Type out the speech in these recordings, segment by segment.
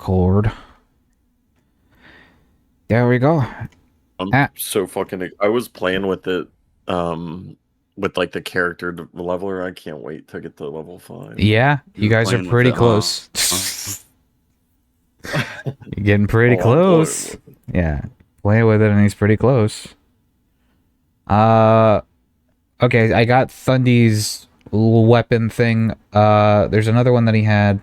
Discord. There we go. I'm so fucking. I was playing with it, with like the character leveler. I can't wait to get to level 5. Yeah, you You're guys are playing with pretty it, huh? close. You're getting pretty Oh, I'm playing close. with it. Yeah, playing with it, and he's pretty close. Uh, okay, I got Thundy's little weapon thing. There's another one that he had.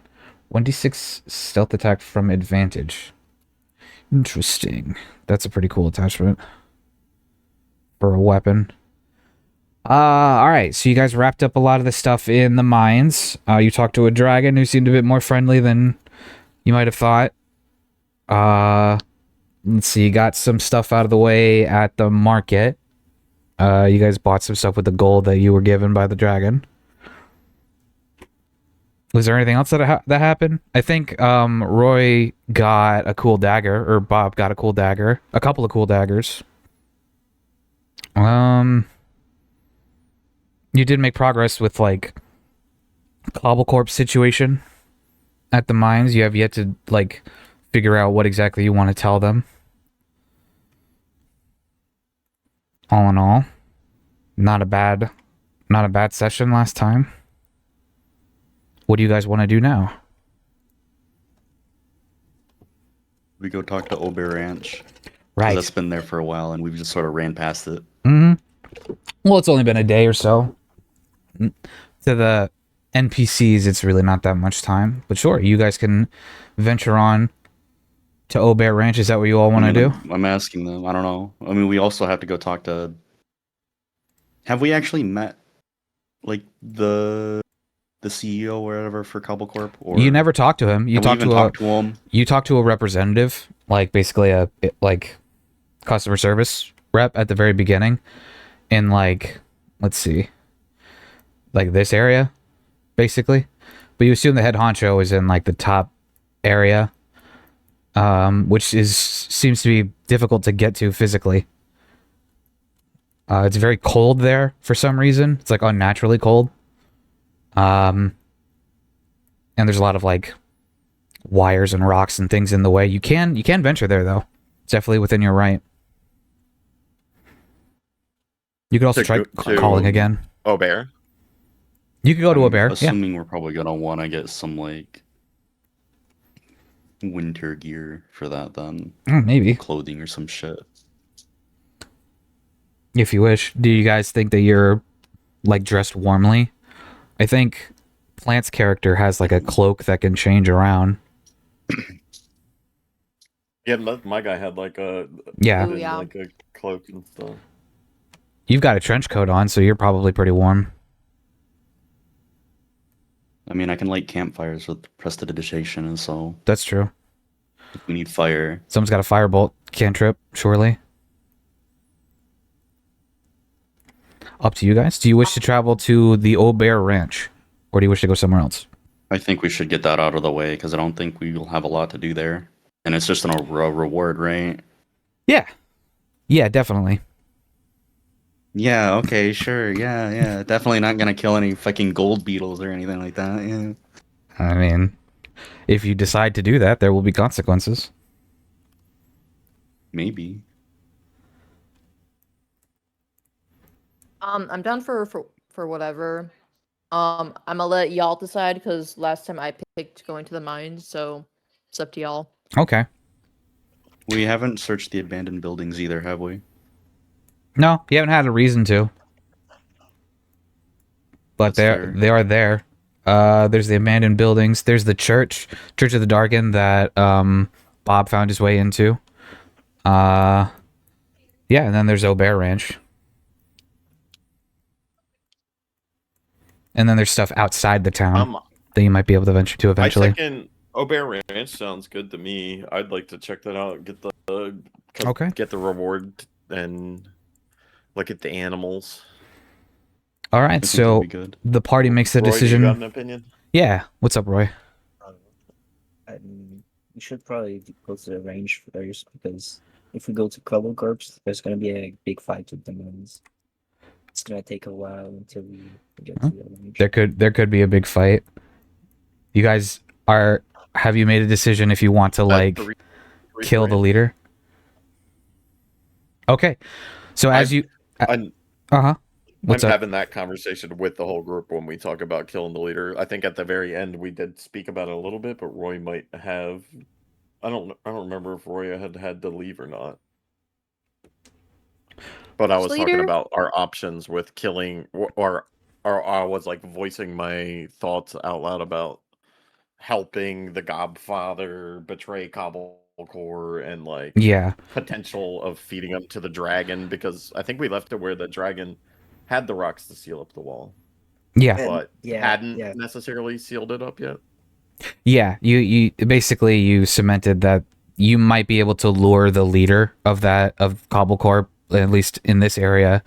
1d6 stealth attack from advantage. Interesting. That's a pretty cool attachment for a weapon. Alright, so you guys wrapped up a lot of the stuff in the mines. You talked to a dragon who seemed a bit more friendly than you might have thought. Let's see, you got some stuff out of the way at the market. You guys bought some stuff with the gold that you were given by the dragon. Was there anything else that happened? I think Roy got a cool dagger, or Bob got a cool dagger, a couple of cool daggers. You did make progress with like Cobblecorp's situation at the mines. You have yet to like figure out what exactly you want to tell them. All in all, not a bad session last time. What do you guys want to do now? We go talk to Obe Ranch. Right. That's been there for a while, and we've just sort of ran past it. Well, it's only been a day or so. To the NPCs, it's really not that much time. But sure, you guys can venture on to Obe Ranch. Is that what you all want to do? I'm asking them. I don't know. I mean, we also have to go talk to... Have we actually met, like, the CEO or whatever for Cobblecorp? Or You never talked to him. You talked to him? You talked to a representative, like basically a customer service rep at the very beginning, in like, let's see, like this area, basically. But you assume the head honcho is in like the top area, which seems to be difficult to get to physically. It's very cold there for some reason. It's like unnaturally cold. And there's a lot of like wires and rocks and things in the way. You can venture there though. It's definitely within your right. You could also try calling again. Obear. You could go to Obear. Assuming we're probably gonna want to get some like winter gear for that then. Maybe clothing or some shit. If you wish. Do you guys think that you're like dressed warmly? I think Plant's character has like a cloak that can change around. Yeah, my guy had like a like a cloak and stuff. You've got a trench coat on, so you're probably pretty warm. I mean, I can light campfires with prestidigitation, and so that's true. If we need fire. Someone's got a firebolt cantrip, surely. Up to you guys. Do you wish to travel to the Obear Ranch, or do you wish to go somewhere else? I think we should get that out of the way, because I don't think we will have a lot to do there. And it's just a reward, right? Yeah. Yeah, definitely. Yeah, okay, sure, yeah. Definitely not gonna kill any fucking gold beetles or anything like that, yeah. I mean, if you decide to do that, there will be consequences. Maybe. I'm down for whatever. I'm gonna let y'all decide, because last time I picked going to the mines, so it's up to y'all. Okay. We haven't searched the abandoned buildings either, have we? No, you haven't had a reason to. But they are there. There's the abandoned buildings. There's the Church of the Dargan that Bob found his way into. Yeah, and then there's Obear Ranch. And then there's stuff outside the town that you might be able to venture to eventually. I second Obear Ranch sounds good to me. I'd like to check that out. Get the reward and look at the animals. All right, so the party makes the decision. You got an opinion? Yeah. What's up, Roy? We should probably go to the range first, because if we go to Cobblecorp, there's going to be a big fight with the moons. It's going to take a while until we get to the range. There could be a big fight. You guys are have you made a decision if you want to like kill the leader? Okay. So as I'm What's up? having that conversation with the whole group when we talk about killing the leader. I think at the very end we did speak about it a little bit, but Roy might have. I don't remember if Roy had to leave or not. But I was talking about our options with killing, or I was like voicing my thoughts out loud about helping the Godfather betray Cobblecore and like potential of feeding him to the dragon, because I think we left it where the dragon had the rocks to seal up the wall. Yeah. But hadn't necessarily sealed it up yet. Yeah, you basically you cemented that you might be able to lure the leader of Cobblecore, at least in this area,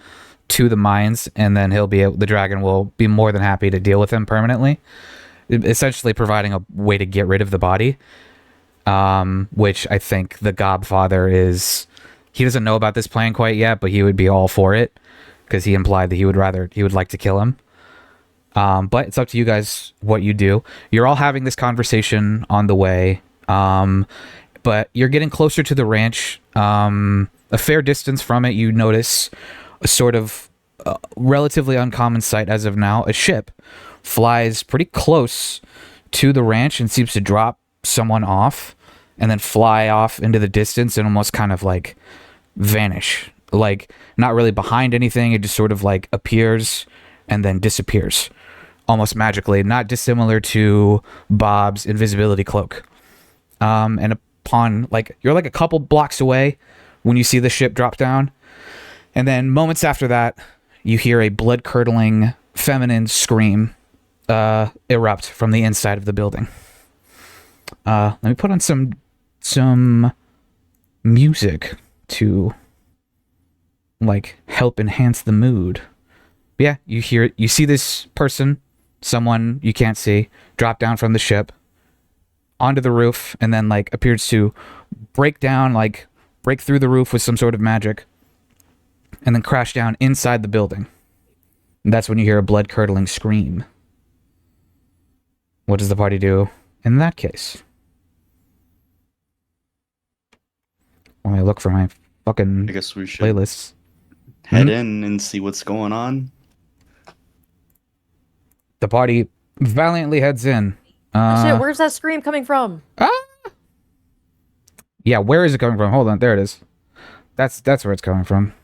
to the mines, and then the dragon will be more than happy to deal with him permanently. Essentially providing a way to get rid of the body. Which I think the Godfather he doesn't know about this plan quite yet, but he would be all for it, because he implied that he would like to kill him. But it's up to you guys what you do. You're all having this conversation on the way, but you're getting closer to the ranch. A fair distance from it, you notice a sort of relatively uncommon sight as of now. A ship flies pretty close to the ranch and seems to drop someone off and then fly off into the distance and almost kind of like vanish. Like, not really behind anything, it just sort of like appears and then disappears. Almost magically, not dissimilar to Bob's invisibility cloak. And upon, you're like a couple blocks away when you see the ship drop down. And then moments after that, you hear a blood-curdling feminine scream erupt from the inside of the building. Let me put on some music to, help enhance the mood. Yeah, you see this person, someone you can't see, drop down from the ship onto the roof, and then appears to break through the roof with some sort of magic, and then crash down inside the building. And that's when you hear a blood-curdling scream. What does the party do in that case? Let me look for my fucking I guess we should playlists. Head in and see what's going on. The party valiantly heads in. Shit, where's that scream coming from? Yeah, where is it coming from? Hold on, there it is. That's where it's coming from.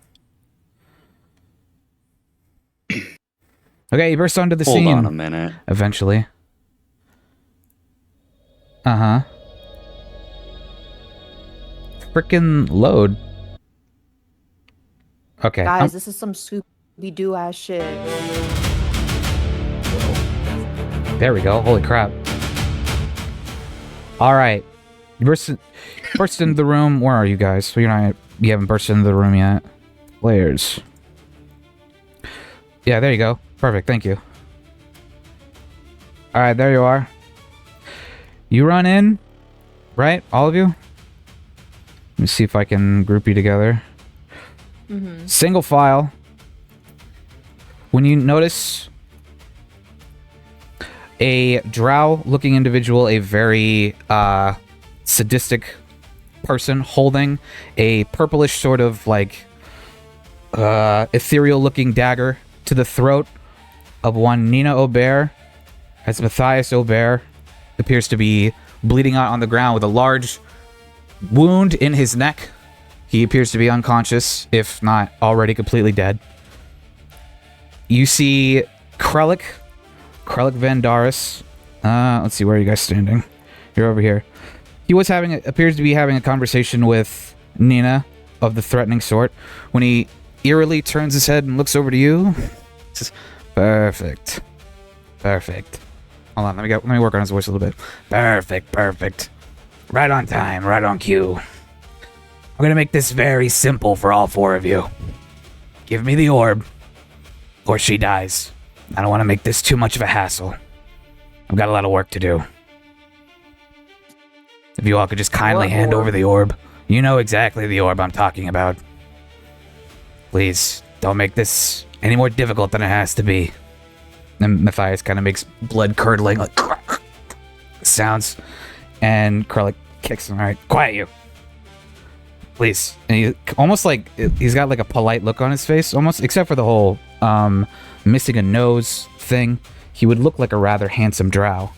Okay, he bursts onto the scene. Hold on a minute. Eventually. Frickin' load. Okay. Guys, this is some Scooby-Doo ass shit. There we go. Holy crap. Alright. You burst into the room. Where are you guys? So you haven't burst into the room yet. Players. Yeah, there you go. Perfect, thank you. Alright, there you are. You run in, right? All of you? Let me see if I can group you together. Single file. When you notice a drow-looking individual, a very sadistic person holding a purplish sort of ethereal-looking dagger to the throat of one Nina Aubert, as Matthias Aubert appears to be bleeding out on the ground with a large wound in his neck. He appears to be unconscious, if not already completely dead. You see KRELLIC Van Daris. Let's see, where are you guys standing? You're over here. He appears to be having a conversation with Nina of the threatening sort. When he eerily turns his head and looks over to you, says, "Perfect. Perfect. Hold on, let me work on his voice a little bit. Perfect. Right on time, right on cue. I'm gonna make this very simple for all four of you. Give me the orb, or she dies. I don't want to make this too much of a hassle. I've got a lot of work to do. If you all could just kindly hand over the orb. You know exactly the orb I'm talking about. Please, don't make this any more difficult than it has to be." And Matthias kind of makes blood-curdling sounds. And Krellic kicks him. All right, quiet you. Please. And he almost like, he's got like a polite look on his face, almost, except for the whole missing a nose thing. He would look like a rather handsome drow.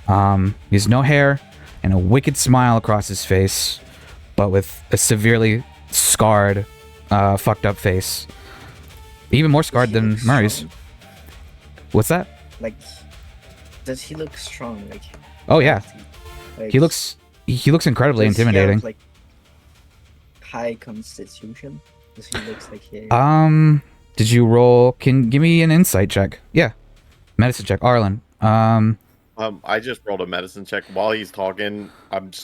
He has no hair and a wicked smile across his face, but with a severely scarred, fucked up face. Even more scarred than Murray's. Strong? What's that? Like, does he look strong? Like, Oh yeah, like, he looks incredibly does he have, intimidating. like, high constitution? Does he looks like he? Did you roll? Give me an insight check? Yeah, medicine check. Arlen. I just rolled a medicine check while he's talking.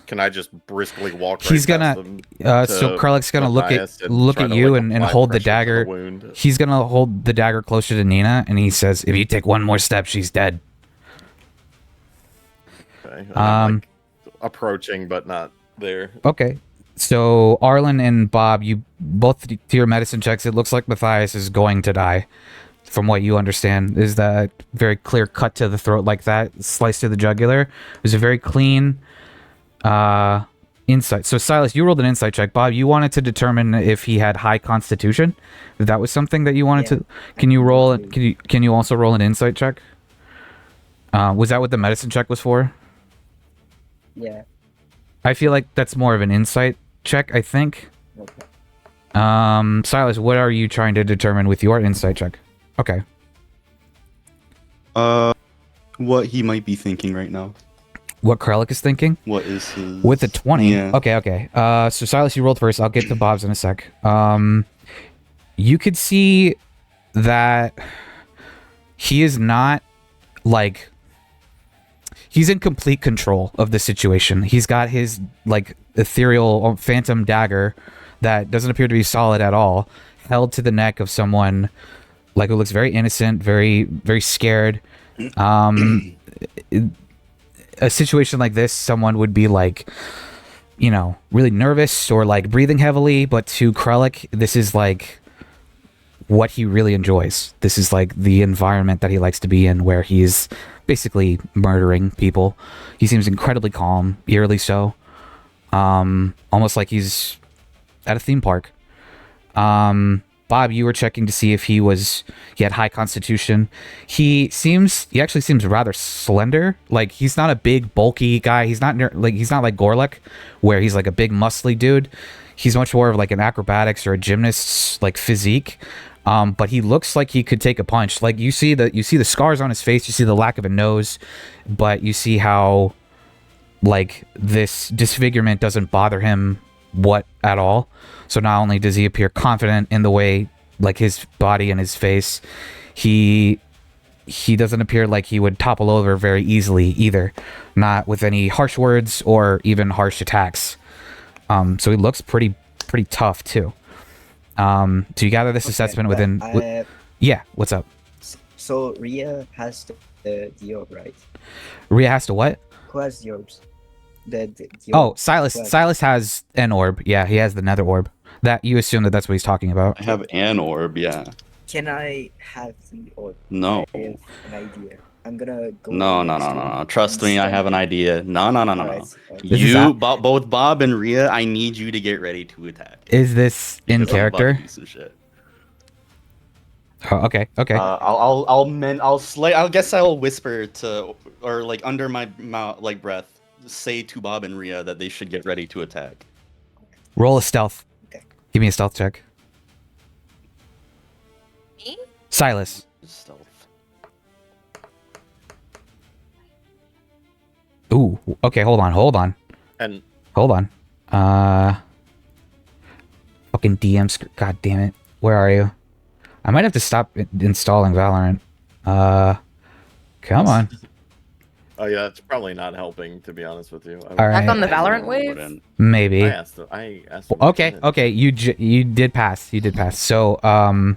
Can I just briskly walk? He's right gonna. past them So Krellic's gonna look Matthias at and try to, you like, and apply hold the pressure to dagger. wound? He's gonna hold the dagger closer to Nina, and he says, "If you take one more step, she's dead." Okay. And I'm, like, approaching, but not there. Okay. So Arlen and Bob, you both do your medicine checks. It looks like Matthias is going to die. From what you understand, is that very clear cut to the throat like that, slice to the jugular. It was a very clean insight. So Silas, you rolled an insight check. Bob, you wanted to determine if he had high constitution. If that was something that you wanted to. Can you roll it? Can you also roll an insight check? Was that what the medicine check was for? Yeah. I feel like that's more of an insight check, I think. Okay. Silas, what are you trying to determine with your insight check? Okay. What he might be thinking right now. What Krellic is thinking? What is his... With the 20. Yeah. Okay. So Silas, you rolled first. I'll get to Bob's in a sec. You could see that he is not, like... He's in complete control of the situation. He's got his, like, ethereal phantom dagger that doesn't appear to be solid at all, held to the neck of someone, like, who looks very innocent, very, very scared. A situation like this, someone would be, like, you know, really nervous or, like, breathing heavily, but to Krellic, this is, like, what he really enjoys. This is, like, the environment that he likes to be in, where he's basically murdering people. He seems incredibly calm, eerily so. Almost like he's at a theme park. Bob, you were checking to see if he had high constitution. He actually seems rather slender. Like, he's not a big bulky guy. He's not like Gorlek, where he's like a big muscly dude. He's much more of like an acrobatics or a gymnast's like physique. But he looks like he could take a punch. Like, you see the scars on his face, you see the lack of a nose, but you see how, like, this disfigurement doesn't bother him at all. So not only does he appear confident in the way, like, his body and his face, he doesn't appear like he would topple over very easily either, not with any harsh words or even harsh attacks. So he looks pretty tough too. So you gather this assessment within... yeah, what's up? So Rhea has the orb, right? Rhea has to what? Who has the orbs? The Oh, orb. Silas has an orb. Yeah, he has the nether orb. That you assume that's what he's talking about. I have an orb, yeah. Can I have the orb? No. I have an idea. I'm gonna go. No. Trust me, I have an idea. No. Alright. Both Bob and Rhea, I need you to get ready to attack. Is this in Because I'm about to character? do some shit. Oh, okay. I guess I'll whisper or like under my mouth, like breath, say to Bob and Rhea that they should get ready to attack. Roll a stealth. Okay. Give me a stealth check. Me? Silas. Stealth. Ooh. Okay. Hold on. And Fucking DM. God damn it. Where are you? I might have to stop installing Valorant. Come on. oh yeah, it's probably not helping, to be honest with you. All Back right. on the Valorant wave? Maybe. I asked him Okay. to. Okay. You did pass. So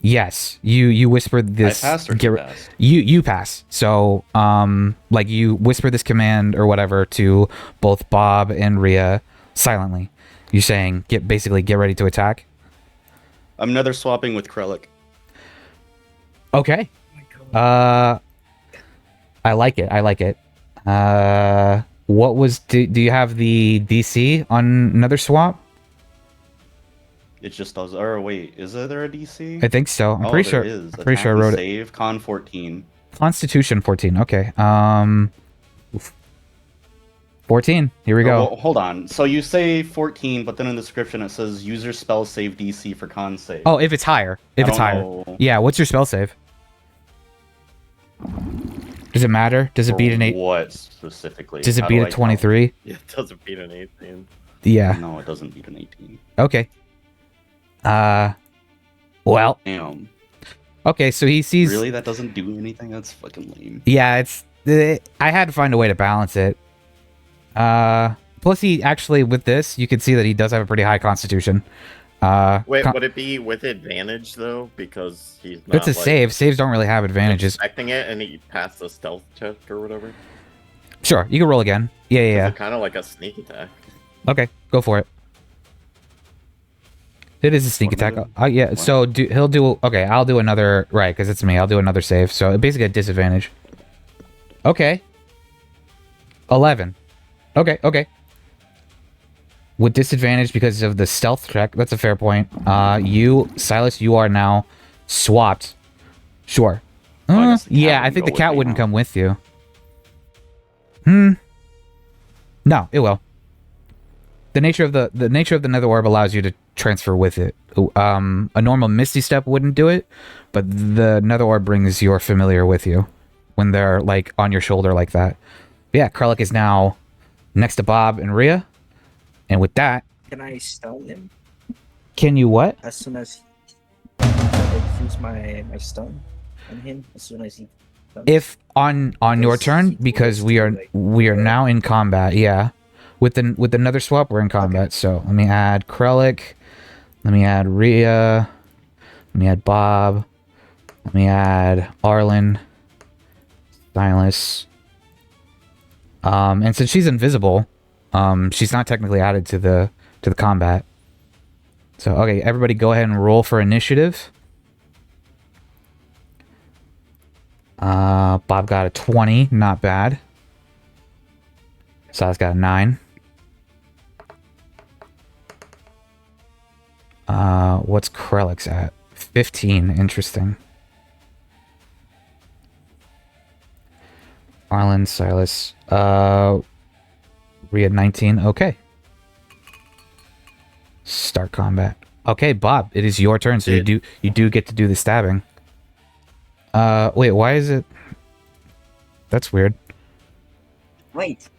yes, you whispered this. I passed or he passed? You pass. So like, you whisper this command or whatever to both Bob and Rhea silently. You're saying get ready to attack. I'm nether swapping with Krellic. Okay. Oh my God. I like it. What was... Do you have the DC on another swap? It just does. Or wait, is there a DC? I think so. I'm Oh, pretty there sure. is. I'm pretty sure I Attack and wrote it. Save, Con 14. Constitution 14. Okay. 14. Here we go. Well, hold on. So you say 14, but then in the description it says user spell save DC for con save. Oh, if it's higher. If I it's don't higher. know. Yeah, what's your spell save? Does it matter? Does it For beat an 8? What specifically? Does it How beat do a I count? 23? Yeah, it doesn't beat an 18. Yeah. No, it doesn't beat an 18. Okay. Well. Damn. Okay, so he sees... Really? That doesn't do anything? That's fucking lame. Yeah, it's... I had to find a way to balance it. Plus he actually, with this, you can see that he does have a pretty high constitution. Wait, would it be with advantage though? Because he's not. It's a save. Saves don't really have advantages. Expecting it, and he passed the stealth check or whatever. Sure, you can roll again. Yeah. Kind of like a sneak attack. Okay, go for it. It is a sneak What am I attack. doing? Yeah, What? so he'll do... Okay, I'll do another... Right, because it's me. I'll do another save. So basically a disadvantage. Okay. 11. Okay. With disadvantage because of the stealth check. That's a fair point. Silas, you are now swapped. Sure. I guess the cat Yeah, I wouldn't think the go with cat me, wouldn't huh? come with you. No, it will. The nature of the nether orb allows you to transfer with it. A normal misty step wouldn't do it, but the nether orb brings your familiar with you when they're like on your shoulder like that. But yeah, KRELLIC is now next to Bob and Rhea, and with that, Can I stun him can you what? as soon as I use my stun on him as soon as he stuns? If on your Because turn, he because was we are like- now in combat. Yeah, with another swap, we're in combat. So let me add KRELLIC. Let me add Rhea. Let me add Bob. Let me add Arlen. Silas. And since she's invisible, she's not technically added to the combat. So okay, everybody, go ahead and roll for initiative. Bob got a 20, not bad. Silas got a 9. What's KRELLIC's at? 15. Interesting. Arlen, Silas, Rhea 19. Okay. Start combat. Okay, Bob, it is your turn, so you do get to do the stabbing. Wait, why is it? That's weird. Wait,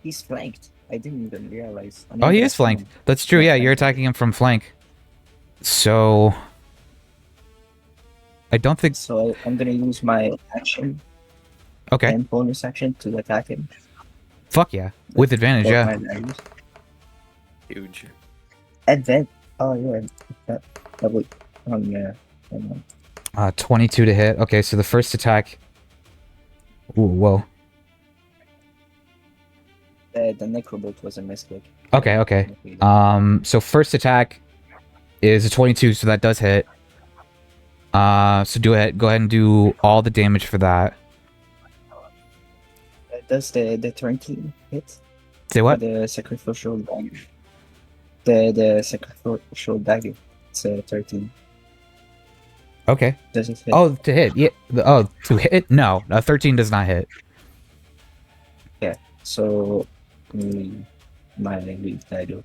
he's flanked. I didn't even realize. I Oh, mean, he that's is flanked. fine. That's true. Yeah, Yeah, you're thank you. attacking him from flank. So I don't think. So I'm gonna use my action Okay. and bonus action to attack him. Fuck yeah. With advantage, Both yeah. my values. Huge. Oh yeah, that would. Yeah. Hold on. 22 to hit. Okay, so the first attack. Ooh, whoa. The necrobolt was a misclick. Okay. So first attack is a 22, so that does hit. So go ahead and do all the damage for that. Does the 20 hit? Say what? The sacrificial dagger. The sacrificial dagger. It's 13. Okay. Does it hit? Oh, to hit. Yeah. To hit? No. 13 does not hit. So, my lead title.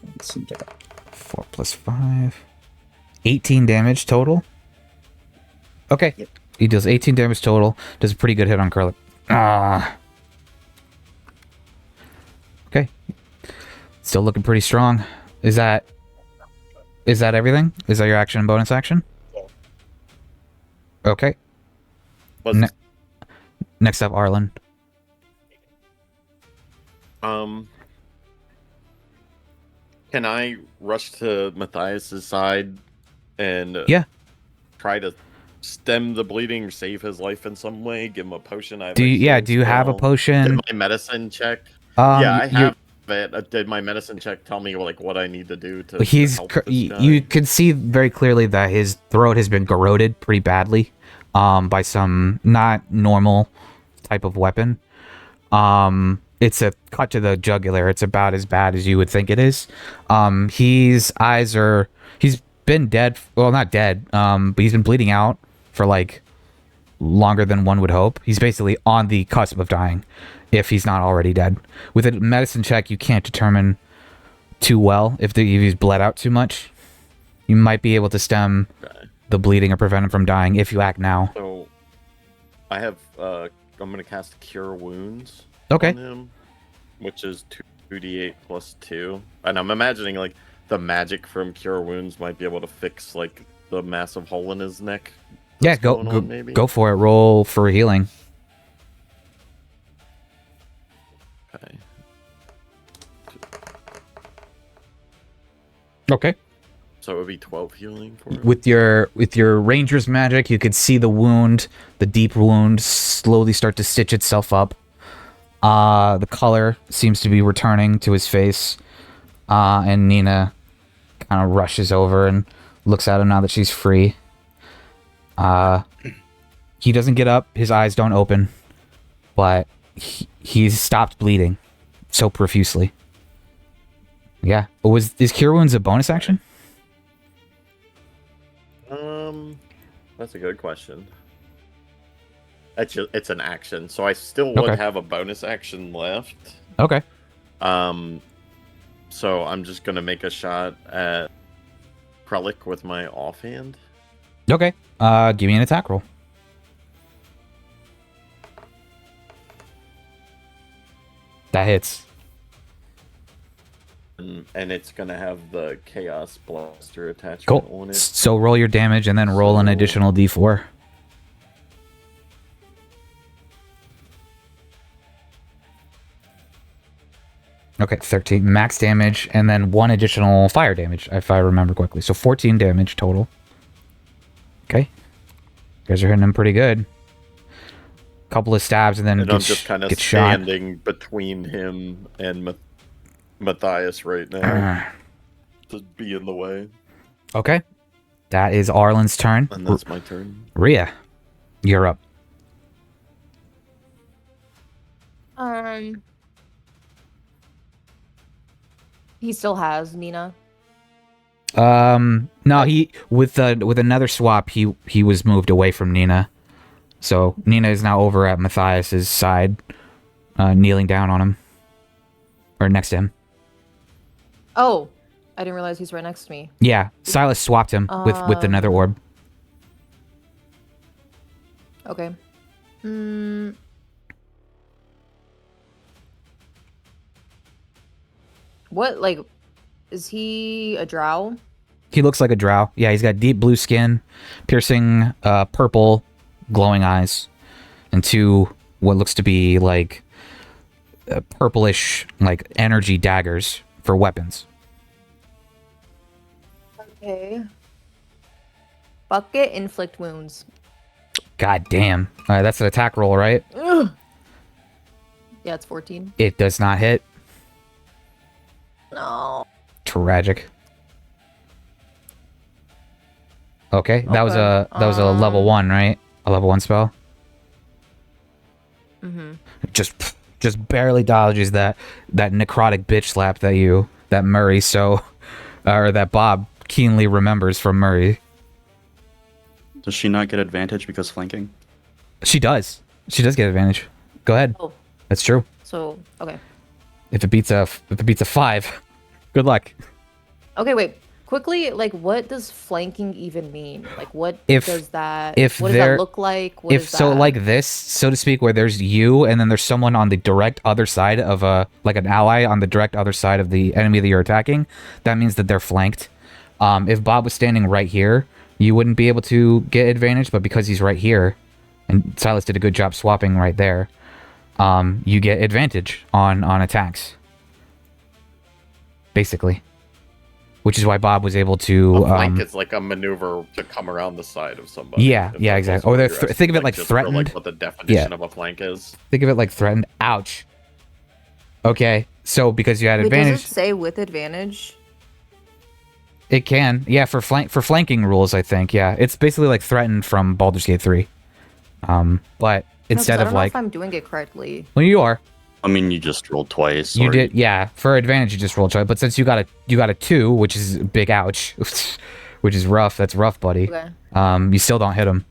Let's see that. 4 plus 5. 18 damage total. Okay. Yep. He deals 18 damage total. Does a pretty good hit on KRELLIC. Okay. Still looking pretty strong. Is that everything? Is that your action and bonus action? Yeah. Okay. Was, Ne- Next up, Arlen. Can I rush to Matthias's side and Yeah. try to stem the bleeding, save his life in some way? Give him a potion. I have Do a you healing have a spell. potion? Did my medicine check? Yeah, I you're- have it. Did my medicine check tell me like what I need to do to He's help this guy? you can see very clearly that his throat has been corroded pretty badly by some not normal type of weapon. It's a cut to the jugular. It's about as bad as you would think it is. He's been dead. Well, not dead. But he's been bleeding out for like longer than one would hope. He's basically on the cusp of dying, if he's not already dead. With a medicine check, you can't determine too well if he's bled out too much. You might be able to stem the bleeding or prevent him from dying if you act now. So, I have. I'm gonna cast Cure Wounds. Okay. On him, which is 2d8 plus 2, and I'm imagining like the magic from Cure Wounds might be able to fix like the massive hole in his neck. Yeah, go for it. Roll for healing. Okay. Okay. So it would be 12 healing for it. With your ranger's magic, you could see the wound, the deep wound, slowly start to stitch itself up. The color seems to be returning to his face. And Nina kind of rushes over and looks at him now that she's free. He doesn't get up, his eyes don't open, but he's stopped bleeding so profusely. Yeah. Is Cure Wounds a bonus action? That's a good question. It's an action, so I still would have a bonus action left. Okay. So I'm just gonna make a shot at KRELLIC with my offhand. Okay. Give me an attack roll. That hits. And it's gonna have the Chaos Blaster attachment Cool. on it. So roll your damage and then roll an additional d4. Okay, 13 max damage and then 1 additional fire damage, if I remember correctly. So 14 damage total. Okay. You guys are hitting him pretty good. Couple of stabs and then And I'm just kind of get shot. standing between him and Matthias right now. Just be in the way. Okay. That is Arlen's turn. And that's my turn. Rhea, you're up. He still has Nina. No, he with another swap, he was moved away from Nina. So Nina is now over at Matthias's side, kneeling down on him. Or next to him. Oh, I didn't realize he's right next to me. Yeah, Silas swapped him with the nether orb. Okay. What, like, is he a drow? He looks like a drow. Yeah, he's got deep blue skin, piercing purple, glowing eyes, and 2 what looks to be like purplish, like energy daggers for weapons. Okay. Bucket, inflict wounds. God damn. All right, that's an attack roll, right? Ugh. Yeah, it's 14. It does not hit. No. Tragic. Okay, that was a level 1, right? A level 1 spell. Mm-hmm. Just barely dodges that necrotic bitch slap that Murray or that Bob keenly remembers from Murray. Does she not get advantage because flanking? She does. She does get advantage. Go ahead. Oh. That's true. So, okay. If it beats a 5, good luck. Okay, wait. Quickly, like, what does flanking even mean? Like, what If- does that? if what does there- that look like? What If is so, that? like this, so to speak, where there's you and then there's someone on the direct other side of like an ally on the direct other side of the enemy that you're attacking, that means that they're flanked. If Bob was standing right here, you wouldn't be able to get advantage, but because he's right here, and Silas did a good job swapping right there, you get advantage on attacks. Basically. Which is why Bob was able to... A flank is like a maneuver to come around the side of somebody. Yeah, if yeah, that's exactly. what Or you're asking, think of it like just for, threatened. what the definition of a flank is. Think of it like threatened. Ouch. Okay, so because you had Wait, advantage... does it say with advantage? It can. Yeah, for flanking rules, I think. Yeah, it's basically like threatened from Baldur's Gate 3. But instead I of don't know like, if I'm doing it correctly. well, you are. I mean, you just rolled twice. You or did, yeah. For advantage, you just rolled twice, but since you got a 2, which is a big ouch, which is rough. That's rough, buddy. Okay. You still don't hit him,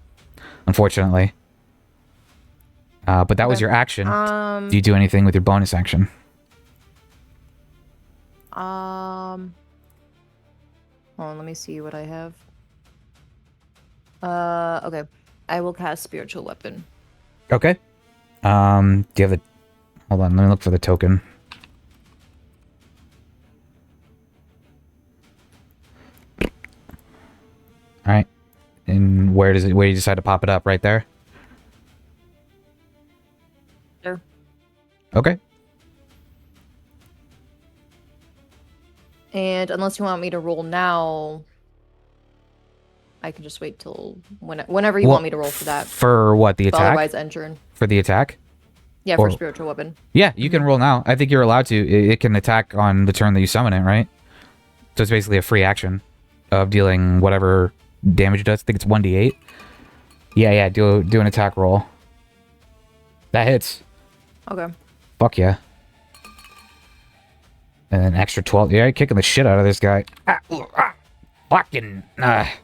unfortunately. But that was Okay. your action. Do you do anything with your bonus action? Hold on, let me see what I have. Okay. I will cast Spiritual Weapon. Okay. Do you have a... Hold on, let me look for the token. Alright. And where do you decide to pop it up? Right there? There. Okay. And unless you want me to roll now, I can just wait till whenever you want me to roll for that. For what, the But attack? otherwise, end turn. For the attack? Yeah, Or- for Spiritual Weapon. Yeah, you can roll now. I think you're allowed to. It can attack on the turn that you summon it, right? So it's basically a free action of dealing whatever damage it does. I think it's 1d8. Yeah, do an attack roll. That hits. Okay. Fuck yeah. And then extra 12. Yeah, you're kicking the shit out of this guy. Fucking. Alright,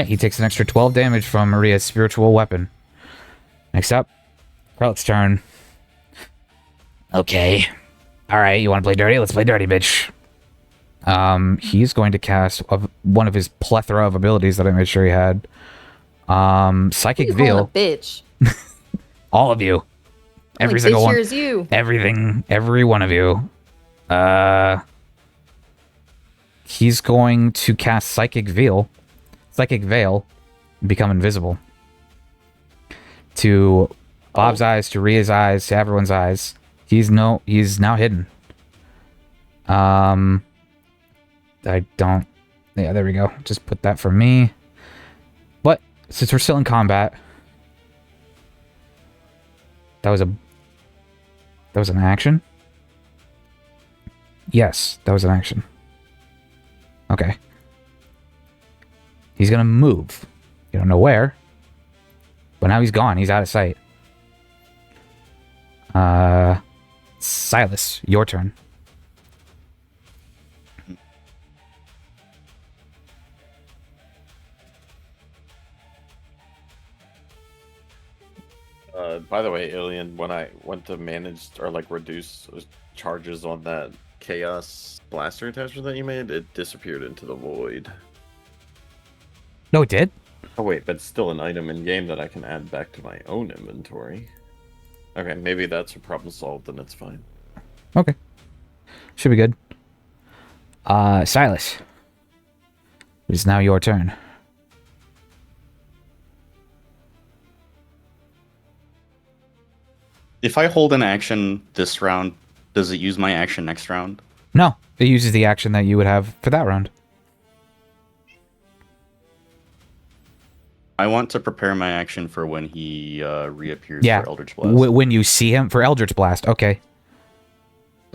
he takes an extra 12 damage from Maria's spiritual weapon. Next up, KRELLIC's turn. Okay. Alright, you want to play dirty? Let's play dirty, bitch. He's going to cast one of his plethora of abilities that I made sure he had. Psychic You calling a Veil. bitch. All of you. Every Like, single bitch, one. here's you. Everything. Every one of you. He's going to cast Psychic Veil. Psychic Veil. Become invisible. To Bob's eyes, to Ria's eyes, to everyone's eyes. He's now hidden. I don't... Yeah, there we go. Just put that for me. But, since we're still in combat... That was an action? Yes, that was an action. Okay. He's gonna move. You don't know where. But now he's gone. He's out of sight. Silas, your turn. By the way, Alien, when I went to manage or like reduce charges on that Chaos Blaster attachment that you made, it disappeared into the void. No, it did? Oh wait, but it's still an item in game that I can add back to my own inventory. Okay, maybe that's a problem solved, and it's fine. Okay. Should be good. Silas. It is now your turn. If I hold an action this round, does it use my action next round? No, it uses the action that you would have for that round. I want to prepare my action for when he reappears Yeah. for Eldritch Blast. When you see him for Eldritch Blast. Okay.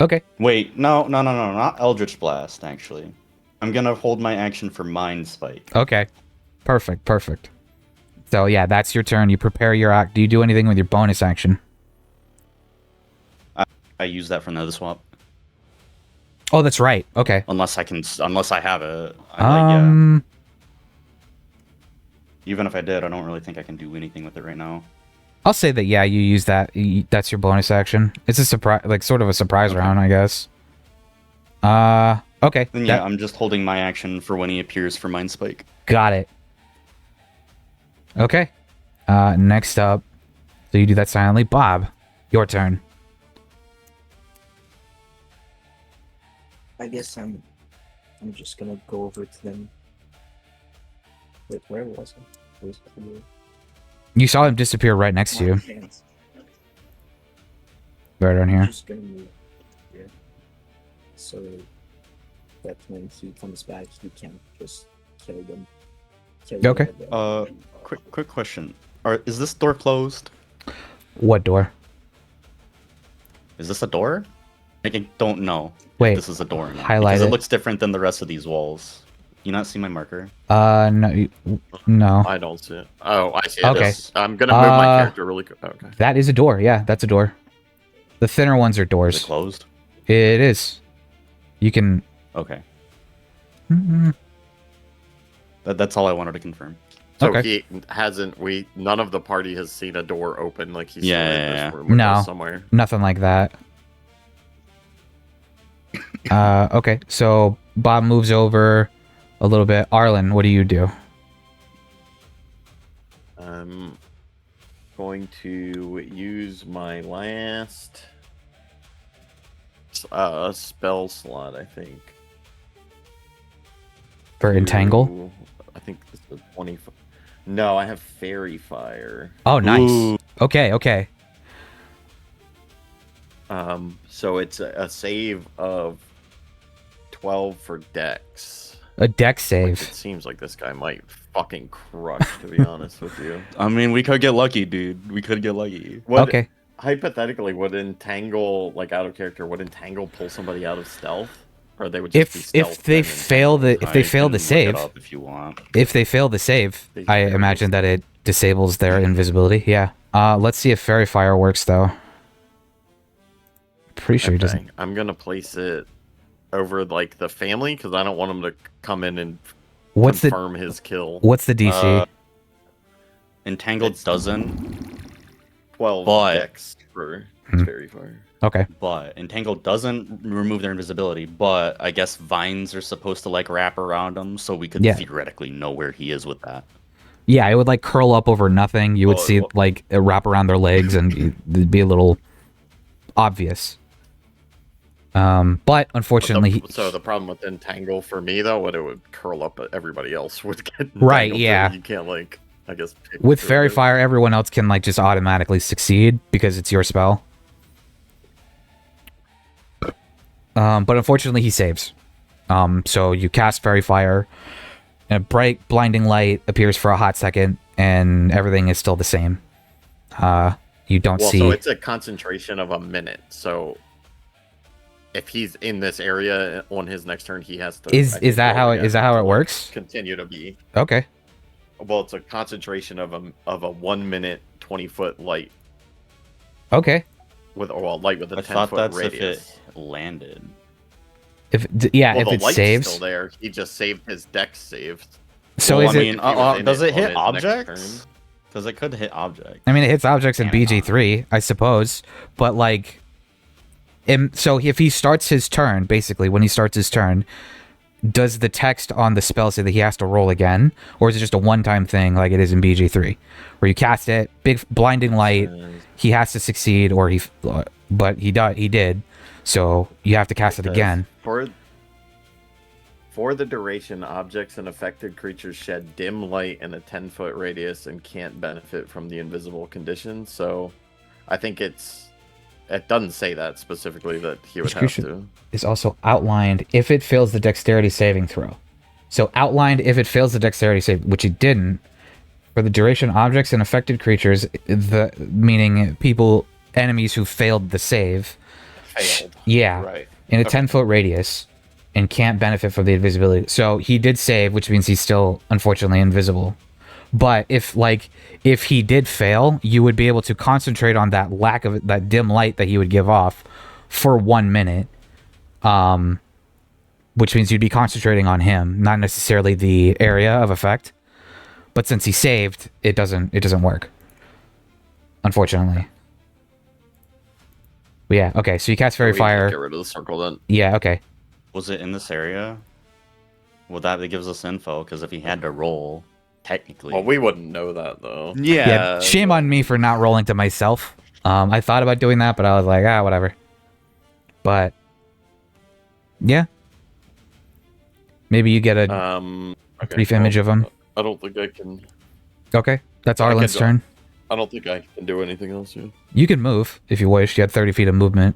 Okay. Wait, no, not Eldritch Blast, actually. I'm gonna hold my action for Mind Spike. Okay. Perfect. So, yeah, that's your turn. You prepare your act. Do you do anything with your bonus action? I use that for another swap. Oh, that's right. Okay. Unless I have it. Um, Even if I did, I don't really think I can do anything with it right now. I'll say that, yeah, you use that. That's your bonus action. It's a surprise, like, sort of a surprise round, I guess. Okay. Then yeah, I'm just holding my action for when he appears for Mind Spike. Got it. Okay. Next up. So you do that silently. Bob, your turn. I guess I'm just gonna go over to them. Wait, where was I? Where's the You saw him disappear right next to you. Chance. Right on I'm here. just gonna move here. So that when he comes back, he can just kill them. Okay. Quick question. Is this door closed? What door? Is this a door? I don't know. Wait, If this is a door. Or not, highlight because it. it looks different than the rest of these walls. You not see my marker? No, no. I don't see it. Oh, I see it. Okay. I'm gonna move my Uh, character really quick. Okay. That is a door. Yeah, that's a door. The thinner ones are Is it doors. closed? It is. You can. Okay. Mm, That's all I wanted to confirm. So Okay. he hasn't. None of the party has seen a door open. Like he's Yeah, still in yeah, this yeah. room with No. us somewhere. Nothing like that. Okay, so Bob moves over a little bit. Arlen, what do you do? I'm going to use my last spell slot, I think. For entangle? to- I think this is 20. No, I have fairy fire. Oh, nice. Ooh. Okay, okay. So it's a save of 12 for Dex. A deck Which save. it seems like this guy might fucking crush, to be honest with you. I mean, we could get lucky, dude. We could get lucky. Okay. Hypothetically, would entangle, like out of character, would entangle pull somebody out of stealth, or they would just be stealth If they and fail the if they I fail can the look it save, up if you want. if they fail the save, They I fail the imagine that save. it disables their invisibility. Yeah. Let's see if fairy fire works though. Pretty sure he doesn't. Okay, I'm gonna place it over like the family because I don't want him to come in and What's the confirm his kill. DC? Entangled It's- doesn't, 12 but- Dex for Hmm. fairy fire. Okay. but Entangled doesn't remove their invisibility. But I guess vines are supposed to like wrap around them, so we could Yeah. theoretically know where he is with that. Yeah, it would like curl up over nothing. You would Oh, see well- like it wrap around their legs and it'd be a little obvious. But unfortunately, So the problem with entangle for me though, would it would curl up, but everybody else would get Right, entangled, too. yeah. You can't like, I guess. pick with who it fairy is. fire, everyone else can like just automatically succeed because it's your spell. But unfortunately, he saves. So you cast fairy fire, and a bright, blinding light appears for a hot second, and everything is still the same. You don't Well, see. so it's a concentration of a minute. So if he's in this area on his next turn, he has to. I Is think, that roll how again is that how to, it like, works? Continue to be. Okay. Well, it's a concentration of a 1 minute 20-foot light Okay. with light with a I 10 thought foot that's radius. if it landed. If Well, if the it light's saves. still there. He just saved his dex saved. So Well, is I it? mean, If he was in does it it hit on his next objects? Because it could hit objects. I mean, it hits objects in Damn it, BG3, I suppose, but like, so if he starts his turn, basically, when he starts his turn, does the text on the spell say that he has to roll again, or is it just a one-time thing like it is in BG3, where you cast it, big blinding light, he has to succeed, or but he did, so you have to cast it Says, again. For the duration, objects and affected creatures shed dim light in a 10-foot radius and can't benefit from the invisible condition. So, I think it doesn't say that specifically that he would Each have creature- to. Is also outlined if it fails the dexterity saving throw. So outlined if it fails the dexterity save, which it didn't. For the duration, objects and affected creatures, meaning people, enemies who failed the save, Failed. yeah, Right. in a Okay. 10-foot radius, and can't benefit from the invisibility. So he did save, which means he's still unfortunately invisible. But if he did fail, you would be able to concentrate on that lack of that dim light that he would give off for 1 minute. Which means you'd be concentrating on him, not necessarily the area of effect. But since he saved, it doesn't work. Unfortunately. But yeah, okay, so you cast fairy We can fire. Get rid of the circle then. Yeah, okay. Was it in this area? Well, that gives us info, because if he had to roll, technically. Well, we wouldn't know that though. Yeah, shame on me for not rolling to myself. I thought about doing that, but I was like, whatever. But yeah, maybe you get a Okay, brief image of him. I don't think I can. Okay, that's I Arlen's could- turn. I don't think I can do anything else here. You can move if you wish. You had 30 feet of movement.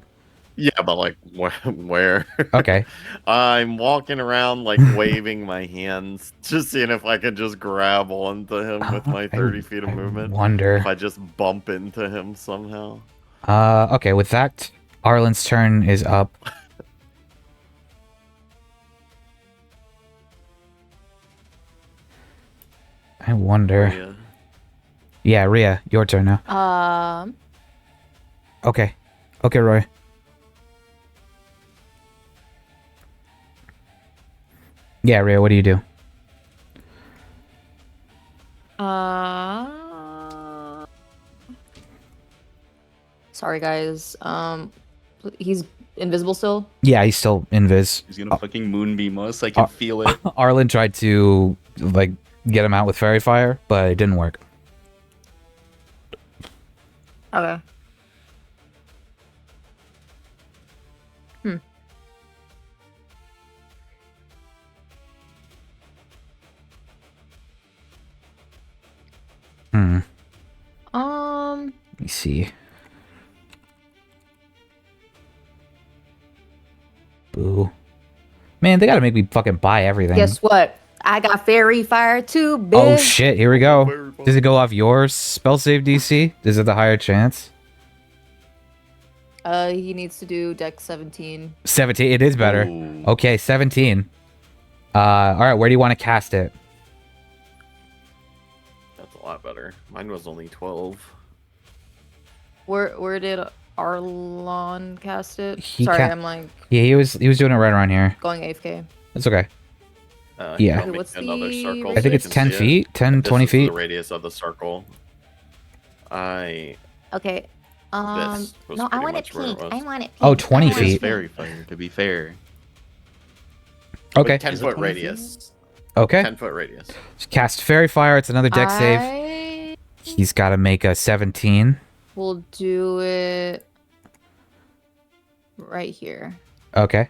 Yeah, but like where? Okay. I'm walking around like waving my hands, just seeing if I can just grab onto him with my 30 feet of I movement. wonder. If I just bump into him somehow. Okay, with that, Arlen's turn is up. I wonder. Rhea. Yeah, Rhea, your turn now. Okay. Okay, Roy. Yeah, Rhea, what do you do? Sorry, guys. He's invisible still. Yeah, he's still invis. He's gonna fucking moonbeam us. I can feel it. Arlen tried to, like, get him out with fairy fire, but it didn't work. Okay. Let me see. Boo. Man, they gotta make me fucking buy everything. Guess what? I got fairy fire too, bitch. Oh shit, here we go. Very fun. Does it go off your spell save DC? Is it the higher chance? He needs to do Dex 17. 17, it is better. Ooh. Okay, 17. Alright, where do you want to cast it? That's a lot better. Mine was only 12. Where did Arlon cast it? He Sorry, ca- I'm like Yeah, he was doing it right around here. going AFK. That's okay. You Yeah. want me What's to do another the circle I so think you it's can 10 see it? feet, 10, This 20 is feet. the radius of the circle. Okay. This was No, I pretty want it much where it pink. was. I want it pink. Oh, 20 I want it feet. It's pink. fairy fire, to be fair. Okay. Like 10 Is it foot 20 feet? radius. Okay. 10-foot radius. Cast Fairy Fire. It's another dex save. I He's got to make a 17. will do it right here. Okay.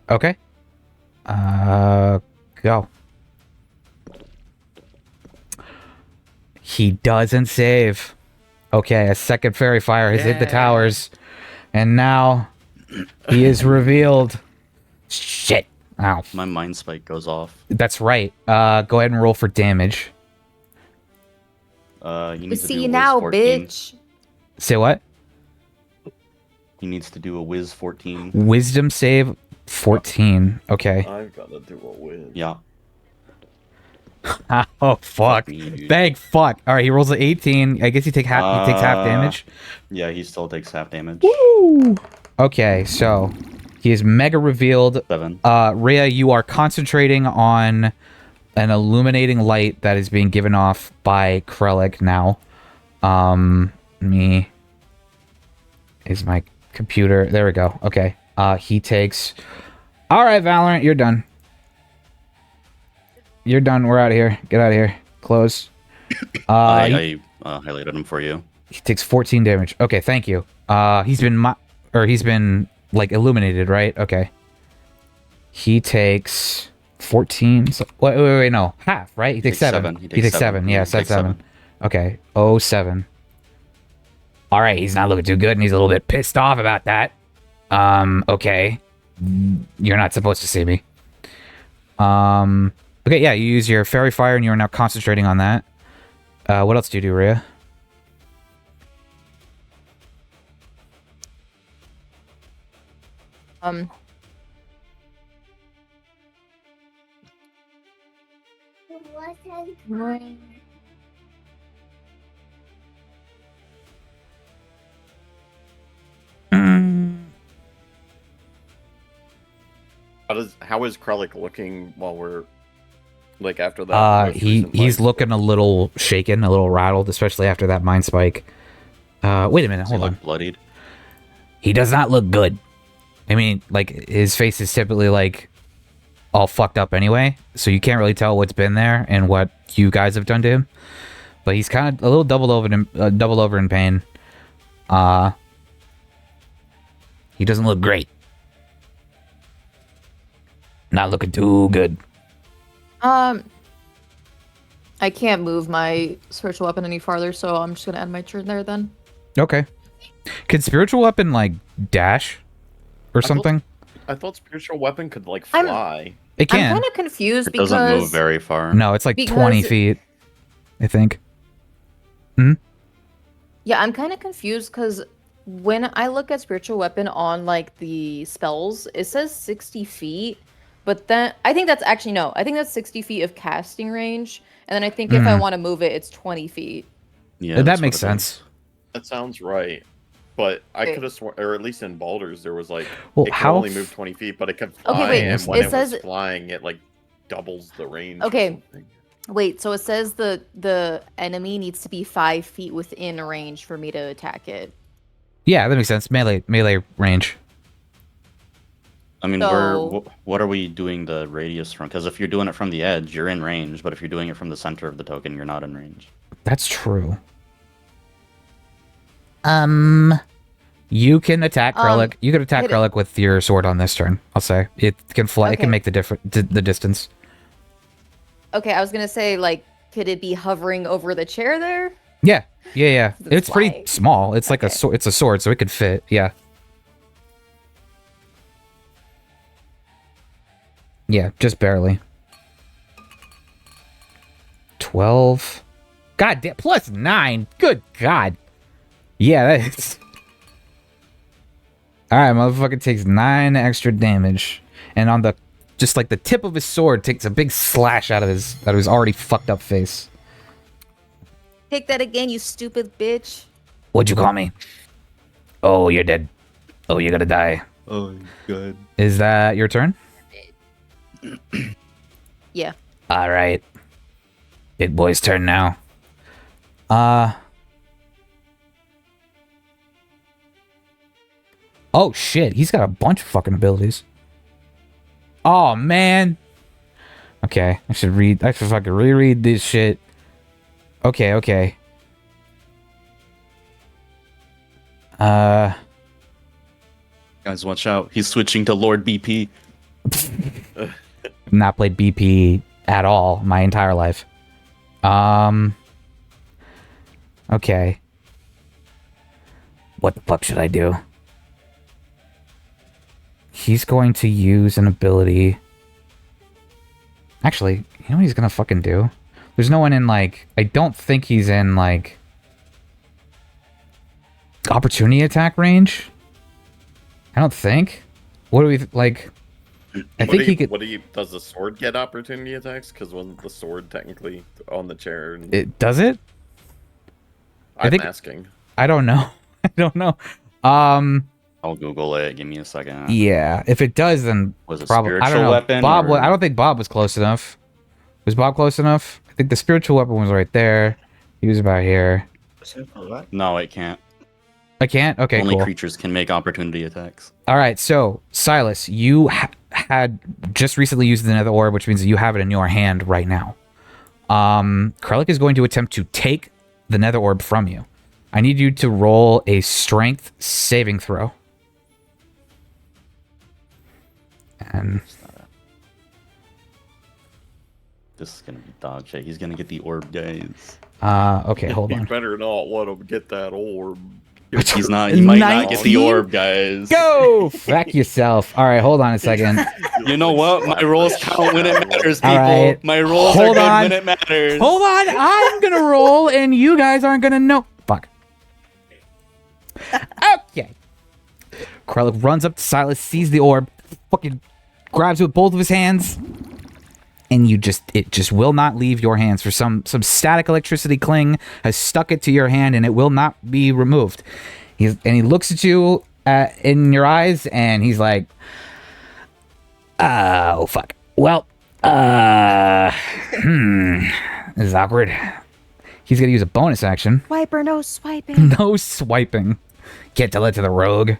Okay. Go. He doesn't save. Okay, a second Fairy Fire has hit the Yeah. towers. And now he is revealed. Shit. Ow. My mind spike goes off. That's right. Go ahead and roll for damage. He needs to See do a you whiz now, 14. bitch. Say what? He needs to do a whiz 14. Wisdom save 14. Okay. I've got to do a win. Yeah. Oh fuck. me, dude. Thank fuck. All right, he rolls an 18. I guess he takes half damage. Yeah, he still takes half damage. Woo! Okay, so he is mega revealed. 7. Rhea, you are concentrating on an illuminating light that is being given off by KRELLIC now. Me is my computer. There we go. Okay. He takes. All right, Valorant, you're done. You're done. We're out of here. Get out of here. Close. I highlighted him for you. He takes 14 damage. Okay, thank you. He's been like illuminated, right? Okay. He takes 14. So, wait, no, half, right? He takes 7. He takes 7. Yeah, that's 7. Okay. 07. All right, he's not looking too good, and he's a little bit pissed off about that. Okay. You're not supposed to see me. Okay, yeah, you use your Fairy Fire, and you are now concentrating on that. What else do you do, Rhea? How is KRELLIC looking while we're like after that? most recent He's fight? looking a little shaken, a little rattled, especially after that mind spike. Wait a minute, Does he hold on. look bloodied? He does not look good. I mean, like, his face is typically, like, all fucked up anyway, so you can't really tell what's been there and what you guys have done to him. But he's kind of a little doubled over in pain. He doesn't look great. Not looking too good. I can't move my spiritual weapon any farther, so I'm just gonna end my turn there then. Okay. Could spiritual weapon, like, dash? Or something? I thought spiritual weapon could like I'm- fly. It I'm can. kind of confused It because doesn't move very far. No, it's like 20 Because- feet, I think. yeah, I'm kind of confused because when I look at spiritual weapon on like the spells, it says 60 feet, But then I think that's actually no. I think that's 60 feet of casting range, and then I think if I want to move it, it's 20 feet. Yeah, that that's makes what it is. sense. That sounds right. But I Wait. could have sworn, or at least in Baldur's, there was like Well, it could how only move 20 feet, but it could fly. Okay, wait, And when it it says- was flying, it like doubles the range. Okay. Or something. Wait, so it says the enemy needs to be 5 feet within range for me to attack it. Yeah, that makes sense. Melee range. I mean, So- what are we doing the radius from? Because if you're doing it from the edge, you're in range. But if you're doing it from the center of the token, you're not in range. That's true. You can attack KRELLIC. You can attack hit it. KRELLIC with your sword on this turn. I'll say it can fly. It Okay. can make the distance. Okay, I was gonna say like, could it be hovering over the chair there? Yeah. It's It's pretty flying. small. It's like Okay. it's a sword, so it could fit. Yeah. Yeah, just barely. 12. God damn, plus 9. Good God. Yeah, that's. Alright, motherfucker takes 9 extra damage. And on the just like the tip of his sword takes a big slash out of his already fucked up face. Take that again, you stupid bitch. What'd you call me? Oh, you're dead. Oh, you're gonna die. Oh, good. Is that your turn? Yeah. Alright. Big boy's turn now. Oh shit, he's got a bunch of fucking abilities. Oh man. Okay, I should fucking reread this shit. Okay. Guys, watch out. He's switching to Lord BP. Not played BP at all my entire life. Okay. What the fuck should I do? He's going to use an ability. Actually, you know what he's gonna fucking do? There's no one in, like... I don't think he's in, like... opportunity attack range? I don't think. What do we, like... I think he could... Does the sword get opportunity attacks? Because wasn't the sword technically on the chair? And It, does it? I'm think- asking. I don't know. I don't know. I'll Google it. Give me a second. Yeah. If it does, then Was it probably... I don't spiritual know. weapon? Bob, or- I don't think Bob was close enough. Was Bob close enough? I think the spiritual weapon was right there. He was about here. What? No, it can't. I can't? Okay, Only cool. creatures can make opportunity attacks. All right, so Silas, you had just recently used the nether orb, which means that you have it in your hand right now. KRELLIC is going to attempt to take the nether orb from you. I need you to roll a strength saving throw. And This is gonna be dog shit. He's gonna get the orb, guys. okay, hold You on. better not let him get that orb. He's not. He might not get the 19? orb, guys. Go! Fuck yourself. All right, hold on a second. You know what? My rolls count when it matters, people. All right. My rolls Hold are good on. when it matters. Hold on, I'm gonna roll, and you guys aren't gonna know. Fuck. Okay. KRELLIC runs up to Silas, sees the orb, fucking grabs it with both of his hands, and it just will not leave your hands. For some static electricity cling has stuck it to your hand, and it will not be removed. He looks at you in your eyes, and he's like, "Oh fuck. Well, this is awkward." He's gonna use a bonus action. Swiper, no swiping. No swiping. Can't tell it to the rogue.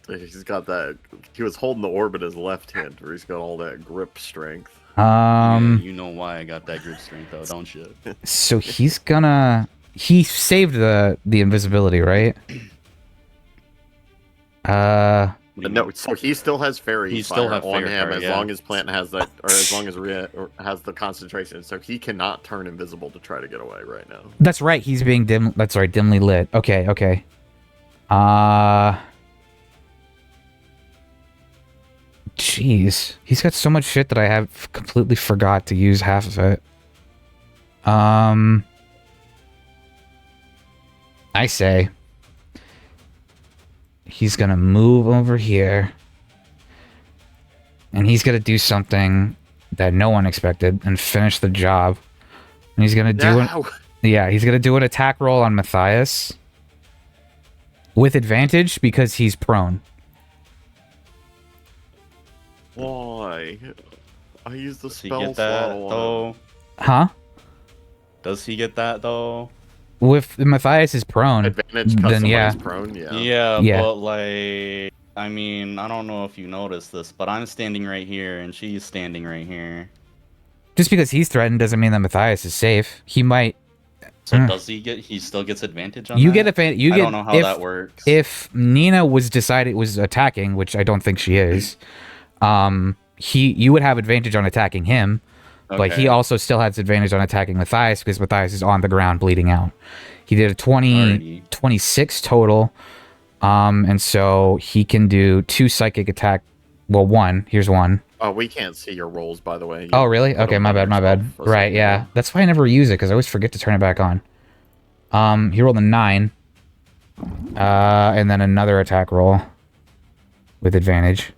He's got that. He was holding the orb in his left hand, where he's got all that grip strength. Yeah, you know why I got that grip strength, though, don't you? So he's gonna... He saved the invisibility, right? No, so he still has fairy He fire still have on fairy him fire, as yeah. long as Plant has that, or as long as Rhea has the concentration. So he cannot turn invisible to try to get away right now. That's right, he's being dimly lit. Okay. Jeez. He's got so much shit that I have completely forgot to use half of it. I say... he's gonna move over here. And he's gonna do something that no one expected and finish the job. And he's gonna do he's gonna do an attack roll on Matthias. With advantage because he's prone. Why? I used the Does he spell get slot that on. though? Huh? Does he get that though? With Matthias is prone, Advantage because then yeah. somebody's prone, yeah. Yeah. But like, I mean, I don't know if you noticed this, but I'm standing right here and she's standing right here. Just because he's threatened doesn't mean that Matthias is safe. He might. So does he get? He still gets advantage on You that? get advantage. You I get. don't know how that works. If Nina was attacking, which I don't think she is, you would have advantage on attacking him, but he Okay. also still has advantage on attacking Matthias because Matthias is on the ground bleeding out. He did a 26 total, and so he can do 2 psychic attack. Well, 1. Here's 1. Oh, we can't see your rolls, by the way. Oh, really? Okay, my bad, my bad. Right, yeah. That's why I never use it, because I always forget to turn it back on. He rolled a 9. And then another attack roll. With advantage.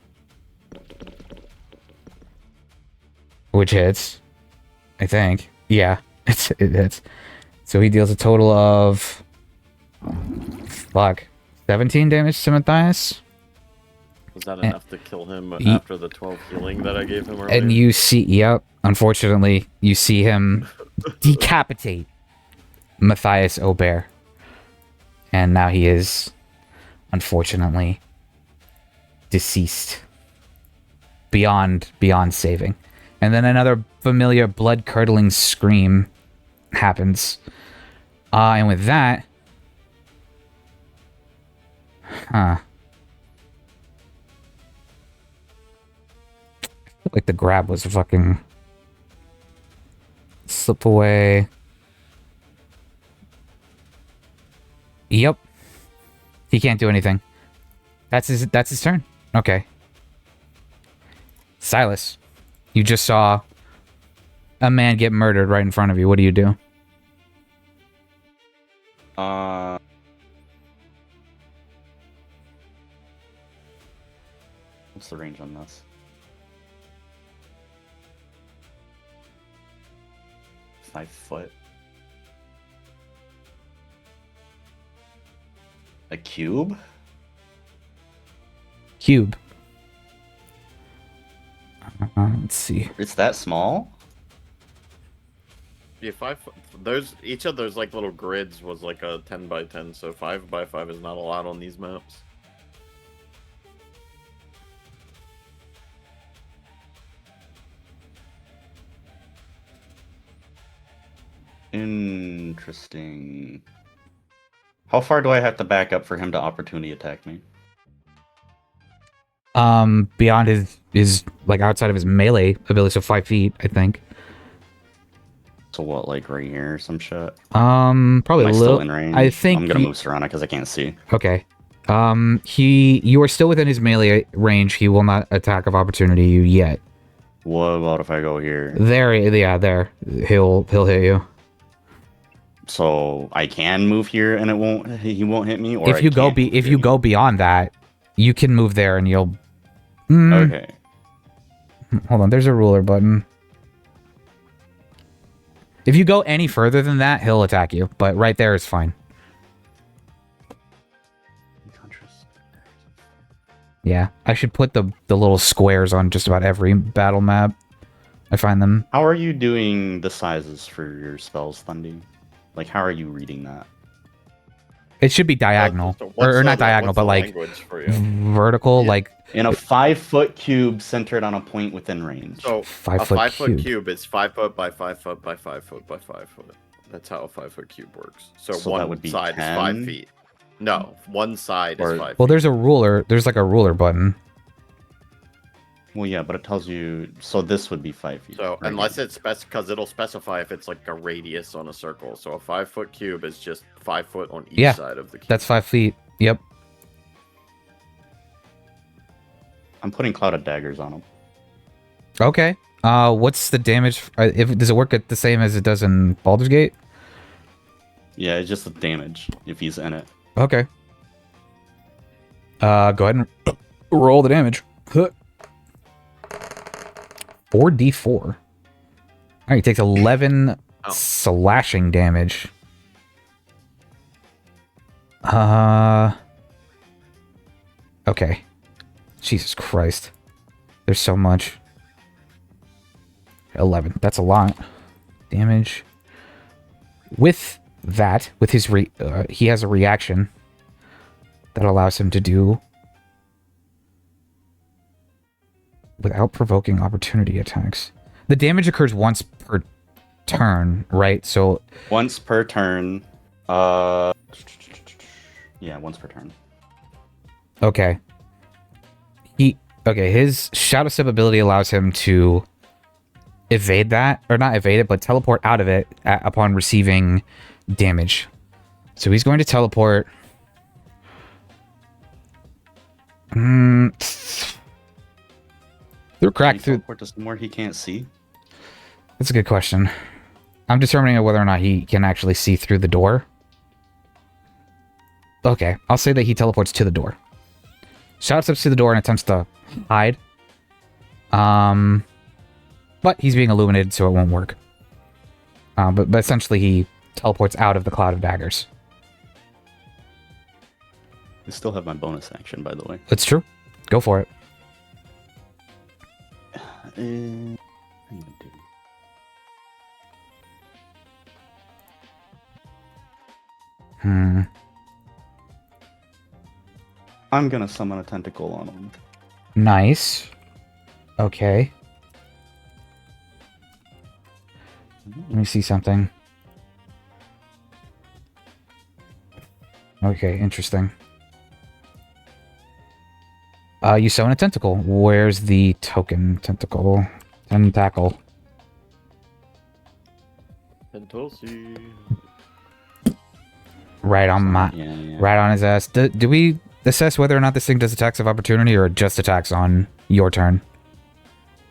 Which hits. I think. Yeah, it hits. So he deals a total of... 17 damage to Matthias? Was that enough to kill him after the 12 healing that I gave him earlier? And you see, yep, unfortunately, you see him decapitate Matthias Aubert. And now he is, unfortunately, deceased. Beyond saving. And then another familiar blood-curdling scream happens. And with that... Huh. Like the grab was fucking slip away. Yep. He can't do anything. That's his turn. Okay. Silas, you just saw a man get murdered right in front of you. What do you do? What's the range on this? 5 foot. A cube? Cube. Let's see. It's that small? Yeah, 5 foot. Each of those like little grids was like a 10 by 10, so 5 by 5 is not a lot on these maps. Interesting. How far do I have to back up for him to opportunity attack me? Beyond his like outside of his melee ability, so 5 feet, I think. So what, like right here or some shit? Probably Am I a still little. in range? I think I'm gonna move Serrana because I can't see. Okay. You are still within his melee range. He will not attack of opportunity you yet. What about if I go here? There, yeah, there. He'll hit you. So I can move here and he won't hit me, or If you go beyond that, you can move there and you'll. Okay. Hold on, there's a ruler button. If you go any further than that, he'll attack you. But right there is fine. Yeah, I should put the little squares on just about every battle map. I find them. How are you doing the sizes for your spells, Thundy? Like, how are you reading that? It should be diagonal, or not diagonal, but like vertical, Yeah. like in a 5 foot cube centered on a point within range. So 5 a foot 5 foot cube. cube is 5 foot by 5 foot by 5 foot by 5 foot. That's how a 5 foot cube works. So So one that would be side 10? is 5 feet. No, one side Or- is 5 well, feet. there's a ruler. There's like a ruler button. Well, yeah, but it tells you. So this would be 5 feet. So right unless here. it's because it'll specify if it's like a radius on a circle. So a 5 foot cube is just 5 foot on each Yeah, side of the cube. That's 5 feet. Yep. I'm putting Cloud of Daggers on him. Okay. What's the damage? Does it work at the same as it does in Baldur's Gate? Yeah, it's just the damage if he's in it. Okay. Go ahead and roll the damage. 4d4. All right, he takes 11 slashing damage. Okay. Jesus Christ. There's so much. 11. That's a lot. Damage. With that, with his he has a reaction that allows him to do without provoking opportunity attacks. The damage occurs once per turn, right? So once per turn. Yeah, once per turn. Okay. His Shadow Step ability allows him to evade that, or not evade it, but teleport out of it upon receiving damage. So he's going to teleport. Through a crack through. Teleport to somewhere he can't see. That's a good question. I'm determining whether or not he can actually see through the door. Okay, I'll say that he teleports to the door. Shadow steps to the door and attempts to hide. But he's being illuminated, so it won't work. But essentially, he teleports out of the cloud of daggers. I still have my bonus action, by the way. It's true. Go for it. I'm gonna summon a tentacle on him. Nice. Okay. Let me see something. Okay, interesting. You summon a tentacle. Where's the token tentacle? Tentacle. Pentosi. Right on my, Yeah. right on his ass. Do we assess whether or not this thing does attacks of opportunity or just attacks on your turn?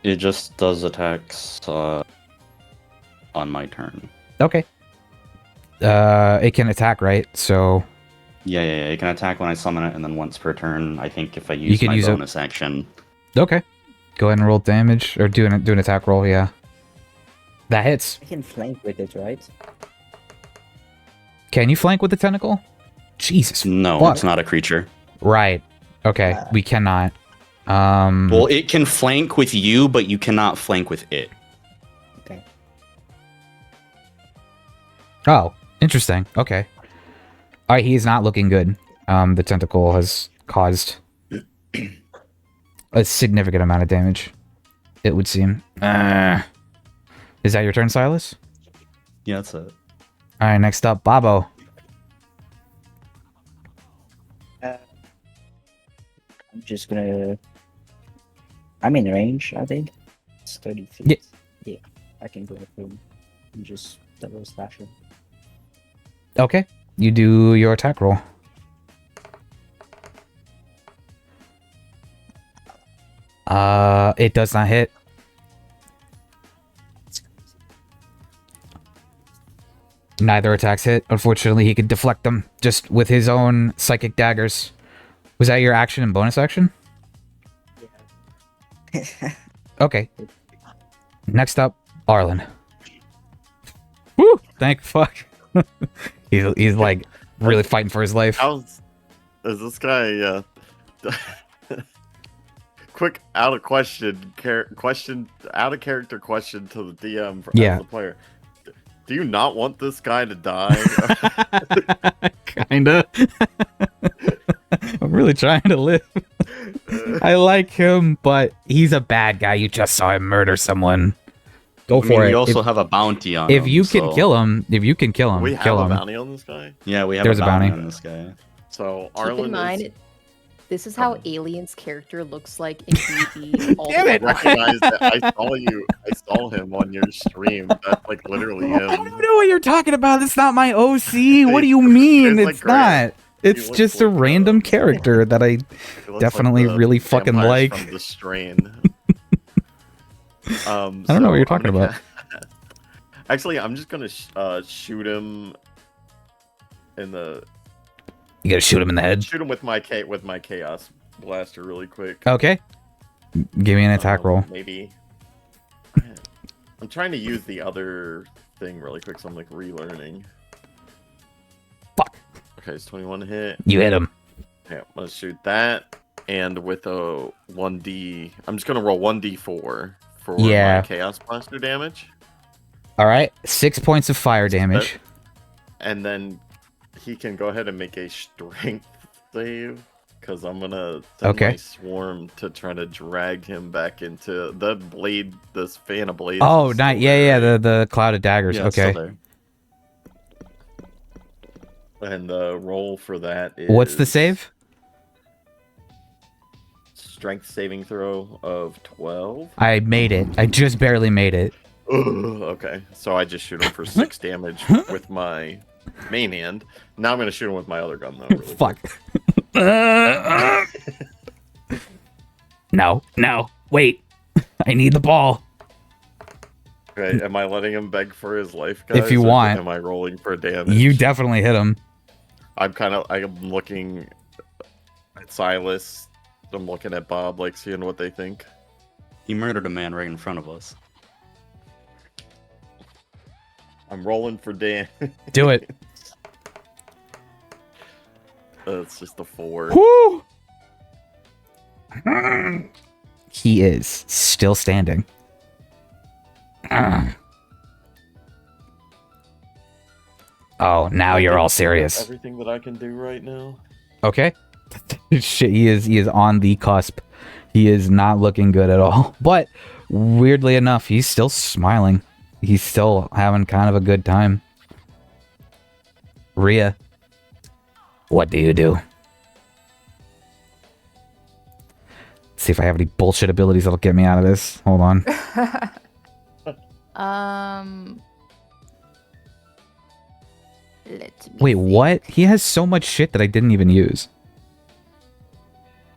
It just does attacks on my turn. Okay. It can attack, right? So Yeah. It can attack when I summon it, and then once per turn, I think if I use can my use bonus action. okay. Go ahead and roll damage or do an attack roll. Yeah, that hits. I can flank with it, right? Can you flank with the tentacle? Jesus. No, fuck. it's not a creature. Right. Okay. We cannot. Well, it can flank with you, but you cannot flank with it. Okay. Oh, interesting. Okay. All right. He is not looking good. The tentacle has caused a significant amount of damage. It would seem. Is that your turn, Silas? Yeah, that's it. All right. Next up, Babo. I'm just gonna. I'm in range, I think. It's 30 feet. Yeah. I can go through and just double slash him. Okay. You do your attack roll. It does not hit. Neither attacks hit. Unfortunately, he could deflect them just with his own psychic daggers. Was that your action and bonus action? Yeah. Okay. Next up, Arlen. Woo! Thank fuck. he's like really fighting for his life. Is this guy quick out of character question to the DM for Yeah. as the player. Do you not want this guy to die? Kinda. I'm really trying to live. I like him, but he's a bad guy. You just saw him murder someone. Go for it. We also have a bounty on him. If you can kill him, we have kill a him. bounty on this guy. Yeah, we have There's a a bounty bounty. on this guy. So Keep Arlen in mind, is this is how Alien's character looks like in PvP. all Damn the it. time. recognized that I saw him on your stream. That's like literally him. I don't know what you're talking about. It's not my OC. What do you mean? It's like It's Grant. not. It's looks just a like, random character that I He looks definitely the really fucking vampires like. from the strain. I don't know what you're talking about. Actually, I'm just gonna shoot him in the You gotta shoot him in the head. Shoot him with my chaos blaster really quick. Okay. Give me an attack roll. Maybe. I'm trying to use the other thing really quick, so I'm like relearning. Fuck. Okay, it's 21 to hit. You hit him. Yeah, let's shoot that. And with a 1d, I'm just gonna roll 1d4 for my chaos blaster damage. All right. 6 points of fire damage. And then he can go ahead and make a strength save. Because I'm gonna send my swarm to try to drag him back into the blade, this fan of blades. Oh, not yeah, the cloud of daggers. Yeah, okay. still there. And the roll for that is What's the save? Strength saving throw of 12. I made it. I just barely made it. Ugh, okay, so I just shoot him for 6 damage with my main hand. Now I'm gonna shoot him with my other gun though. Really Fuck. No, wait. I need the ball. Okay, am I letting him beg for his life, guys? If you or want. am I rolling for damage? You definitely hit him. I'm looking at Silas. I'm looking at Bob, like seeing what they think. He murdered a man right in front of us. I'm rolling for Dan. Do it. It's just a 4. Woo! He is still standing. Oh, now you're all serious. Everything that I can do right now. Okay. Shit, he is on the cusp. He is not looking good at all. But weirdly enough, he's still smiling. He's still having kind of a good time. Rhea, what do you do? Let's see if I have any bullshit abilities that'll get me out of this. Hold on. Wait, what? He has so much shit that I didn't even use.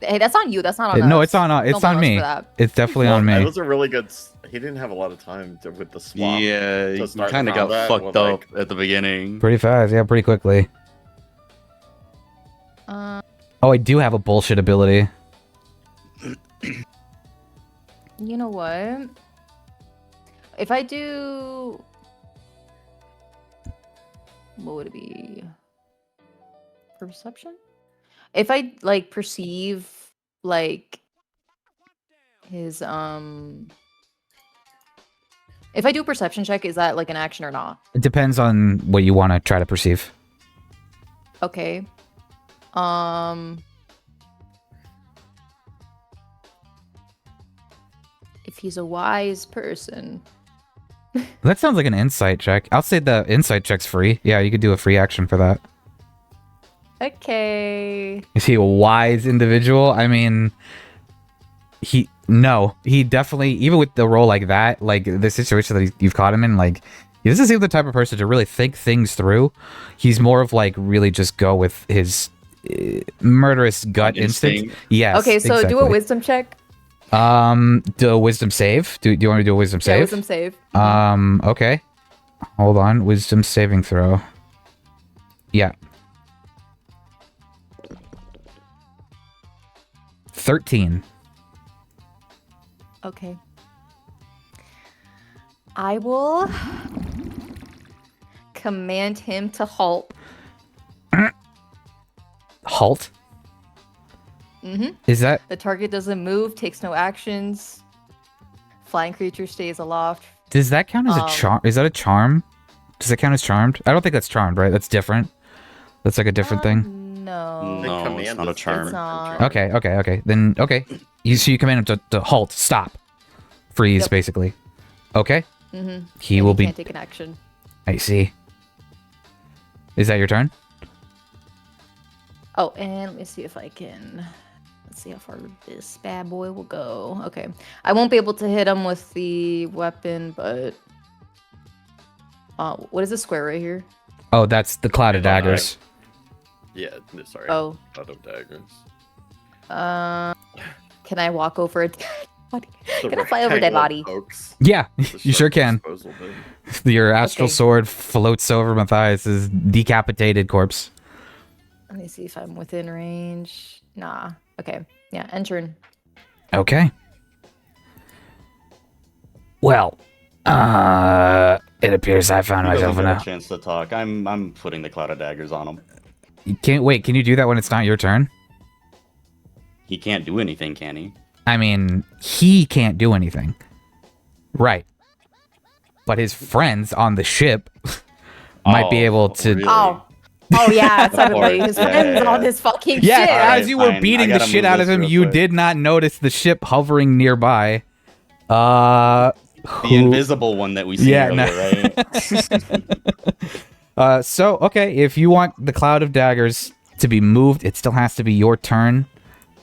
Hey, that's on you. That's not on us. No, it's on Don't it's blame on us me. for that. It's definitely Well, on That me. was a really good. He didn't have a lot of time with the swap. Yeah, to he start kind of got combat fucked with, up like- at the beginning. Pretty fast, yeah, pretty quickly. Oh, I do have a bullshit ability. You know what? If I do... What would it be? Perception? If I, like, perceive, like, his, If I do a perception check, is that, like, an action or not? It depends on what you want to try to perceive. Okay. If he's a wise person... That sounds like an insight check. I'll say the insight check's free. Yeah, you could do a free action for that. Okay. Is he a wise individual? I mean, he definitely, even with the role like that, like the situation that you've caught him in, like, he doesn't seem the type of person to really think things through. He's more of like really just go with his murderous gut instinct. Yes. Okay, so do a exactly. wisdom check. Do a wisdom save. Do you want me to do a wisdom save? Yeah, wisdom save. Okay. Hold on. Wisdom saving throw. Yeah. 13. Okay. I will command him to halt. Halt? Mm-hmm. Is that... The target doesn't move, takes no actions. Flying creature stays aloft. Does that count as a charm? Is that a charm? Does it count as charmed? I don't think that's charmed, right? That's different. That's like a different thing. No. No, command it's not a is charm. It's not. Okay. Then, okay. So you command him to halt, stop, freeze, Yep. basically. Okay. Mm-hmm. He will be... Can't take an action. I see. Is that your turn? Oh, and let me see if I can... Let's see how far this bad boy will go. Okay. I won't be able to hit him with the weapon, but... what is this square right here? Oh, that's the cloud of daggers. Yeah, sorry. Oh. Out of daggers. Can I walk over a dead body? Can I fly over a dead body? Yeah, you sure can. Your astral Okay. sword floats over Matthias's decapitated corpse. Let me see if I'm within range. Nah. Okay. Yeah, end turn. Okay. Well, it appears I found He doesn't myself in get a... a chance to talk. I'm putting the cloud of daggers on him. You can't wait. Can you do that when it's not your turn? He can't do anything, can he? I mean, he can't do anything. Right. But his friends on the ship might be able to... Really? Oh yeah, suddenly his Yeah, friends yeah, on yeah. this fucking Yeah, shit. Alright, as you were fine. beating I the gotta shit move out of this him, real you quick. did not notice the ship hovering nearby. The Who- invisible one that we seen Yeah, earlier, no. right? So, okay, if you want the Cloud of Daggers to be moved, it still has to be your turn.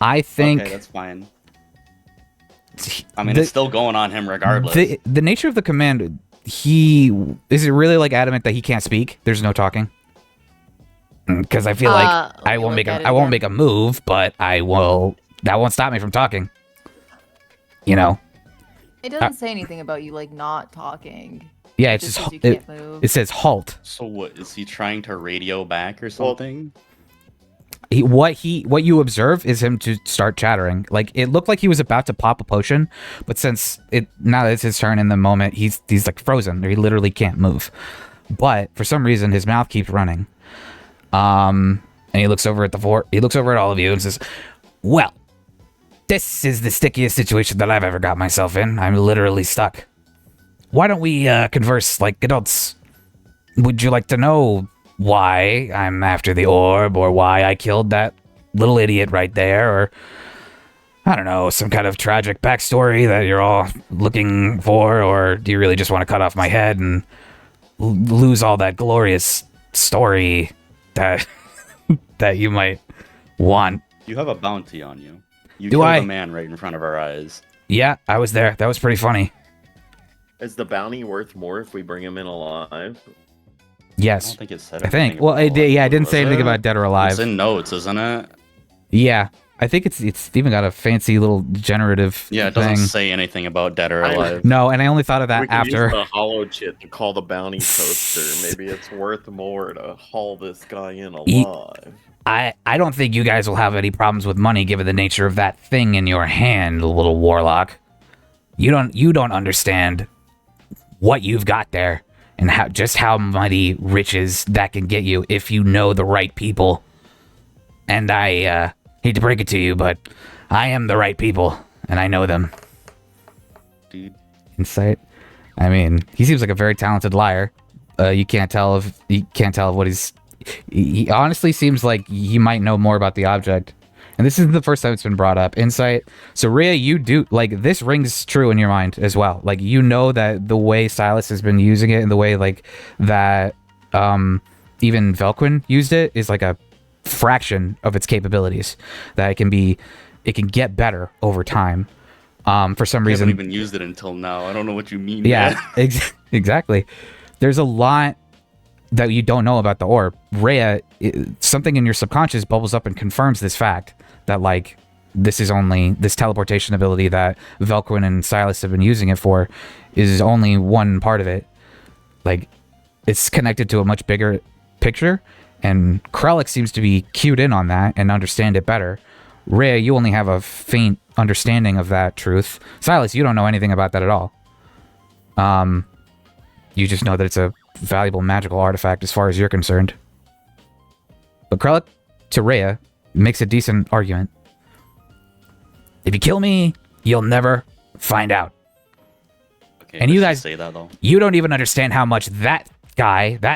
I think... Okay, that's fine. I mean, it's still going on him regardless. The nature of the command, is it really like adamant that he can't speak? There's no talking? Because I feel like let I me won't look make at a it I won't again. make a move, but I will. That won't stop me from talking. You know? It doesn't say anything about you like not talking. Yeah, It it's just just says you it, can't move. it says halt. So what, is he trying to radio back or something? What you observe is him to start chattering. Like it looked like he was about to pop a potion, but since now that it's his turn in the moment, he's like frozen. He literally can't move. But for some reason, his mouth keeps running. And he looks over at he looks over at all of you and says, "Well, this is the stickiest situation that I've ever got myself in. I'm literally stuck. Why don't we converse like adults? Would you like to know why I'm after the orb, or why I killed that little idiot right there, or I don't know, some kind of tragic backstory that you're all looking for, or do you really just want to cut off my head and lose all that glorious story that that you might want?" You have a bounty on you. You Do killed I? a man right in front of our eyes. Yeah, I was there. That was pretty funny. Is the bounty worth more if we bring him in alive? I Yes, don't think it said I think. anything Well, about I didn't was say anything it? about dead or It's alive. in notes, isn't it? Yeah, I think it's even got a fancy little generative Yeah, it doesn't thing. say anything about dead or I- alive. No, and I only thought of We that can after. use the hollow chit to call the bounty poster. Maybe it's worth more to haul this guy in alive. I don't think you guys will have any problems with money given the nature of that thing in your hand, little warlock. You don't understand what you've got there and how mighty riches that can get you if you know the right people. And I hate to break it to you, but I am the right people and I know them. Dude, Insight. I mean, he seems like a very talented liar. You can't tell what he honestly seems like he might know more about the object. And this isn't the first time it's been brought up. Insight. So Rhea, you do like this rings true in your mind as well. Like you know that the way Silas has been using it and the way like that even Velquin used it is like a fraction of its capabilities. That it can get better over time. For some I reason haven't even used it until now. I don't know what you mean. yeah, man. exactly. There's a lot that you don't know about the orb. Rhea, something in your subconscious bubbles up and confirms this fact that like this teleportation ability that Velquin and Silas have been using it for is only one part of it. Like it's connected to a much bigger picture, and KRELLIC seems to be cued in on that and understand it better. Rhea, you only have a faint understanding of that truth. Silas, you don't know anything about that at all. You just know that it's a valuable magical artifact as far as you're concerned. But KRELLIC to Rhea makes a decent argument. If you kill me, you'll never find out. Okay, And you let's guys- just say that though. You don't even understand how much that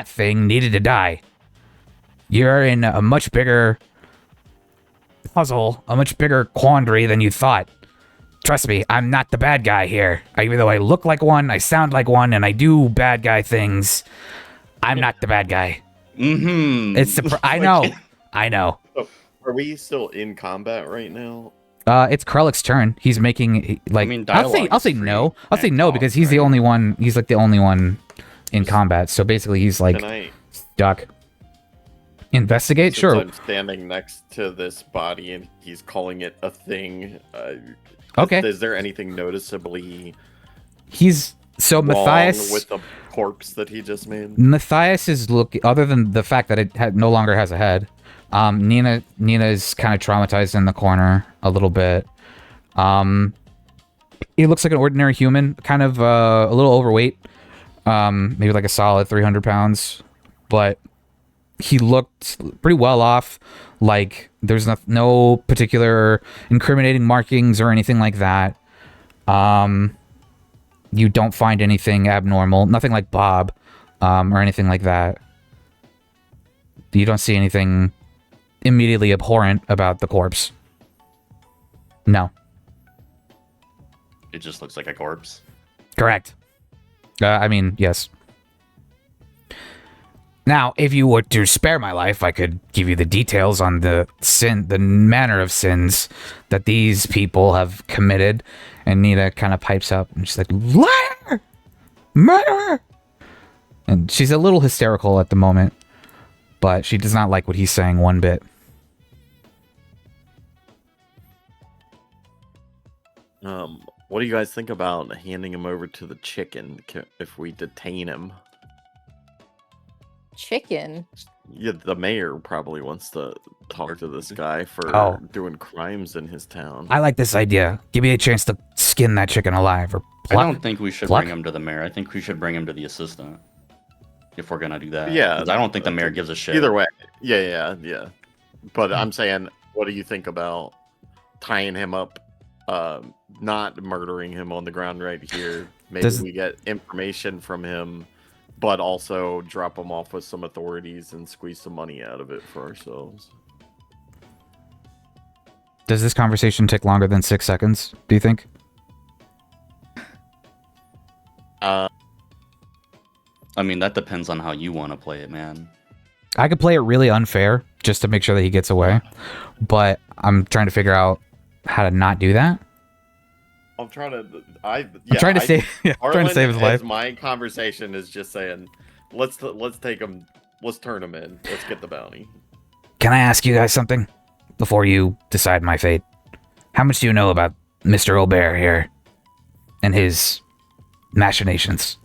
thing needed to die. You're in a much bigger puzzle, a much bigger quandary than you thought. Trust me, I'm not the bad guy here. Even though I look like one, I sound like one, and I do bad guy things, I'm not the bad guy. Mm-hmm. I know. Are we still in combat right now? It's KRELLIC's turn. He's making like. I mean, I'll dialogue say is no. free. I'll say Can't no talk, because he's the right? only one. He's like the only one in combat. So basically, he's like Can I? stuck. Investigate, Since sure. I'm standing next to this body and he's calling it a thing. Okay. Is there anything noticeably He's so wrong Matthias. with the corpse that he just made? Matthias is other than the fact that it no longer has a head. Nina is kind of traumatized in the corner a little bit. He looks like an ordinary human, kind of a little overweight, maybe like a solid 300 pounds, but he looked pretty well off. Like there's no particular incriminating markings or anything like that. You don't find anything abnormal, nothing like Bob, or anything like that. You don't see anything immediately abhorrent about the corpse. No. It just looks like a corpse. Correct. I mean, yes. Now, if you were to spare my life, I could give you the details on the manner of sins that these people have committed. And Nina kind of pipes up and she's like, liar! Murderer! And she's a little hysterical at the moment, but she does not like what he's saying one bit. What do you guys think about handing him over to the chicken if we detain him? Chicken. Yeah, the mayor probably wants to talk to this guy for doing crimes in his town. I like this idea. Give me a chance to skin that chicken alive or pluck. I don't think we should bring him to the mayor. I think we should bring him to the assistant. If we're gonna do that. Yeah. 'Cause I don't think the mayor gives a shit. Either way. Yeah. But I'm saying, what do you think about tying him up? Not murdering him on the ground right here. Maybe we get information from him, but also drop him off with some authorities and squeeze some money out of it for ourselves. Does this conversation take longer than 6 seconds, do you think? I mean, that depends on how you want to play it, man. I could play it really unfair just to make sure that he gets away, but I'm trying to figure out how to not do that. I'm trying to save his life. My conversation is just saying, let's take him, let's turn him in, let's get the bounty. Can I ask you guys something before you decide my fate? How much do you know about Mr. Aubert here and his machinations?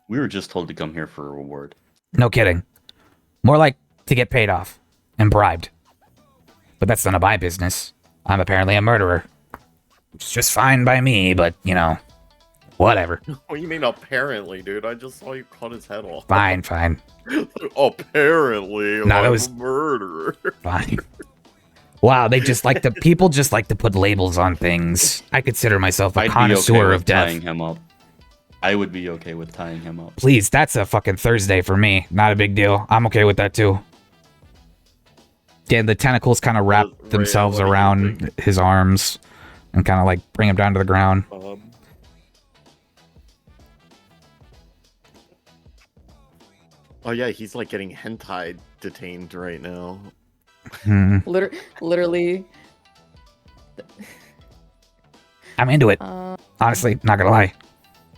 We were just told to come here for a reward. No kidding. More like to get paid off and bribed. But that's none of my business. I'm apparently a murderer. Which is just fine by me, but, you know, whatever. What do you mean apparently, dude? I just saw you cut his head off. Fine. Apparently, No, I'm was- a murderer. Fine. Wow, people just like to put labels on things. I consider myself a I'd connoisseur be okay of with death. tying him up. I would be okay with tying him up. Please, that's a fucking Thursday for me. Not a big deal. I'm okay with that too. Yeah, the tentacles kind of wrap Ray, themselves what do you around think? his arms and kind of like bring him down to the ground. Oh yeah, he's like getting hentai detained right now. Hmm. Literally. I'm into it. Honestly, not gonna lie.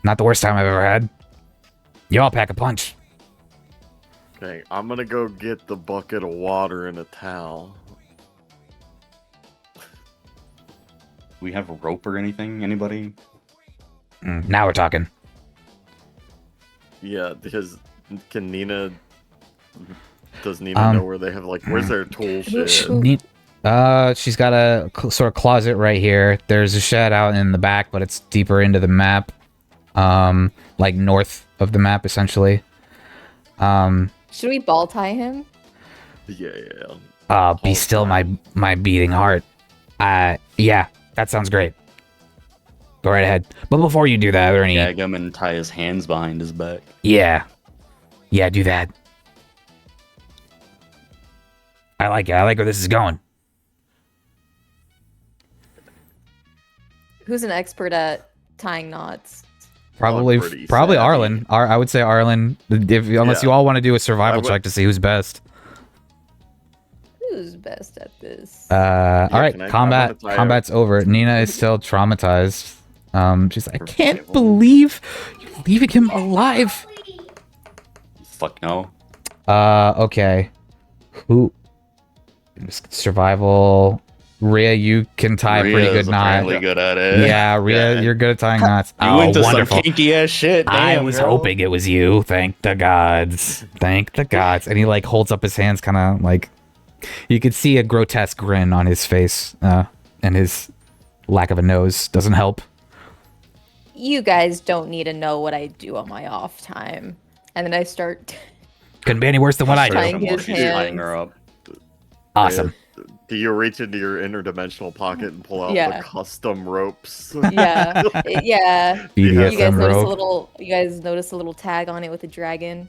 Not the worst time I've ever had. You all pack a punch. Okay, I'm gonna go get the bucket of water and a towel. We have a rope or anything? Anybody? Now we're talking. Yeah, because does Nina know where they have, like, where's their tool shit? She's got a sort of closet right here. There's a shed out in the back, but it's deeper into the map. Like north of the map, essentially. Should we ball tie him? Yeah. Be still my beating heart. Yeah, that sounds great. Go right ahead. But before you do that, are there any... Gag him and tie his hands behind his back. Yeah, do that. I like it. I like where this is going. Who's an expert at tying knots? Probably savvy. Arlen. I would say Arlen. Unless you all want to do a survival check to see who's best. Who's best at this? All right, I combat's over. Nina is still traumatized. She's like, I can't believe you're leaving him alive. Fuck no. Okay. Who? Survival. Rhea, you can tie a pretty Rhea's good knot. apparently good at it. Yeah, Rhea, Yeah. you're good at tying knots. You Oh, into wonderful. some kinky ass shit. I Damn, was girl. hoping it was you. Thank the gods. Thank the gods. And he like holds up his hands, kind of like you could see a grotesque grin on his face, and his lack of a nose doesn't help. You guys don't need to know what I do on my off time. And then I start Couldn't be any worse than what I do. Tying While his she's tying hands. her up. Awesome. Do you reach into your interdimensional pocket and pull out Yeah. the custom ropes? yeah, yeah. BDSM You guys notice rope. a little. You guys notice a little tag on it with a dragon.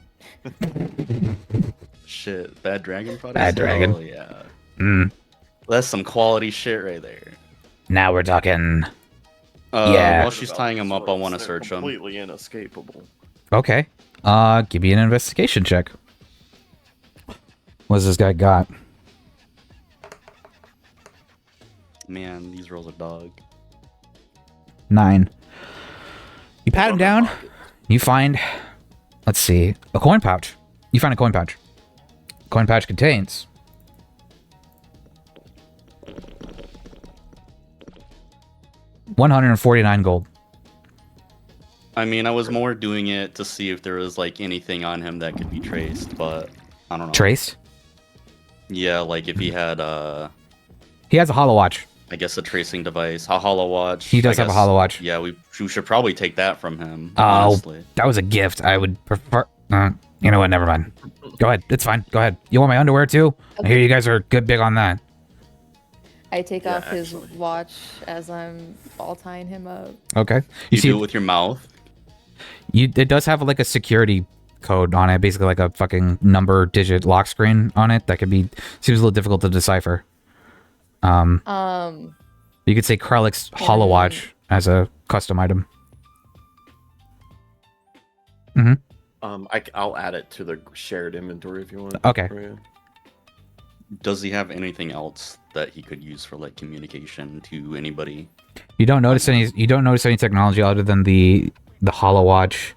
Shit, bad dragon products. Bad dragon. Oh yeah, Mm. that's some quality shit right there. Now we're talking. Yeah. While she's tying him up, I want to They're search him. completely inescapable. Okay. Give me an investigation check. What's this guy got? Man, these rolls are dog. 9. You pat him down. You find, let's see, a coin pouch. You find a coin pouch. Coin pouch contains $149 gold. I mean, I was more doing it to see if there was like anything on him that could be traced, but I don't know. Traced. Yeah, like if he had He has a hollow watch. I guess a tracing device, a hollow watch. He does I have a guess- hollow watch. Yeah, we should probably take that from him. Oh, Honestly. that was a gift. I would prefer. You know what? Never mind. Go ahead. It's fine. Go ahead. You want my underwear too? I hear you guys are good big on that. I take Yeah, off his actually. watch as I'm ball tying him up. Okay. You see, do it with your mouth. it does have like a security code on it, basically like a fucking number digit lock screen on it that could be seems a little difficult to decipher. You could say KRELLIC's Hollow Watch as a custom item. I'll add it to the shared inventory if you want. Okay. Rhea. Does he have anything else that he could use for like communication to anybody? You don't notice any. You don't notice any technology other than the Hollow Watch.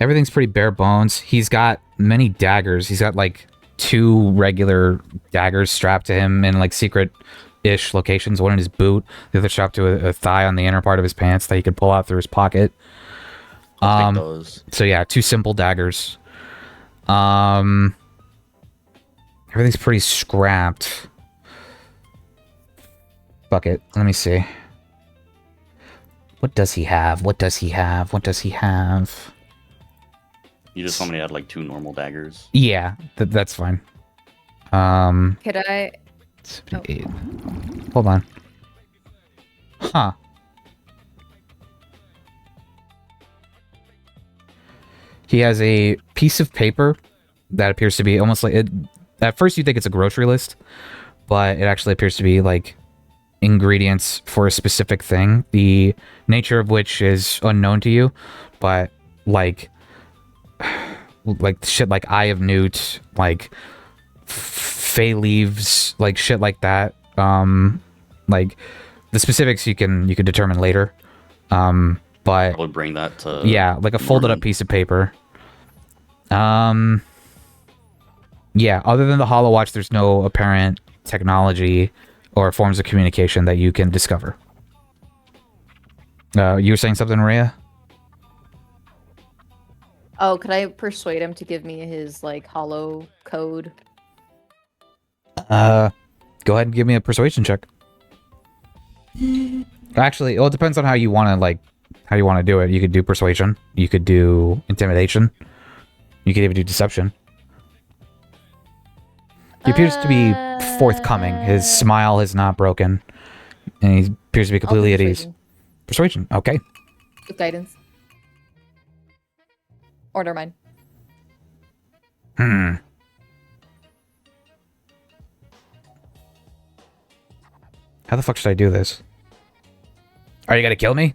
Everything's pretty bare bones. He's got many daggers. He's got like 2 regular daggers strapped to him in like secret-ish locations. One in his boot, the other strapped to a thigh on the inner part of his pants that he could pull out through his pocket. I'll take those. So yeah, 2 simple daggers. Everything's pretty scrapped. Fuck it. Let me see. What does he have? What does he have? What does he have? You just told me to add like 2 normal daggers. Yeah, that's fine. Could I? 78. Hold on. Huh. He has a piece of paper that appears to be almost like it. At first, you think it's a grocery list, but it actually appears to be like ingredients for a specific thing, the nature of which is unknown to you, but like shit like Eye of Newt, like fey leaves, like shit like that. Like the specifics you can determine later. But Probably bring that to yeah, like a folded up Norman. piece of paper. Yeah, other than the Hollow Watch, there's no apparent technology or forms of communication that you can discover. You were saying something, Maria? Oh, could I persuade him to give me his like hollow code? Go ahead and give me a persuasion check. Actually, well, it depends on how you want to do it. You could do persuasion. You could do intimidation. You could even do deception. He appears to be forthcoming. His smile is not broken, and he appears to be completely at ease. Persuasion. Okay. With guidance. Order mine. How the fuck should I do this? Are you gonna kill me?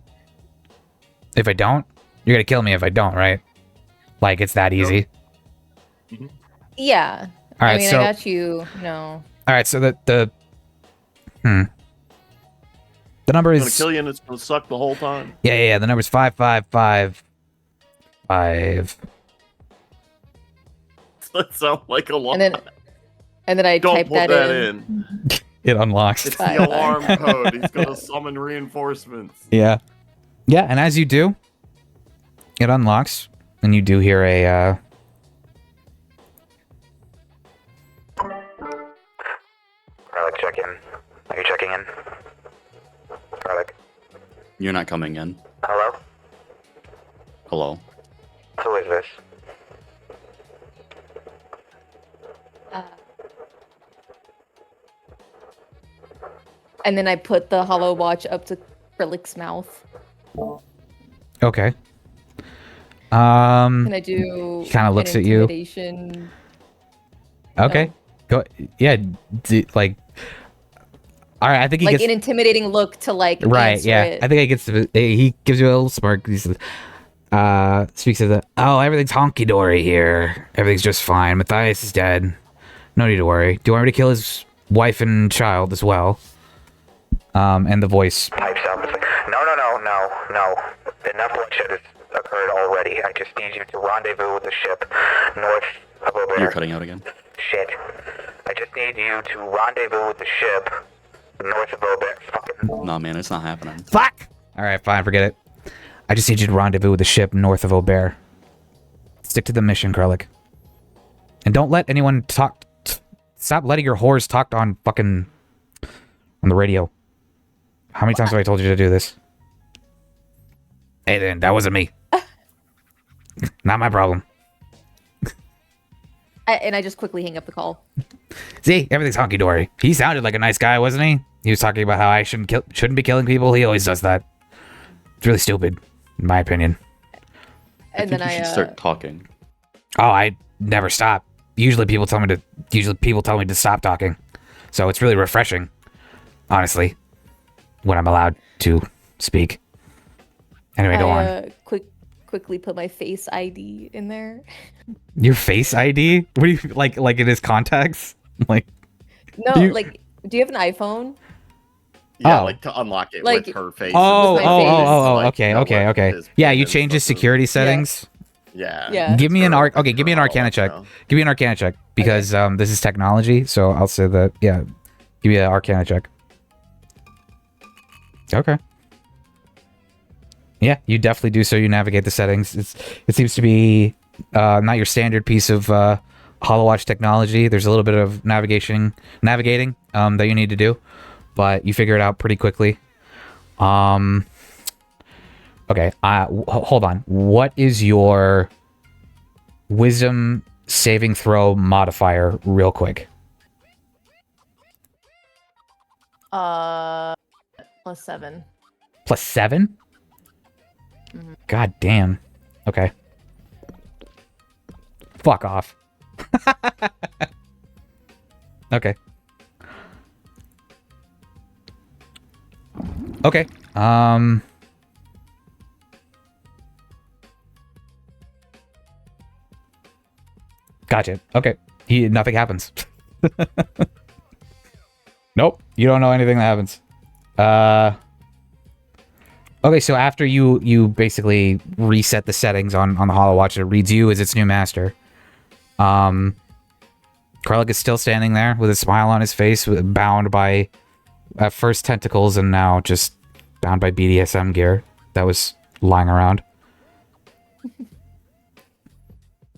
If I don't? You're gonna kill me if I don't, right? Like, it's that easy. Yeah. All right, I mean, so I got you. No. all right, so the number It's gonna is kill you and it's gonna suck the whole time. yeah. The number is 5555. That sounds like a lot. And then And then I Don't type put that, that in. It unlocks. It's Bye, the bye. alarm code. He's gonna summon reinforcements. Yeah. Yeah, and as you do, it unlocks, and you do hear a, KRELLIC, check in. Are you checking in? KRELLIC. You're not coming in. Hello? Hello. Who is this? And then I put the hollow watch up to KRELLIC's mouth. okay. Can I do He kinda looks an at you. intimidation? Okay. Go, yeah, like, all right, I think he Like gets, an intimidating look to like right, answer yeah, it. I think he gives you a little smirk. He says, speaks of the, oh, everything's honky-dory here. Everything's just fine. Matthias is dead. No need to worry. Do you want me to kill his wife and child as well? And the voice, Pipes up. It's like, no. Enough bloodshed has occurred already. I just need you to rendezvous with the ship north of Aubert. You're cutting out again. Shit. I just need you to rendezvous with the ship north of Aubert. Fucking. Nah, man, it's not happening. fuck! All right, fine, forget it. I just need you to rendezvous with the ship north of Aubert. Stick to the mission, KRELLIC. And don't let anyone talk... Stop letting your whores talk on fucking... on the radio. How many times have I told you to do this? Hey, then, that wasn't me. Not my problem. And I just quickly hang up the call. See, everything's honky-dory. He sounded like a nice guy, wasn't he? He was talking about how I shouldn't be killing people. He always does that. It's really stupid, in my opinion. And think then you should start talking. Oh, I never stop. Usually people tell me to stop talking. So it's really refreshing, honestly, when I'm allowed to speak. Anyway, go on. Quickly put my face ID in there. Your face ID? What do you like in his contacts? Like No, You- like, do you have an iPhone? Yeah, Oh. like to unlock it Like- with her face. Oh, With my face. Like, okay, you know, okay, what okay. his Yeah, pin you and change his stuff is. security settings. Yeah. Yeah. Give me an Her- okay, give me an her Arcana all check. now. Give me an Arcana check because this is technology, so I'll say that. Yeah, give me an Arcana check. Okay. Yeah, you definitely do. So you navigate the settings. It seems to be not your standard piece of HoloWatch technology. There's a little bit of navigating that you need to do, but you figure it out pretty quickly. Okay, hold on. What is your wisdom saving throw modifier real quick? +7. +7? Mhm. God damn. Okay. Fuck off. Okay. Okay. Gotcha. Okay. Nothing happens. Nope. You don't know anything that happens. Okay, so after you basically reset the settings on the HoloWatch, it reads you as its new master. KRELLIC is still standing there with a smile on his face, bound by at first tentacles and now just bound by BDSM gear that was lying around.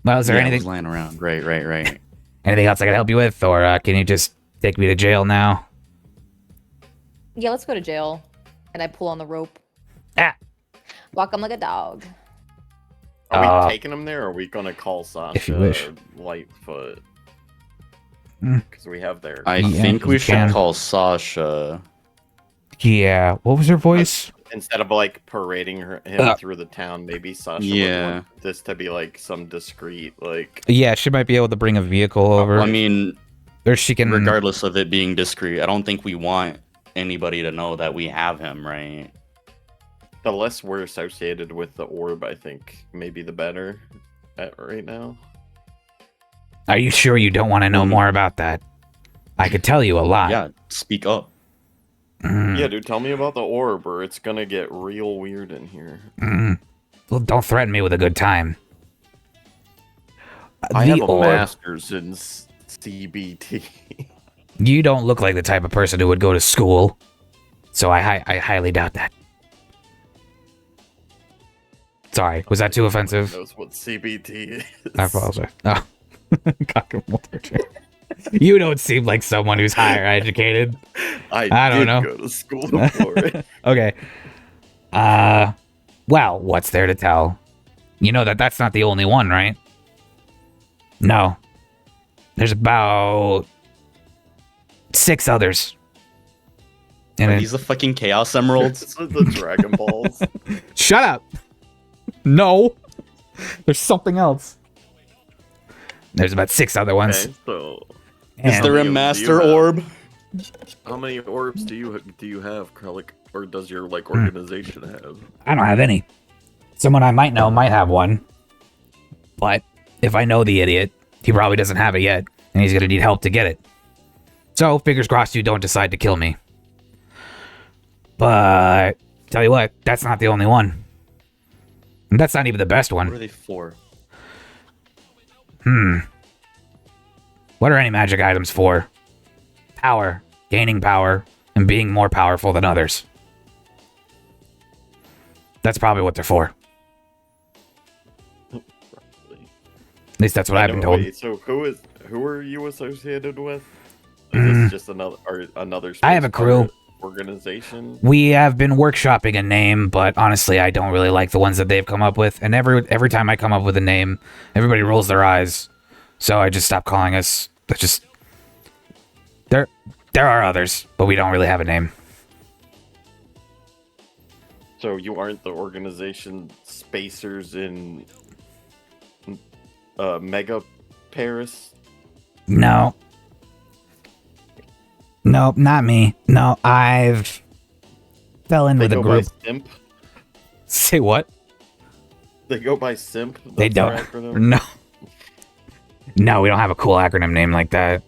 Well, is there Yeah, it anything was lying around. Right. anything else I can help you with, or can you just take me to jail now? Yeah, let's go to jail. And I pull on the rope. Ah. Walk him like a dog. Are we taking him there, or are we gonna call Sasha if you wish. Lightfoot? Mm. Because we have their. I Yeah, think you we should can. call Sasha. Yeah. What was her voice? Instead of like parading him through the town, maybe Sasha Yeah. would want this to be like some discreet, like. Yeah, she might be able to bring a vehicle over, I mean, or she can. regardless of it being discreet, I don't think we want anybody to know that we have him, right? The less we're associated with the orb, I think maybe the better right now. Are you sure you don't want to know more about that? I could tell you a lot. Yeah, speak up. Mm, Yeah, dude, tell me about the orb, or it's gonna get real weird in here. Well, don't threaten me with a good time. I The have a orb. master's in CBT. You don't look like the type of person who would go to school, so I highly doubt that. Sorry, was that too offensive? Knows what CBT is. I apologize. Oh. You don't seem like someone who's higher educated. I don't did know. go to school for it. Okay. Well, what's there to tell? You know that's not the only one, right? No. There's about 6 others. And Are then, these the fucking Chaos Emeralds? This is the Dragon Balls. shut up. No. There's something else. There's about 6 other ones. Okay, so Is And- there a do you Master have? Orb? how many orbs do you have, KRELLIC, or does your organization have? I don't have any. Someone I might know might have one. But if I know the idiot, he probably doesn't have it yet, and he's gonna need help to get it. So, fingers crossed you don't decide to kill me. But, tell you what, that's not the only one. And that's not even the best What are one. they for? What are any magic items for? Power, gaining power, and being more powerful than others. That's probably what they're for. At least that's what I've been told. Wait, so who are you associated with? Is this just another I have a space crew. pirate organization? We have been workshopping a name, but honestly, I don't really like the ones that they've come up with. And every time I come up with a name, everybody rolls their eyes. So I just stopped calling us. That's just there are others, but we don't really have a name. So you aren't the organization Spacers in Mega Paris? No. No, not me. No, I've fell in They with a go group. by Simp? Say what? They go by Simp? They That's don't. their acronym? No. No, we don't have a cool acronym name like that.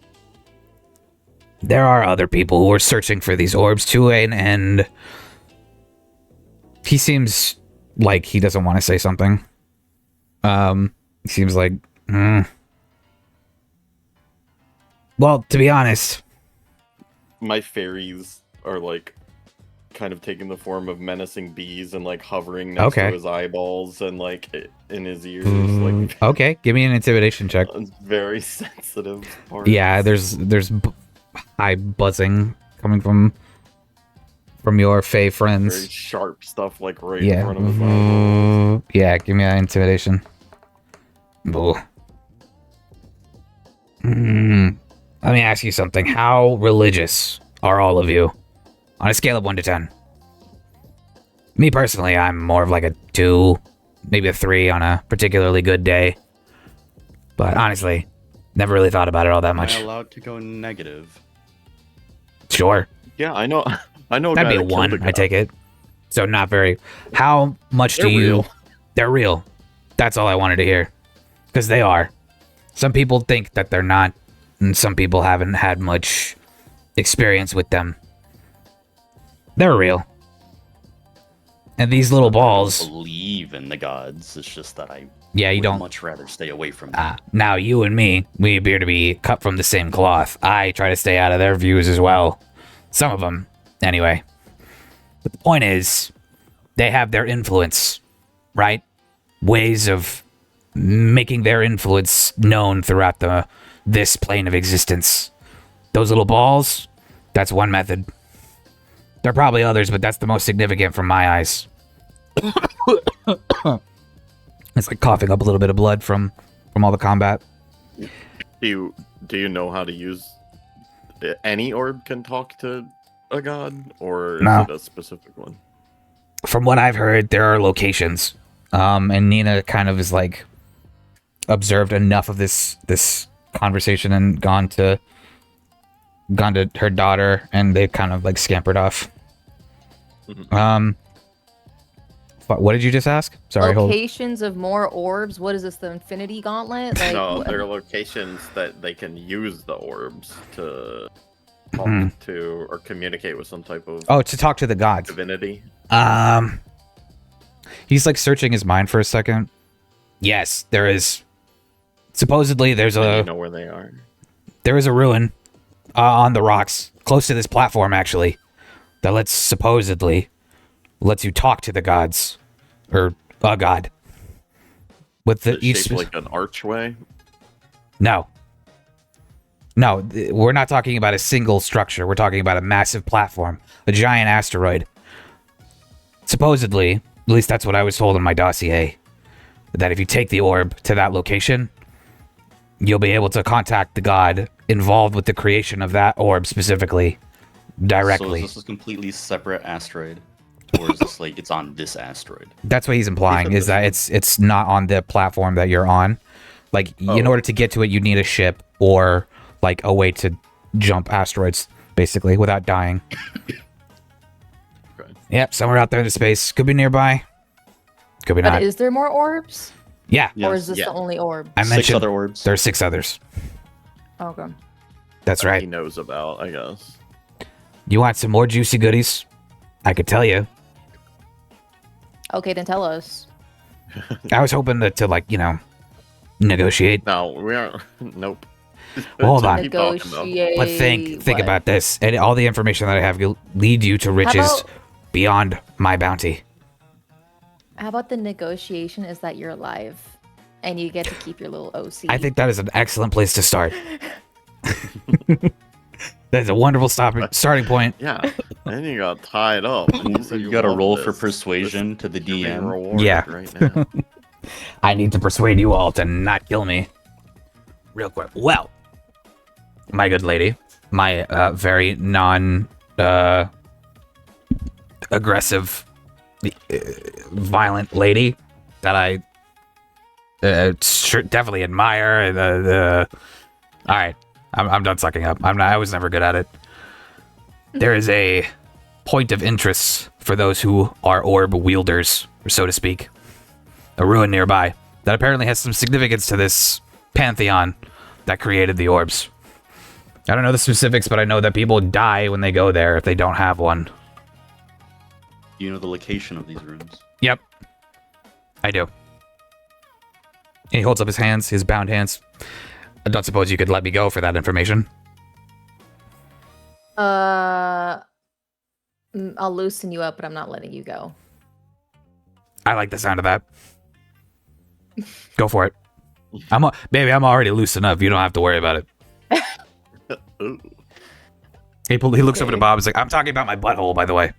There are other people who are searching for these orbs to an end. He seems like he doesn't want to say something. He seems like, Well, to be honest, My fairies are like kind of taking the form of menacing bees and like hovering next Okay. to his eyeballs and like in his ears. Like okay, give me an intimidation check. it's very sensitive part. Yeah, there's high buzzing coming from your Fey very friends. sharp stuff like right Yeah. in front of his eyeballs. Yeah, give me an intimidation. Boo. Let me ask you something. How religious are all of you? On a scale of 1 to 10. Me personally, I'm more of like a 2, maybe a 3 on a particularly good day. But honestly, never really thought about it all that Am I much. allowed to go negative? Sure. Yeah, I know. I know. That'd be guy a that killed 1, guy. I take it. So not very. How much They're do you... real. They're real. That's all I wanted to hear. Because they are. Some people think that they're not, and some people haven't had much experience with them. They're real. And these little I balls... believe in the gods. It's just that I Yeah, you would don't... much rather stay away from them. Now, you and me, we appear to be cut from the same cloth. I try to stay out of their views as well. Some of them, anyway. But the point is, they have their influence, right? Ways of making their influence known throughout this plane of existence. Those little balls, that's one method. There are probably others, but that's the most significant from my eyes. It's like coughing up a little bit of blood from all the combat. Do you know how to use any orb can talk to a god, or is No. it a specific one? From what I've heard, there are locations. And Nina kind of is like observed enough of this conversation and gone to her daughter, and they kind of like scampered off. Mhm. What did you just ask? Sorry, hold. Locations of more orbs. What is this? The Infinity Gauntlet? Like, No, what- there are locations that they can use the orbs to talk Mhm. to or communicate with some type of Oh, to talk to the gods. divinity. He's like searching his mind for a second. Yes, there is. Supposedly, there's And a. you know where they are. there is a ruin on the rocks, close to this platform, actually, that supposedly lets you talk to the gods, or a god. With the It's shaped like an archway. No, we're not talking about a single structure. We're talking about a massive platform, a giant asteroid. Supposedly, at least that's what I was told in my dossier, that if you take the orb to that location, you'll be able to contact the god involved with the creation of that orb specifically, directly. So is this a completely separate asteroid? Or is this like it's on this asteroid? That's what he's implying, is that it's not on the platform that you're on. Like, in order to get to it, you need a ship or, like, a way to jump asteroids, basically, without dying. Okay. Yep, somewhere out there in space. Could be nearby. Could be But not. is there more orbs? Yeah, Or is this Yeah. the only orb? I 6 mentioned other orbs. there's 6 others. Okay. That's He right. knows about, I guess. You want some more juicy goodies? I could tell you. Okay, then tell us. I was hoping to like, negotiate. No, we aren't. Nope. Hold on. Keep talking, though. Negotiate. But think what? about this. And all the information that I have will lead you to riches about- beyond my bounty. How about the negotiation is that you're alive and you get to keep your little OC? I think that is an excellent place to start. That's a wonderful starting point. Yeah. And you got tied up. And you said You got to love roll this. for persuasion to the You're being DM. rewarded Yeah. Right now. I need to persuade you all to not kill me. Real quick. Well, my good lady, my very aggressive, violent lady that I definitely admire. All right, I'm done sucking up. I was never good at it. There is a point of interest for those who are orb wielders, so to speak. A ruin nearby that apparently has some significance to this pantheon that created the orbs. I don't know the specifics, but I know that people die when they go there if they don't have one. Do you know the location of these rooms? Yep. I do. And he holds up his hands, his bound hands. I don't suppose you could let me go for that information. I'll loosen you up, but I'm not letting you go. I like the sound of that. Go for it. Baby, I'm already loose enough. You don't have to worry about it. Ooh. He looks over to Okay. Bob and is like, I'm talking about my butthole, by the way.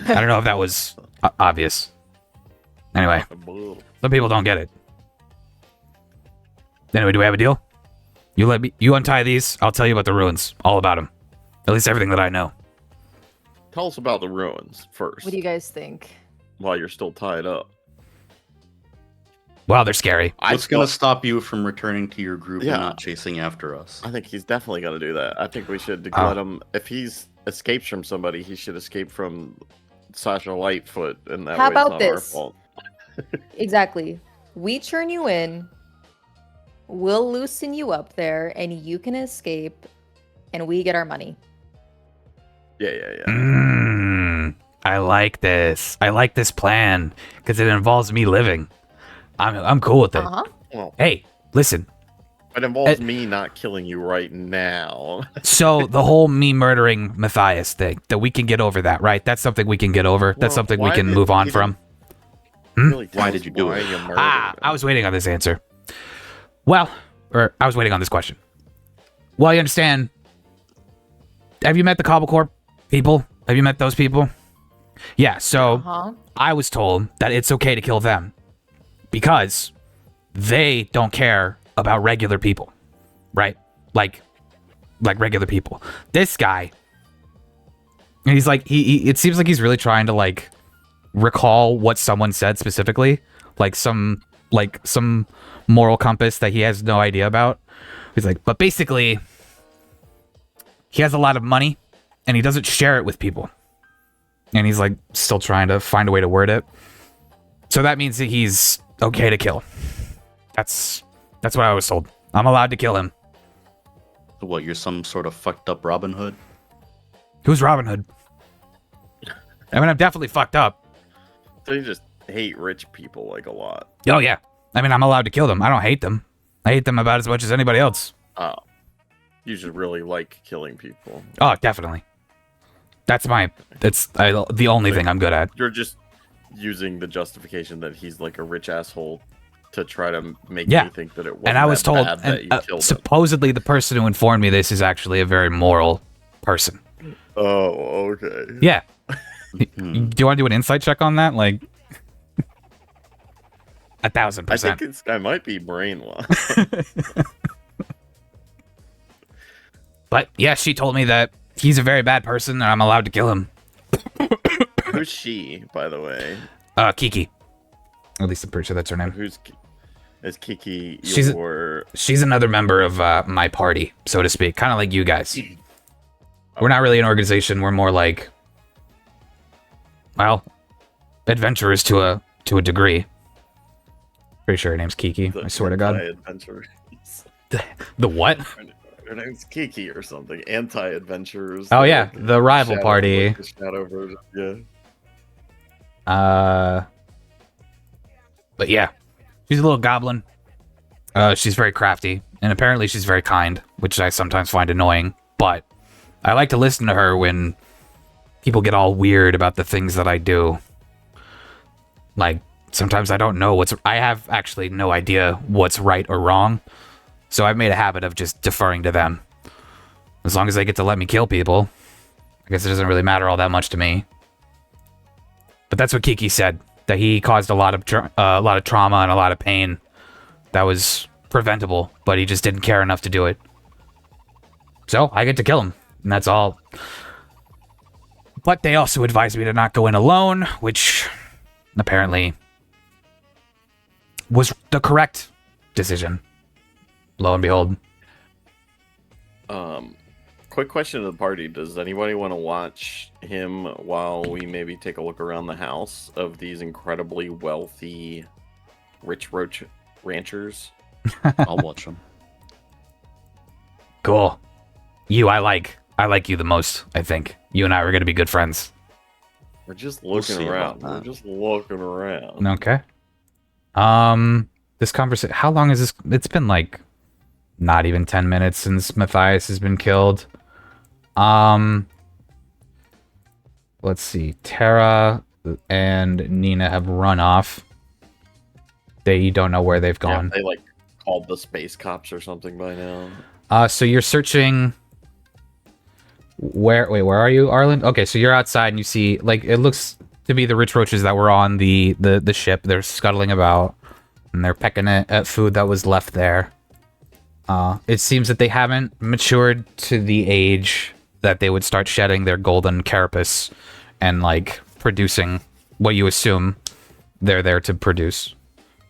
I don't know if that was obvious. Anyway, some people don't get it. Anyway, do we have a deal? You untie these, I'll tell you about the ruins. All about them. At least everything that I know. Tell us about the ruins first. What do you guys think? While you're still tied up. Wow, they're scary. What's going to stop you from returning to your group Yeah. and not chasing after us? I think he's definitely going to do that. I think we should Oh. let him. If he's escapes from somebody, he should escape from Sasha Lightfoot, and that How way it's about not our this? fault. Exactly. We turn you in. We'll loosen you up there, and you can escape, and we get our money. Yeah. I like this. I like this plan because it involves me living. I'm cool with it. Uh huh. Well, Hey, listen. it involves me not killing you right now. So the whole me murdering Matthias thing, that we can get over that, right? That's something we can get over. That's Well, something we why can did- move on he from. Really tell Why us did you do why it? you murdered I him. was waiting on this answer. Well, or I was waiting on this question. Well, you understand. Have you met the Cobblecorp people? Have you met those people? Yeah, so Uh huh. I was told that it's okay to kill them because they don't care about regular people, right? Like regular people. This guy, and he's like, he it seems like he's really trying to like recall what someone said specifically, like some moral compass that he has no idea about. He's like, but basically, he has a lot of money and he doesn't share it with people. And he's like still trying to find a way to word it. So that means that he's okay to kill. That's what I was told. I'm allowed to kill him. What, you're some sort of fucked up Robin Hood? Who's Robin Hood? I mean, I'm definitely fucked up. So you just hate rich people like a lot. Oh yeah. I mean, I'm allowed to kill them. I don't hate them. I hate them about as much as anybody else. Oh. You should really like killing people. Oh, definitely. That's the only thing I'm good at. You're just using the justification that he's like a rich asshole to try to make Yeah. me think that it wasn't And I was that told, bad that and, you killed him. supposedly the person who informed me this is actually a very moral person. Oh, okay. Yeah. Do you want to do an insight check on that? Like, 1,000%. I think I might be brainwashed. But yeah, she told me that he's a very bad person and I'm allowed to kill him. Who's she, by the way? Kiki. At least I'm pretty sure that's her name. Is Kiki She's your... She's another member of my party, so to speak. Kind of like you guys. We're not really an organization. We're more like, well, adventurers to a degree. Pretty sure her name's Kiki. I swear to God. Anti-adventurers. The what? Her name's Kiki or something. Anti-adventurers. Oh yeah, the rival Shadow- party. the shadow version. Yeah. But yeah, she's a little goblin. She's very crafty, and apparently she's very kind, which I sometimes find annoying. But I like to listen to her when people get all weird about the things that I do. Like, sometimes I don't know I have actually no idea what's right or wrong. So I've made a habit of just deferring to them. As long as they get to let me kill people, I guess it doesn't really matter all that much to me. But that's what Kiki said, that he caused a lot of trauma and a lot of pain that was preventable, but he just didn't care enough to do it. So I get to kill him, and that's all. But they also advised me to not go in alone, which apparently was the correct decision. Lo and behold. Quick question to the party. Does anybody want to watch him while we maybe take a look around the house of these incredibly wealthy rich roach ranchers? I'll watch them. Cool. I like you the most, I think. You and I are going to be good friends. We're just We'll looking see around. about We're that. just looking around. Okay. This conversation, how long is this? It's been like not even 10 minutes since Matthias has been killed. Let's see. Tara and Nina have run off. They don't know where they've gone. Yeah, they like called the space cops or something by now. So you're searching. Wait, where are you, Arlen? Okay, so you're outside and you see, like, it looks to be the rich roaches that were on the ship. They're scuttling about and they're pecking at food that was left there. It seems that they haven't matured to the age that they would start shedding their golden carapace and, like, producing what you assume they're there to produce.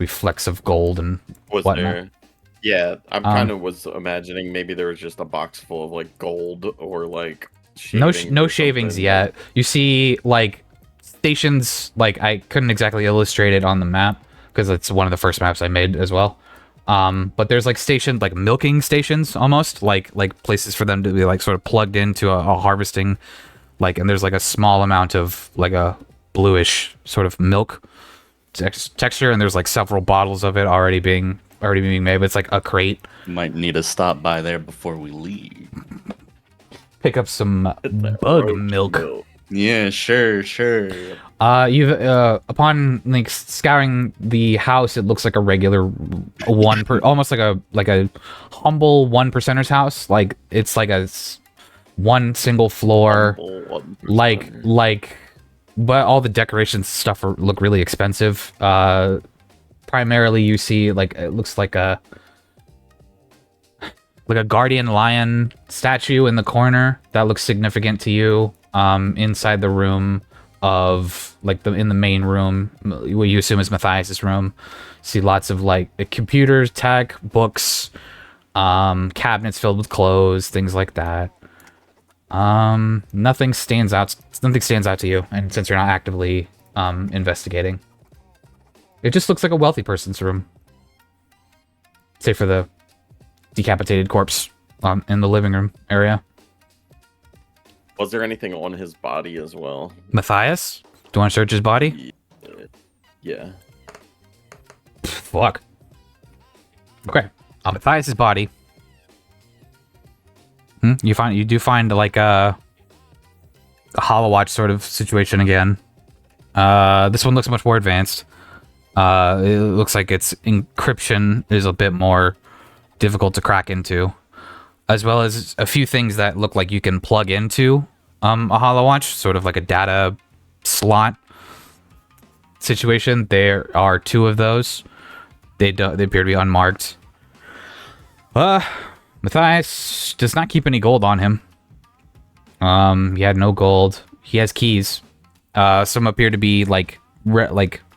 Flecks of gold and Was whatnot. there? Yeah, I'm kind of was imagining maybe there was just a box full of like gold or like shavings No or shavings something. yet. You see, like, stations, like, I couldn't exactly illustrate it on the map because it's one of the first maps I made as well. But there's like stations, like milking stations almost, like places for them to be like sort of plugged into a harvesting, like, and there's like a small amount of like a bluish sort of milk texture, and there's like several bottles of it already being made. But it's like a crate. Might need to stop by there before we leave. Pick up some bug Roach milk. Yeah, sure. You've upon like scouring the house, it looks like a regular almost like a humble 1%er's house. Like it's like one single floor, like, but all the decorations stuff look really expensive. Primarily, you see like it looks like a guardian lion statue in the corner that looks significant to you. Inside the room of like in the main room, what you assume is Matthias's room, see lots of like computers, tech, books, cabinets filled with clothes, things like that. Nothing stands out to you, and since you're not actively investigating, it just looks like a wealthy person's room, save for the decapitated corpse in the living room area. Was there anything on his body as well? Matthias? Do you want to search his body? Yeah. Fuck. Okay. On Matthias's body, You do find like a Hollow Watch sort of situation again. This one looks much more advanced. It looks like its encryption is a bit more difficult to crack into, as well as a few things that look like you can plug into a Hollow Watch, sort of like a data slot situation. There are 2 of those. They appear to be unmarked. Matthias does not keep any gold on him. He had no gold. He has keys. Some appear to be like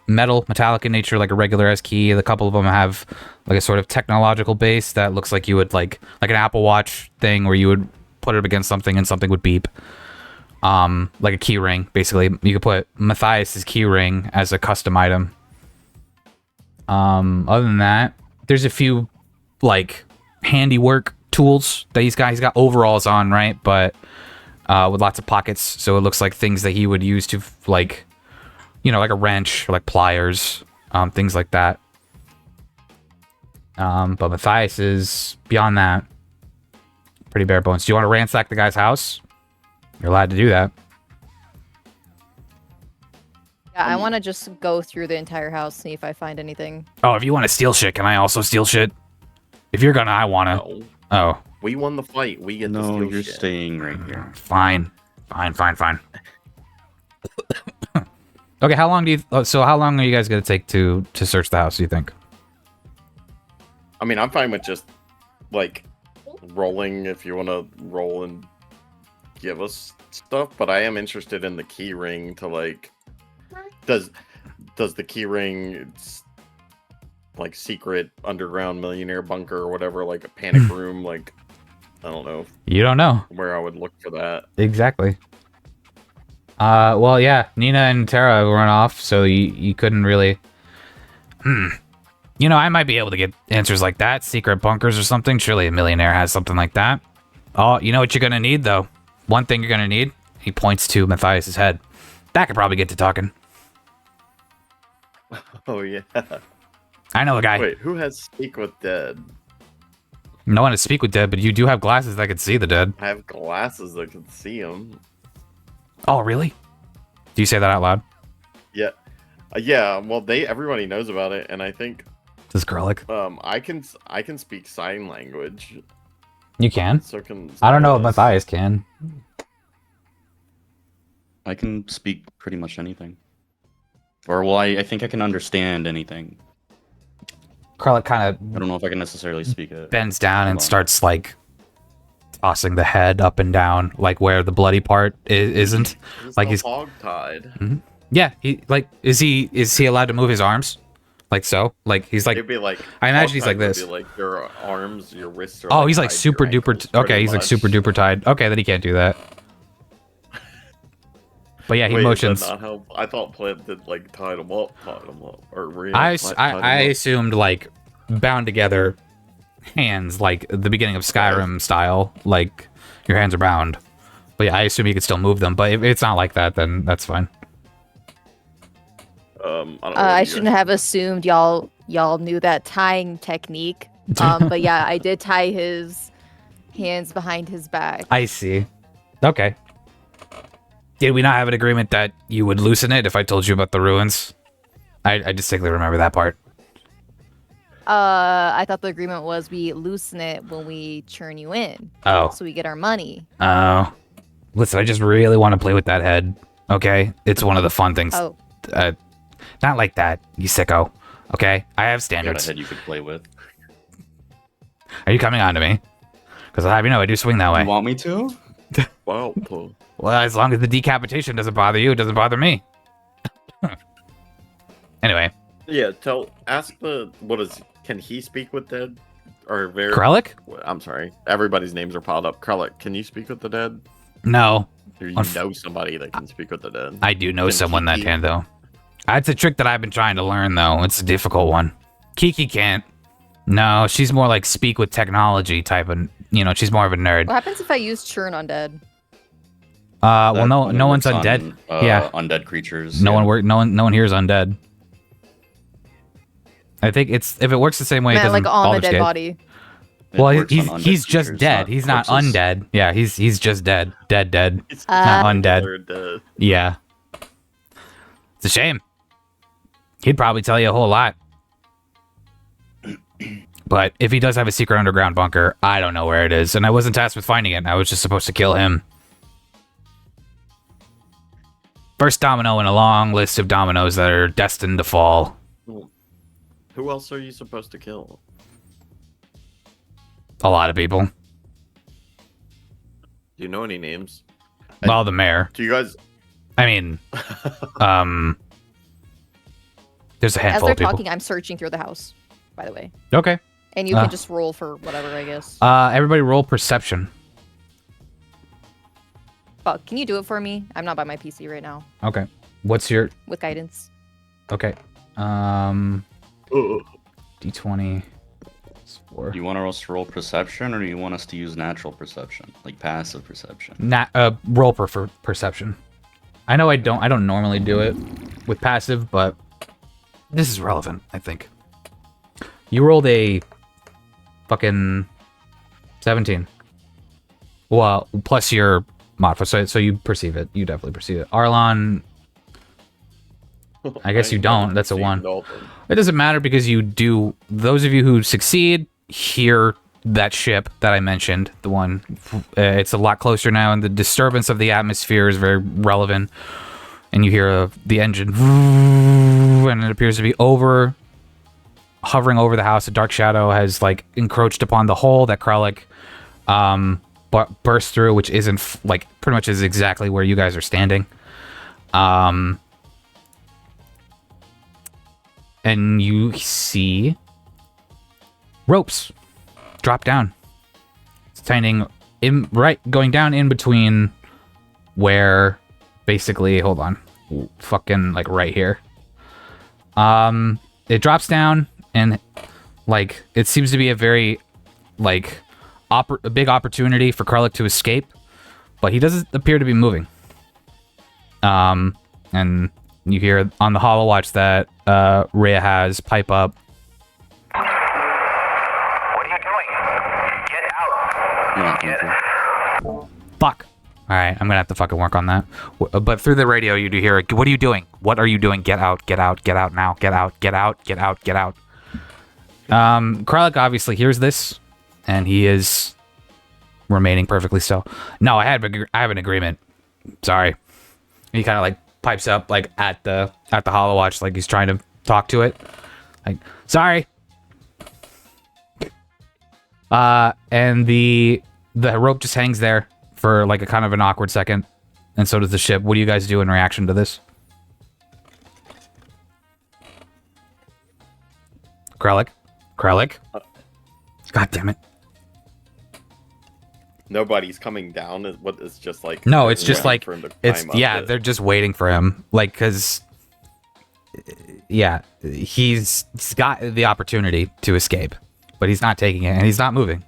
metallic in nature, like a regular S key. A couple of them have like a sort of technological base that looks like you would like an Apple Watch thing where you would put it up against something and something would beep. Like a key ring, basically. You could put Matthias's key ring as a custom item. Other than that, there's a few like handiwork tools that he's got. He's got overalls on, right? But with lots of pockets, so it looks like things that he would use to like, you know, like a wrench or like pliers, things like that. But Matthias is beyond that. Pretty bare bones. Do you want to ransack the guy's house? You're allowed to do that. Yeah, I want to just go through the entire house, see if I find anything. Oh, if you want to steal shit, can I also steal shit? If you're gonna, I wanna. No. Oh, We won the fight. We get to No, steal you're shit. staying right here. fine. Okay, how long do you? So how long are you guys gonna take to search the house? Do you think? I mean, I'm fine with just like rolling if you want to roll and give us stuff, but I am interested in the key ring to like. Does the key ring like secret underground millionaire bunker or whatever, like a panic room, like I don't know You don't know where I would look for that. exactly. Well, yeah, Nina and Tara run off, so you couldn't really. You know, I might be able to get answers like that, secret bunkers or something. Surely a millionaire has something like that. Oh, you know what you're gonna need though? One thing you're gonna need. He points to Matthias's head. That could probably get to talking. Oh yeah. I know a guy. Wait, who has Speak with Dead? No one to speak with dead, but you do have glasses that can see the dead. I have glasses that can see them. Oh, really? Do you say that out loud? Yeah, yeah. Well, everybody knows about it, and I think Does KRELLIC? I can speak sign language. You can. So can I don't know if Silas. Matthias can. I can speak pretty much anything. Or, well, I think I can understand anything. KRELLIC kind I don't know if I can necessarily speak it. bends down and Hold on. starts like tossing the head up and down, like where the bloody part isn't. He's Like the he's hog-tied. yeah. He like is he allowed to move his arms? Like so? Like he's like It'd be like I imagine he's like hog-tied would this. be like your arms, your wrists are. Oh, he's like tied to super your duper. ankles, pretty Okay, he's like much. super duper tied. Okay, then he can't do that. But yeah, he Wait, motions. Is that not how, I thought Plant did like tied him up, or I assumed like bound together hands, like the beginning of Skyrim style, like your hands are bound. But yeah, I assume you could still move them. But if it's not like that, then that's fine. I don't know. I shouldn't have assumed y'all knew that tying technique. But yeah, I did tie his hands behind his back. I see. Okay. Did we not have an agreement that you would loosen it if I told you about the ruins? I distinctly remember that part. I thought the agreement was we loosen it when we churn you in, Oh. so we get our money. Oh. Listen, I just really want to play with that head. Okay? It's one of the fun things. Oh, Not like that, you sicko. Okay? I have I got a standards. head you could play with. Are you coming on to me? Because I'll have you know I do swing that way. You want me to? Wow. Cool. Well, as long as the decapitation doesn't bother you, it doesn't bother me. Anyway, Yeah. Ask can he speak with dead? Or very? KRELLIC? I'm sorry. Everybody's names are piled up. KRELLIC, can you speak with the dead? No. Or you Unf- know somebody that can speak with the dead? I do know Can someone that Kiki- can, though. That's a trick that I've been trying to learn, though. It's a difficult one. Kiki can't. No, she's more like speak with technology type of, she's more of a nerd. what happens if I use churn on dead? Well, That no only one's works on, undead. Yeah. Undead creatures. No yeah. one here is undead. I think if it works the same way, it Man, doesn't like on the Baldur's dead Gate. body. It Well, works on undead he's just creatures, dead. He's not corpses. undead. Yeah, he's just dead. Dead. It's Not Uh, undead. They're dead. Yeah. It's a shame. He'd probably tell you a whole lot. But if he does have a secret underground bunker, I don't know where it is. And I wasn't tasked with finding it. I was just supposed to kill him. First domino in a long list of dominoes that are destined to fall. Who else are you supposed to kill? A lot of people. Do you know any names? Well, the mayor. Do you guys? I mean, there's a As handful they're of people. talking, I'm searching through the house, by the way. Okay. And you can just roll for whatever, I guess. Everybody roll perception. Fuck, can you do it for me? I'm not by my PC right now. Okay. What's your... With guidance. Okay. Ugh. D20. Do you want us to roll perception, or do you want us to use natural perception, like passive perception? Roll for perception. I know I don't normally do it with passive, but this is relevant, I think. You rolled a fucking 17. Well, plus your modifier, so you perceive it. You definitely perceive it. Arlon, I guess you don't. That's a 1. It doesn't matter because you do. Those of you who succeed hear that ship that I mentioned, the one. It's a lot closer now, and the disturbance of the atmosphere is very relevant. And you hear the engine, and it appears to be hovering over the house. A dark shadow has like encroached upon the hole that KRELLIC burst through, which isn't like pretty much is exactly where you guys are standing. And you see ropes drop down. It's going down in between where basically, hold on, fucking like right here. It drops down and like it seems to be a very like a big opportunity for KRELLIC to escape, but he doesn't appear to be moving. And you hear on the hollow watch that Rhea has pipe up. What are you doing? Get out. Yeah, Fuck. All right, I'm gonna have to fucking work on that. But through the radio, you do hear, "What are you doing? What are you doing? Get out! Get out! Get out now! Get out! Get out! Get out! Get out!" KRELLIC obviously hears this, and he is remaining perfectly still. No, I have an agreement. Sorry. He kind of like pipes up like at the hollow watch, like he's trying to talk to it. Like, sorry. And the rope just hangs there for like a kind of an awkward second, and so does the ship. What do you guys do in reaction to this? KRELLIC? God damn it. Nobody's coming down. It's just like No, it's just waiting like for him to it's climb up it. they're just waiting for him, like because he's got the opportunity to escape, but he's not taking it and he's not moving.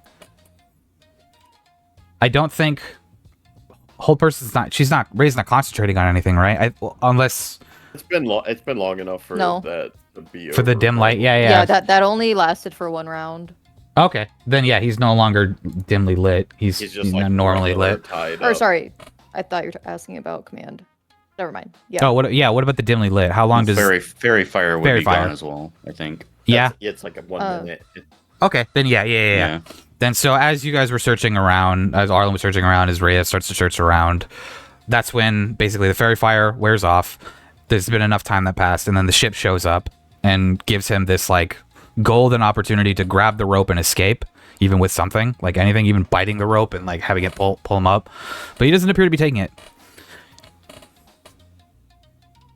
I don't think whole person's not. Ray's not concentrating on anything, right? Unless It's been long enough for No. that to be for the over, dim light. probably. Yeah. That only lasted for 1 round. Okay, then yeah, he's no longer dimly lit. He's He's like normally regular lit. tied Or up. sorry, I thought you were asking about command. Never mind. Yeah. Oh, what about the dimly lit? How long does? Fairy fire would Fairy be fire. gone as well, I think. Yeah. It's like a 1 minute. Okay, then yeah. Then so as you guys were searching around, as Arlen was searching around, as Rhea starts to search around, that's when basically the fairy fire wears off. There's been enough time that passed, and then the ship shows up and gives him this like golden opportunity to grab the rope and escape, even with something like anything, even biting the rope and like having it pull him up. But he doesn't appear to be taking it.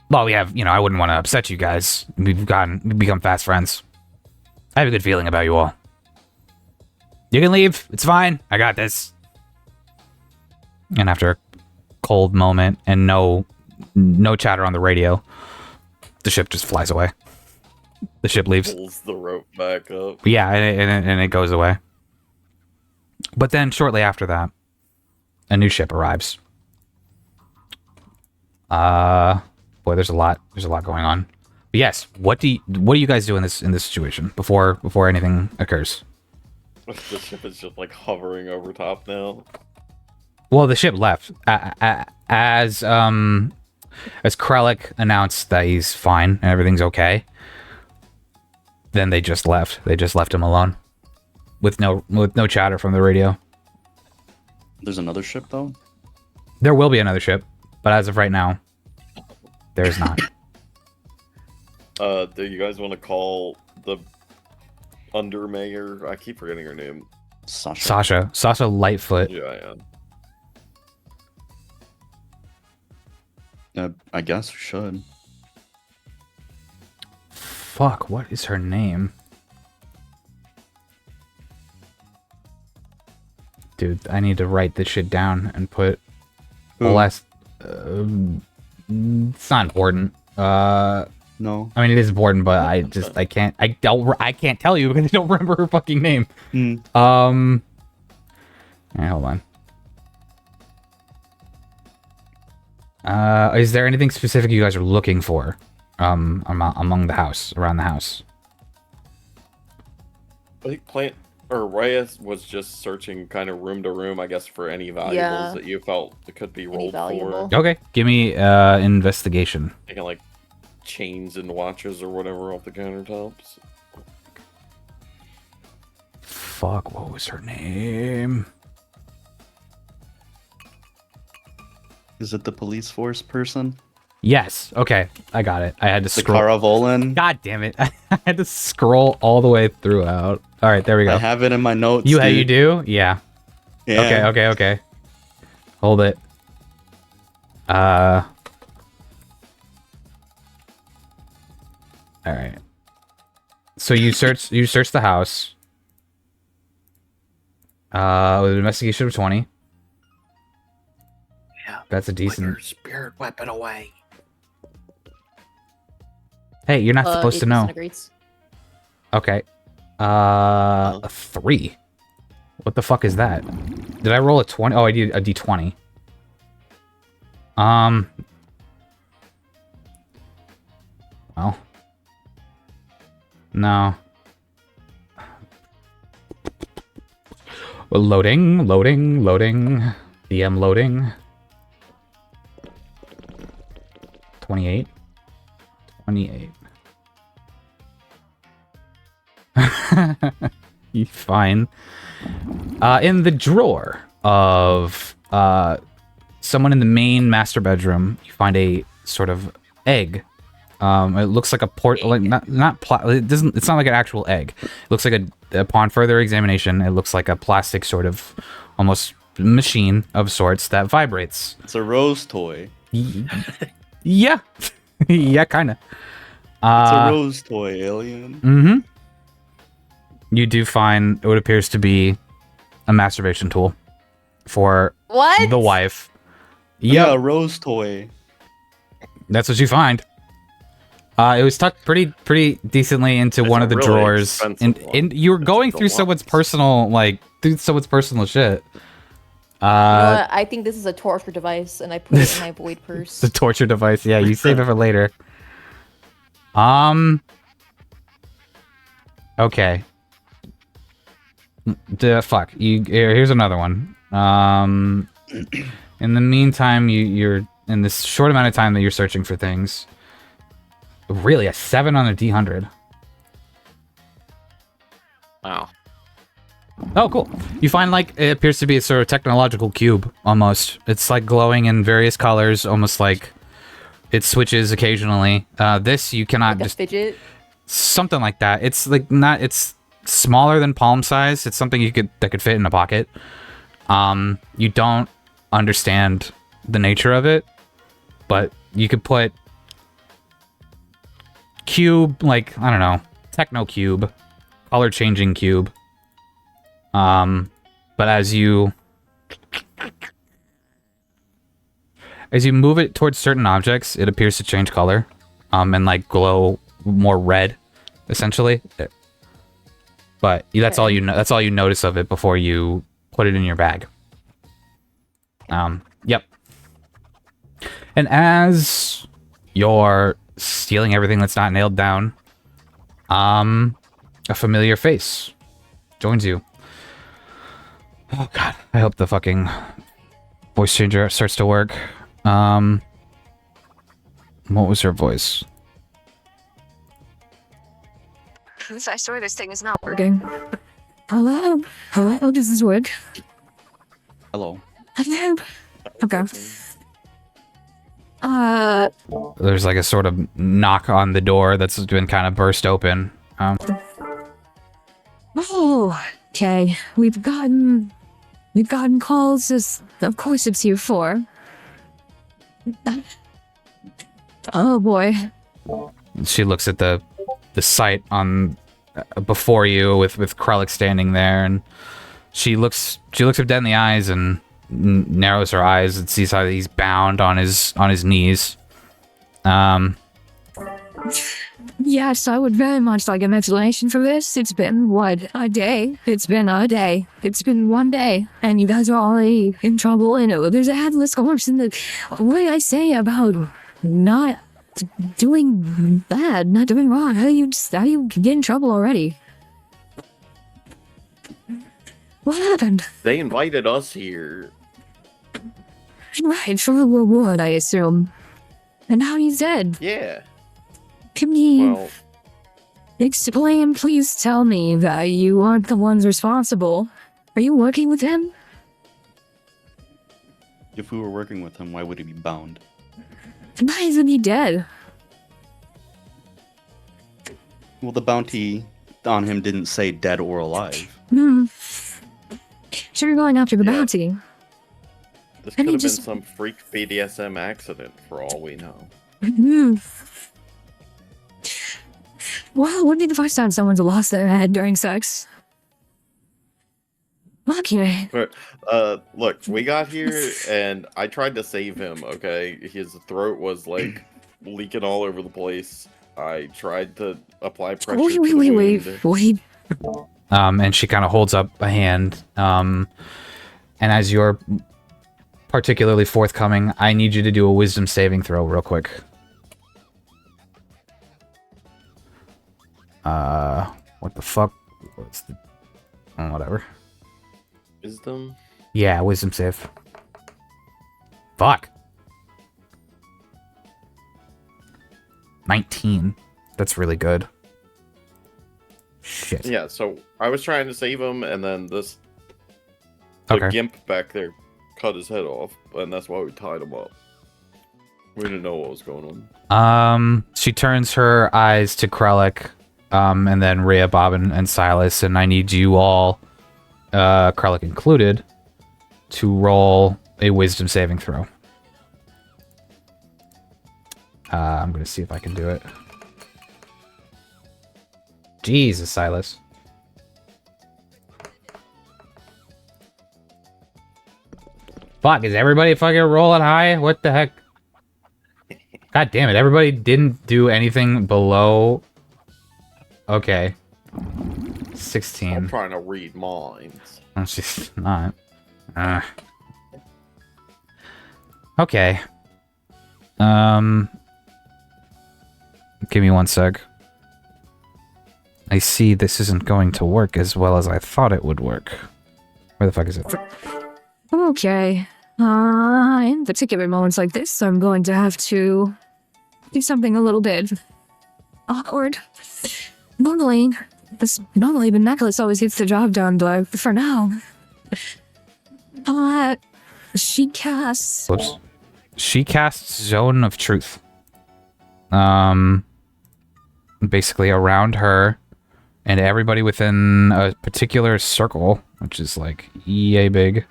Well, we have, I wouldn't want to upset you guys. We've become fast friends. I have a good feeling about you all. You can leave. It's fine. I got this. And after a cold moment and no chatter on the radio, the ship just flies away. The ship leaves. Pulls the rope back up. Yeah, and it goes away. But then shortly after that, a new ship arrives. Boy, there's a lot going on. But yes, what do you guys do in this situation before anything occurs? The ship is just like hovering over top now. Well, the ship left as KRELLIC announced that he's fine and everything's okay. Then they just left. They just left him alone, with no chatter from the radio. There's another ship though. There will be another ship, but as of right now, there is not. Do you guys want to call the under mayor? I keep forgetting her name. Sasha. Sasha Lightfoot. Yeah. I guess we should. Fuck, what is her name? Dude, I need to write this shit down and put the last... it's not important. No. I mean, it is important, but I can't tell you because I don't remember her fucking name. Mm. Yeah, hold on. Is there anything specific you guys are looking for, around the house? I think Reyes was just searching kind of room to room, I guess, for any valuables that you felt it could be rolled for. Okay, give me investigation. Taking like chains and watches or whatever off the countertops. Fuck, what was her name? Is it the police force person? Yes. Okay, I got it. I had to The scroll. Caravolin? God damn it! I had to scroll all the way throughout. All right, there we go. I have it in my notes. You dude. do? Yeah. Yeah. Okay. Hold it. All right. So you search the house. With an investigation of 20. Yeah. That's a Put decent. your spirit weapon away. Hey, you're not supposed to know. Agrees. Okay. A 3. What the fuck is that? Did I roll a 20? Oh, I did a d20. Well. No. Loading. DM loading. 28. You fine. In the drawer of someone in the main master bedroom, you find a sort of egg. It looks like a it's not like an actual egg. It looks like upon further examination, it looks like a plastic sort of almost machine of sorts that vibrates. It's a rose toy. Yeah. Yeah, kind of. It's a rose toy, alien. Mm-hmm. You do find what appears to be a masturbation tool for the wife. Yeah, a rose toy. That's what you find. It was tucked pretty decently into one of the really drawers, and you were going through someone's personal shit. I think this is a torture device, and I put it in my void purse. The torture device. Yeah, you save it for later. Okay. Fuck. Here's another one. In the meantime, you're in this short amount of time that you're searching for things. Really, a 7 on a D100. Wow. Oh, cool. You find, it appears to be a sort of technological cube, almost. It's, glowing in various colors, almost like it switches occasionally. This, you cannot Like a fidget? Something like that. It's, it's smaller than palm size. It's something that could fit in a pocket. You don't understand the nature of it, but you could put cube, I don't know, techno cube, color changing cube. But as you move it towards certain objects, it appears to change color, and glow more red, essentially. But that's all you know. That's all you notice of it before you put it in your bag. Yep. And as you're stealing everything that's not nailed down, a familiar face joins you. Oh god, I hope the fucking voice changer starts to work. What was her voice? I swear this thing is not working. Hello? Hello? Does this work? Hello. Hello? Okay. There's like a sort of knock on the door that's been kind of burst open. Oh, okay. We've gotten calls. Of course, it's you four. Oh boy. She looks at the site on before you with KRELLIC standing there, and she looks him dead in the eyes and narrows her eyes and sees how he's bound on his knees. Yes, I would very much like an explanation for this. It's been, what, a day? It's been a day. It's been one day. And you guys are already in trouble. And there's a headless corpse in the... What did I say about not doing bad, not doing wrong? How do you get in trouble already? What happened? They invited us here. Right, for a reward, I assume. And now he's dead. Yeah. Can you Well, explain, please tell me that you aren't the ones responsible. Are you working with him? If we were working with him, why would he be bound? Why isn't he dead? Well, the bounty on him didn't say dead or alive. Sure, you're going after the Yeah. bounty. this And could he have just- been some freak BDSM accident for all we know. Well, it wouldn't be the first time someone's lost their head during sex. Okay. But look, we got here and I tried to save him. Okay, his throat was like leaking all over the place. I tried to apply pressure. to the wound. Wait. And she kind of holds up a hand. And as you're particularly forthcoming, I need you to do a wisdom saving throw real quick. What the fuck? What's the... Oh, whatever. Wisdom. Yeah, wisdom save. Fuck. 19. That's really good. Shit. Yeah, so I was trying to save him, and then the gimp back there cut his head off, and that's why we tied him up. We didn't know what was going on. She turns her eyes to KRELLIC, and then Rhea, Bob, and Silas, and I need you all, KRELLIC included, to roll a wisdom saving throw. I'm gonna see if I can do it. Jesus, Silas. Fuck, is everybody fucking rolling high? What the heck? God damn it, everybody didn't do anything below... Okay. 16. I'm trying to read minds. Oh, she's not. Okay. Give me one sec. I see this isn't going to work as well as I thought it would work. Where the fuck is it? Okay. In particular moments like this, I'm going to have to do something a little bit awkward. Normally the necklace always gets the job done, but for now, she casts. Whoops. She casts Zone of Truth. Basically around her and everybody within a particular circle, which is like yay big.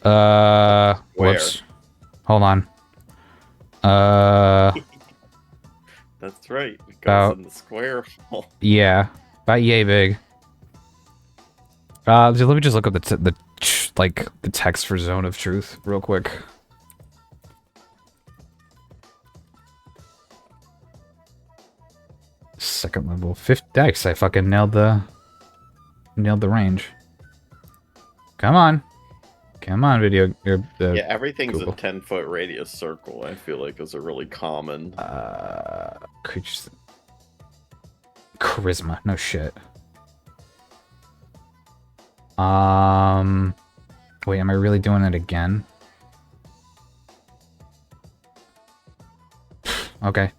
Whoops. Hold on. That's right. It goes About- in the square hole. Yeah, about yay big. Let me just look up the text for Zone of Truth real quick. Second level 5th dex. I fucking nailed the range. Come on, video. Yeah, everything's Google. a 10-foot radius circle. I feel like is a really common. Could just... Charisma. No shit. Wait, am I really doing it again? Okay.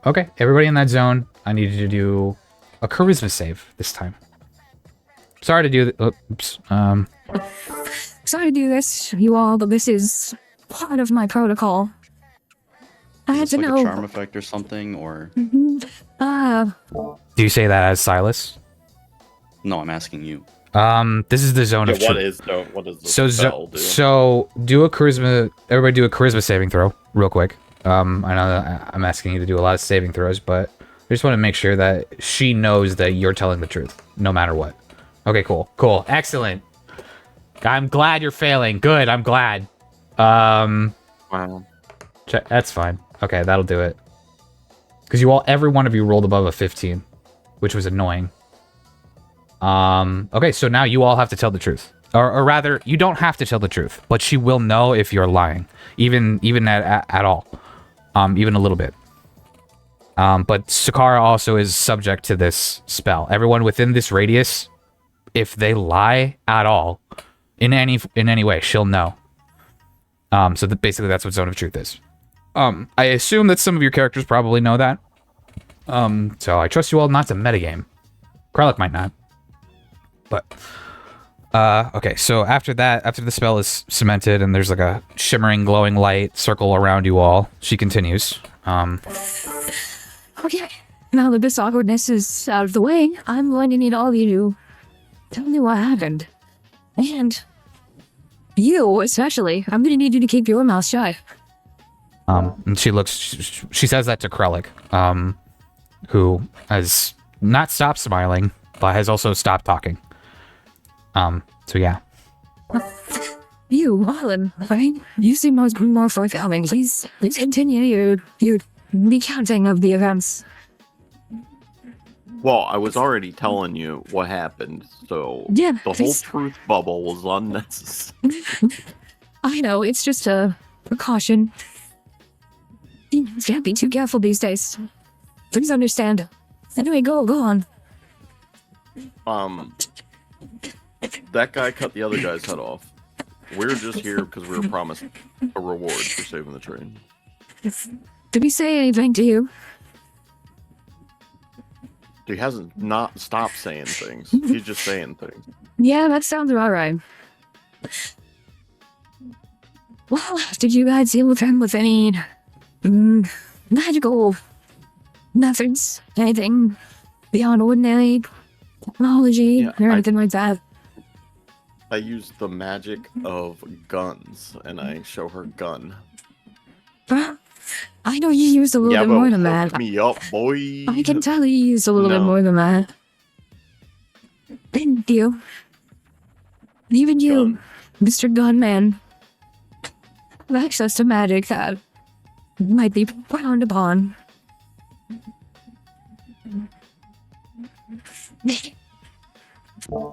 Okay, everybody in that zone, I need you to do a charisma save this time. Sorry to do oops. Sorry to do this, you all, but this is part of my protocol. I had Is to it like know. a charm effect or something, or Do you say that as Silas? no? I'm asking you. This is the zone of what truth. is the So, spell do? so do a charisma. Everybody, do a charisma saving throw, real quick. I know that I'm asking you to do a lot of saving throws, but I just want to make sure that she knows that you're telling the truth, no matter what. Okay, cool, excellent. I'm glad you're failing. Good, I'm glad. Wow. That's fine. Okay, that'll do it. Because every one of you rolled above a 15, which was annoying. Okay, so now you all have to tell the truth. Or rather, you don't have to tell the truth, but she will know if you're lying. Even at all. Even a little bit. But Sakara also is subject to this spell. Everyone within this radius, if they lie at all, in any way, she'll know. So basically that's what Zone of Truth is. I assume that some of your characters probably know that. So I trust you all not to metagame. KRELLIC might not. But, okay, so after that, after the spell is cemented and there's like a shimmering, glowing light circle around you all, she continues. Okay, now that this awkwardness is out of the way, I'm going to need all of you to tell me what happened. And you, especially, I'm going to need you to keep your mouth shut. And she says that to KRELLIC, who has not stopped smiling, but has also stopped talking. So yeah. You, Alan, right? You seem more forthcoming. Please continue your recounting of the events. Well, I was already telling you what happened, so Yeah, the whole please. truth bubble was unnecessary. I know, it's just a precaution. You can't be too careful these days. Please understand. Anyway, go on. That guy cut the other guy's head off. We're just here because we were promised a reward for saving the train. Did he say anything to you? He hasn't not stopped saying things. He's just saying things. Yeah, that sounds about right. Well, did you guys deal with him with any magical methods? Anything beyond ordinary technology or anything like that? I use the magic of guns, and I show her gun. I know you used a little bit more than that. Hook me up, boy. I can tell you used a little bit more than that. Thank you. Even you, Mr. Gunman, have access to magic that might be frowned upon.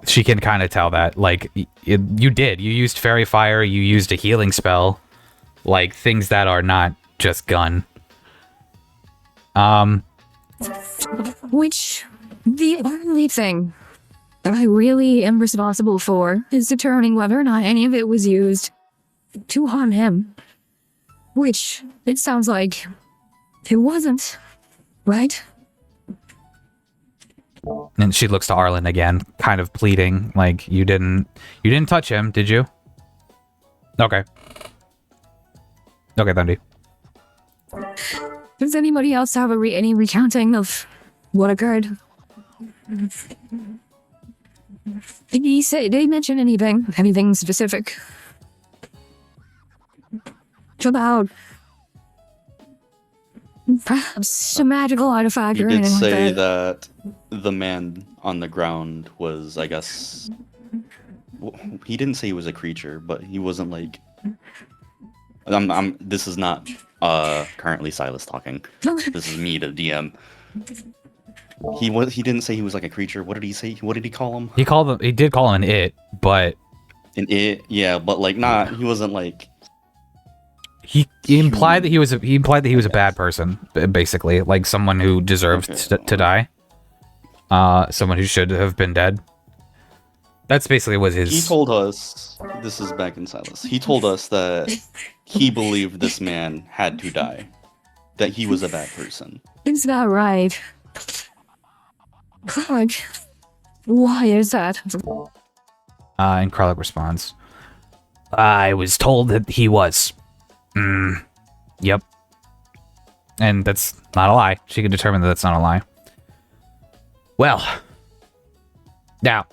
She can kind of tell that. Like, you did. You used Fairy Fire, you used a healing spell. Like, things that are not just gun. Which, the only thing that I really am responsible for is determining whether or not any of it was used to harm him. Which, it sounds like it wasn't, right? And she looks to Arlen again, kind of pleading, like, you didn't touch him, did you? Okay. Okay, Thundy. Does anybody else have any recounting of what occurred? Did he mention anything specific? About perhaps a magical artifact You or did anything say like that? that the man on the ground was, I guess, he didn't say he was a creature, but he wasn't like. This is not currently Silas talking. This is me, the DM. He didn't say he was like a creature. What did he say? What did he call him? He did call him an it, but An it, yeah, but like not. He wasn't like. he implied that he was a bad person, basically, like someone who deserved to die. someone who should have been dead. That's basically what his... He told us, this is back in Silas, he told us that he believed this man had to die. That he was a bad person. Is that right? God, why is that? And KRELLIC responds, I was told that he was. Yep. And that's not a lie. She can determine that that's not a lie. Well, now,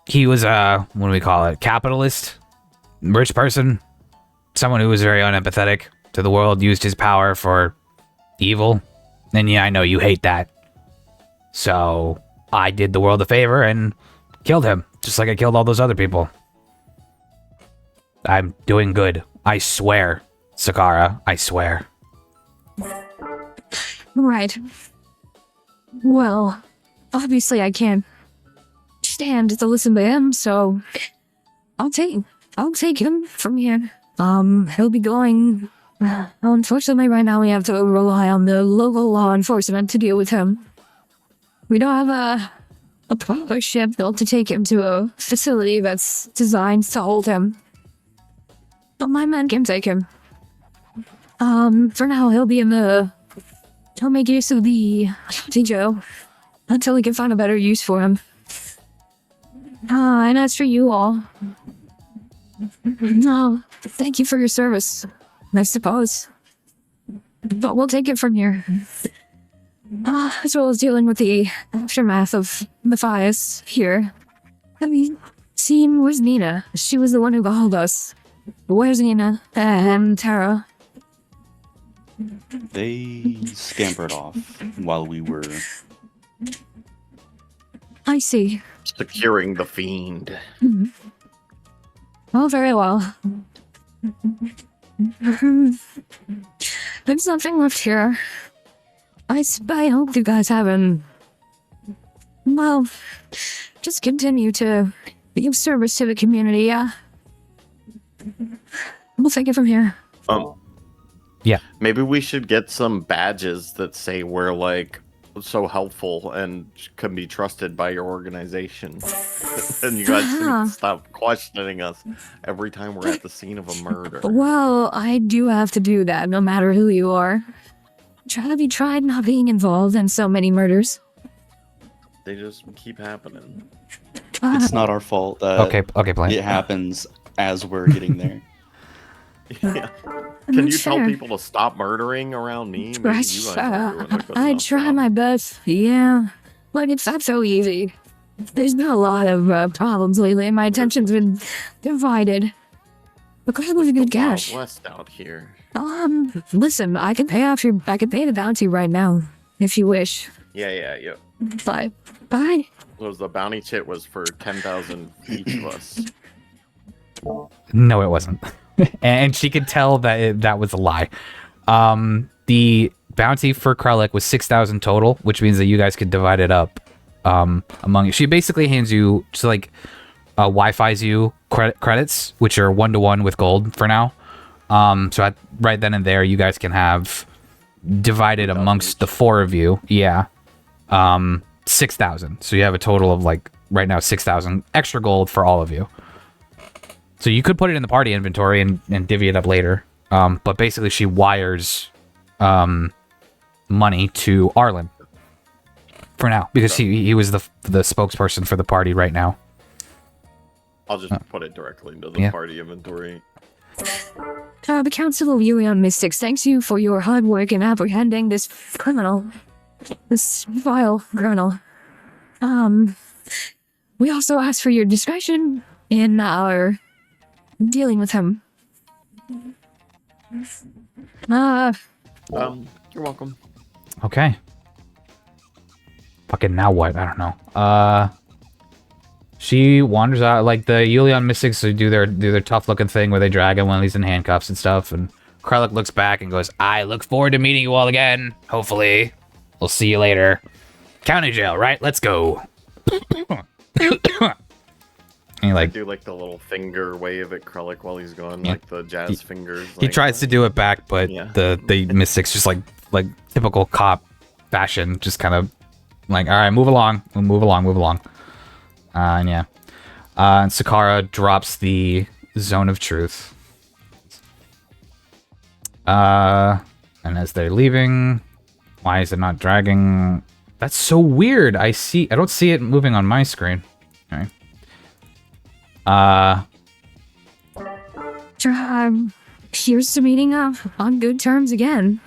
he was what do we call it? Capitalist? Rich person? Someone who was very unempathetic to the world, used his power for evil. And yeah, I know you hate that. So, I did the world a favor and killed him, just like I killed all those other people. I'm doing good. I swear, Sakara, I swear. Right. Well, obviously I can't stand to listen to him, so I'll take him from here. He'll be going. Unfortunately, right now we have to rely on the local law enforcement to deal with him. We don't have a proper ship built to take him to a facility that's designed to hold him. But my men can take him. For now, he'll make use of the Joe until we can find a better use for him. And as for you all, no, thank you for your service, I suppose. But we'll take it from here. As well as dealing with the aftermath of Matthias here. Have you seen, where's Nina? She was the one who called us. Where's Nina and Tara? They scampered off while we were... I see. Securing the fiend. Oh, very well. There's nothing left here. I hope you guys haven't... Well, just continue to be of service to the community, yeah? We'll take it from here. Yeah. Maybe we should get some badges that say we're, like, so helpful and can be trusted by your organization. And you guys can stop questioning us every time we're at the scene of a murder. Well, I do have to do that, no matter who you are. Have you tried not being involved in so many murders? They just keep happening. It's not our fault that Okay, Blaine. it happens as we're getting there. Yeah. Can you tell Sure. people to stop murdering around me? Maybe you guys aren't doing a good I enough try job. my best, yeah. But it's not so easy. There's been a lot of problems lately, and my attention's been divided. But God was a good Wild cash. West out here. Listen, I can pay the bounty right now, if you wish. Yeah. Bye. Bye. Was the bounty chit was for 10,000 each of us. No, it wasn't. And she could tell that that was a lie. The bounty for KRELLIC was 6,000 total, which means that you guys could divide it up among you. She basically hands you, so like, Wi-Fi's you credits, which are 1-to-1 with gold for now. So right then and there, you guys can have divided amongst the four of you. Yeah. 6,000. So you have a total of, like, right now 6,000 extra gold for all of you. So you could put it in the party inventory and divvy it up later. But basically she wires money to Arlen for now, because he was the spokesperson for the party right now. I'll just put it directly into the party inventory. The Council of Yulian Mystics thanks you for your hard work in apprehending this criminal. This vile criminal. We also ask for your discretion in our dealing with him. You're welcome. Okay. Fucking now what? I don't know. She wanders out, like the Yulian Mystics do their tough looking thing where they drag him when he's in handcuffs and stuff, and KRELLIC looks back and goes, I look forward to meeting you all again. Hopefully. We'll see you later. County jail, right? Let's go. And he, like, do like the little finger wave at KRELLIC while he's gone, like the jazz fingers. He like, tries to do it back, but the Mystics just like typical cop fashion, just kind of Like, all right, move along. Move along, move along. And yeah. And Sakara drops the Zone of Truth. And as they're leaving, why is it not dragging? That's so weird. I don't see it moving on my screen. All right. Here's to meeting up on good terms again.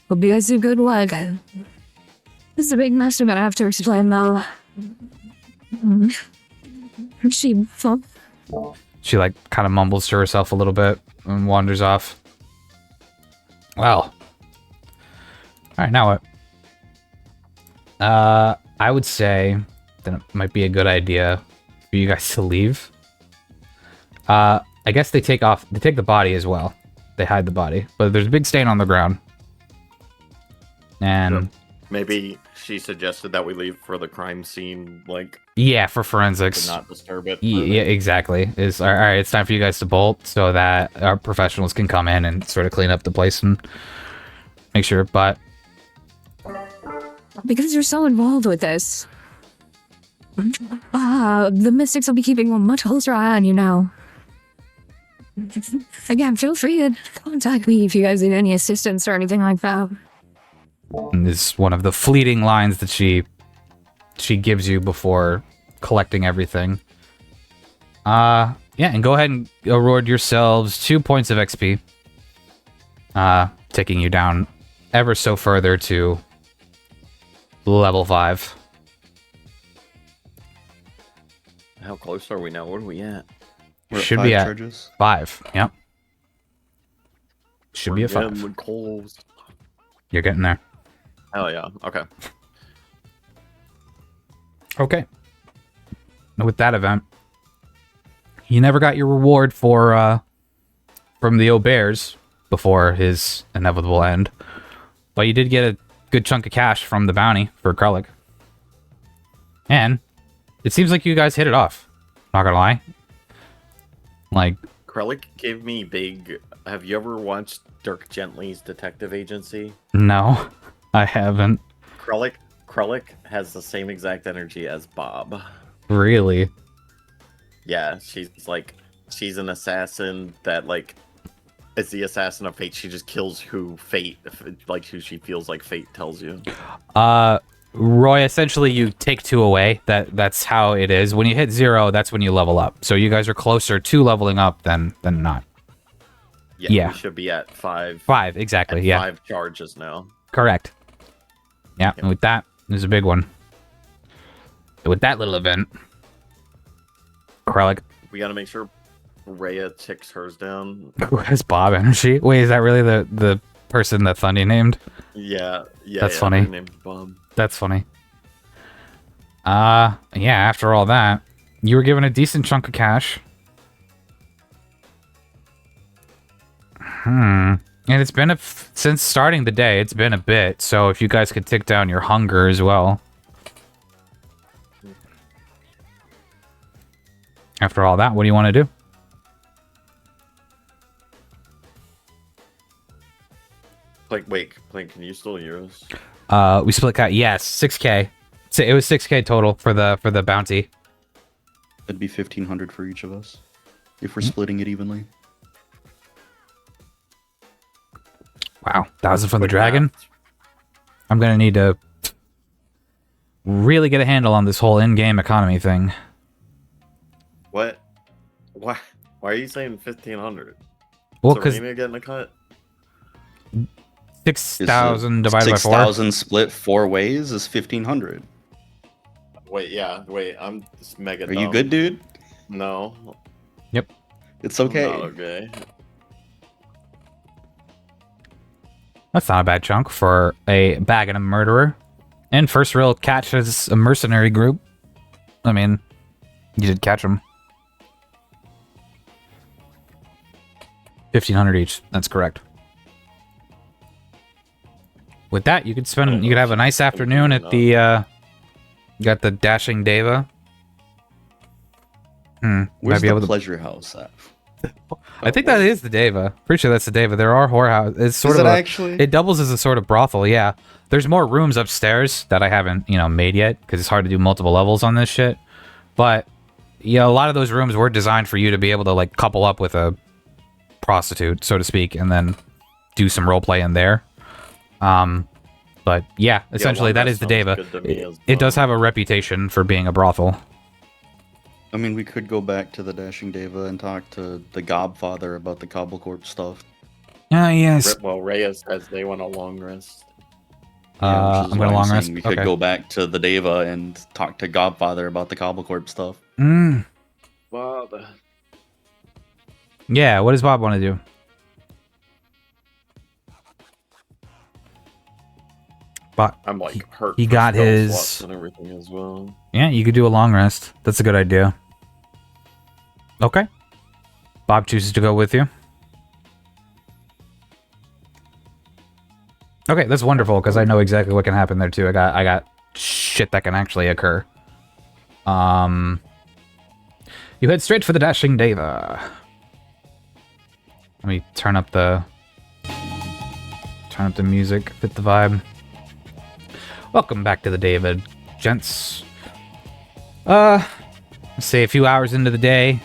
Hope you guys do good work. This is a big mess I'm gonna have to explain though. She like kind of mumbles to herself a little bit and wanders off. Well. Alright, now what? I would say that it might be a good idea for you guys to leave. I guess they take the body as well. They hide the body. But there's a big stain on the ground. And maybe she suggested that we leave for the crime scene, like, yeah, for forensics. to not disturb it. Yeah, exactly. All right, it's time for you guys to bolt so that our professionals can come in and sort of clean up the place and make sure. But because you're so involved with this, the Mystics will be keeping a much closer eye on you now. Again, feel free to contact me if you guys need any assistance or anything like that. and this is one of the fleeting lines that she gives you before collecting everything. Yeah, and go ahead and award yourselves 2 points of XP. Taking you down ever so further to level 5. How close are we now? What are we at? We're Should 5 be at charges. 5. Yep. Should be a 5. We're close. You're getting there. Hell yeah. Okay. Okay. Now with that event, you never got your reward for from the Aubers before his inevitable end, but you did get a good chunk of cash from the bounty for KRELLIC. And it seems like you guys hit it off. Not gonna lie. Like, KRELLIC gave me big. Have you ever watched Dirk Gently's Detective Agency? no, I haven't. KRELLIC has the same exact energy as Bob. Really? Yeah, she's an assassin that is the assassin of fate. She just kills who she feels like fate tells you. Roy, essentially you take 2 away. That's how it is. When you hit 0, that's when you level up. So you guys are closer to leveling up than not. Yeah. We should be at 5. 5, exactly, yeah. 5 charges now. Correct. Yeah, and with that, there's a big one. With that little event, KRELLIC, We gotta make sure Rhea ticks hers down. who has Bob energy? Wait, is that really the person that Thundy named? Yeah. That's funny. Her name's Bob. That's funny. Yeah, after all that, you were given a decent chunk of cash. And it's been since starting the day, it's been a bit. So if you guys could tick down your hunger as well. After all that, what do you want to do? Wait, can you still hear us? We split cut. Yes, 6K. So it was 6K total for the bounty. It'd be 1,500 for each of us if we're splitting it evenly. Wow, 1,000 from the dragon. I'm gonna need to really get a handle on this whole in-game economy thing. What? Why are you saying 1,500? Well, Is because Serena getting a cut? 6,000 divided by 4. 6,000 split 4 ways is 1,500. Wait, I'm just mega Are dumb. you good, dude? No. Yep. It's okay. Not okay. That's not a bad chunk for a bag and a murderer. And first real catch as a mercenary group. I mean, you did catch them. 1,500 each. That's correct. With that, you could have a nice afternoon at the, you got the Dashing Deva. Where's Might be the able to, pleasure house at? I think that is the Deva. Pretty sure that's the Deva. There are whorehouses. It's sort Is of it a, actually? It doubles as a sort of brothel. Yeah. There's more rooms upstairs that I haven't, made yet because it's hard to do multiple levels on this shit. But yeah, a lot of those rooms were designed for you to be able to like couple up with a prostitute, so to speak, and then do some roleplay in there. But yeah, essentially that is the Deva. It does have a reputation for being a brothel. I mean, we could go back to the Dashing Deva and talk to the Godfather about the Cobblecorp stuff. Ah, yes. Well, Reyes says they want a long rest. Yeah, which is I'm why gonna long saying rest. We could Okay. go back to the Deva and talk to Godfather about the Cobblecorp stuff. Well, the... Yeah, what does Bob want to do? But I'm like hurt. he for got spell his- slots and everything as well. yeah, you could do a long rest. That's a good idea. Okay. Bob chooses to go with you. Okay, that's wonderful because I know exactly what can happen there too. I got shit that can actually occur. You head straight for the Dashing Deva. Let me turn up the music, fit the vibe. Welcome back to the David, gents. Let's say a few hours into the day,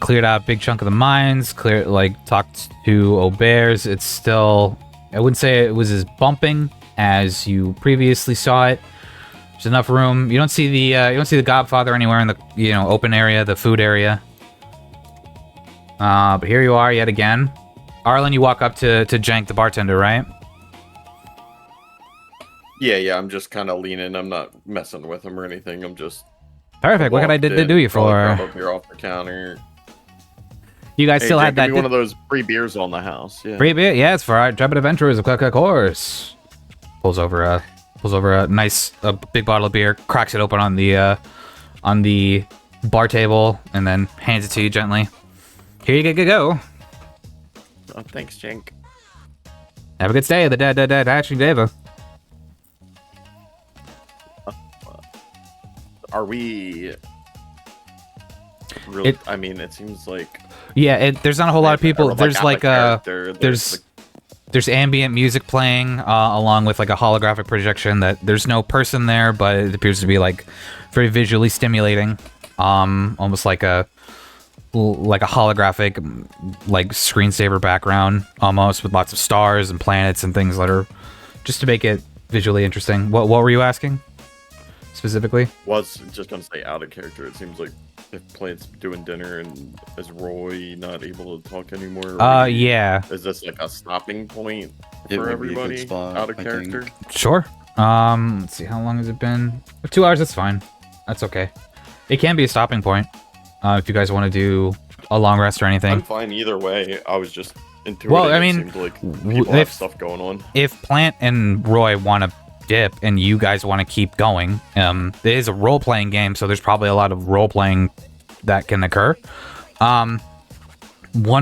cleared out a big chunk of the mines, talked to Aubert's. It's still, I wouldn't say it was as bumping as you previously saw it. There's enough room. You don't see the Godfather anywhere in the open area, the food area. But here you are yet again. Arlen, you walk up to Jank, the bartender, right? Yeah, I'm just kind of leaning. I'm not messing with him or anything. I'm just... Perfect. What can I do you probably grab for? a beer off the counter. You guys Hey, still Jack, had give that me one of those free beers on the house. Yeah. free beer? Yeah, it's for our intrepid adventurers of course. Pulls over a nice big bottle of beer, cracks it open on the bar table, and then hands it to you gently. Here you go. Oh, thanks, Jink. Have a good stay at the Dashing Deva. Are we... Really, I mean, it seems like... Yeah, there's not a whole lot of people. There's out of character. There's ambient music playing along with like a holographic projection that there's no person there, but it appears to be like very visually stimulating, almost like a holographic like screensaver background, almost with lots of stars and planets and things that are just to make it visually interesting. What were you asking specifically? Was just gonna say out of character. It seems like if Plant's doing dinner and is Roy not able to talk anymore? Yeah. Is this like a stopping point It for would be a good everybody spot, out of I character? think. Sure. Let's see, how long has it been? 2 hours, that's fine. That's okay. It can be a stopping point. If you guys want to do a long rest or anything. I'm fine either way. I was just intuiting. Well, I it mean, seemed like people have stuff going on. If Plant and Roy want to dip and you guys want to keep going, it is a role-playing game, so there's probably a lot of role-playing that can occur. One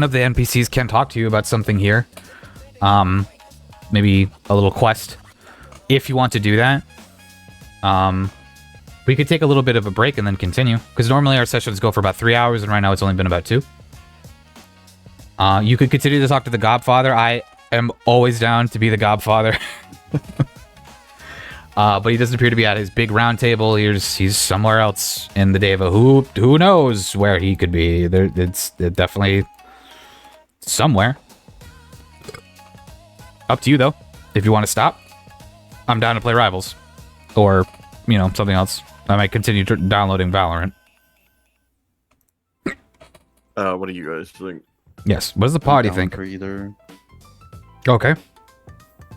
of the NPCs can talk to you about something here. Maybe a little quest. If you want to do that. We could take a little bit of a break and then continue. Because normally our sessions go for about 3 hours, and right now it's only been about 2. You could continue to talk to the Godfather. I am always down to be the Godfather. But he doesn't appear to be at his big round table. He's somewhere else in the Deva. Who knows where he could be? It's definitely somewhere. Up to you, though. If you want to stop, I'm down to play Rivals. Or, something else. I might continue downloading Valorant. What do you guys think? Yes. What does the party I'm down think? for either. Okay.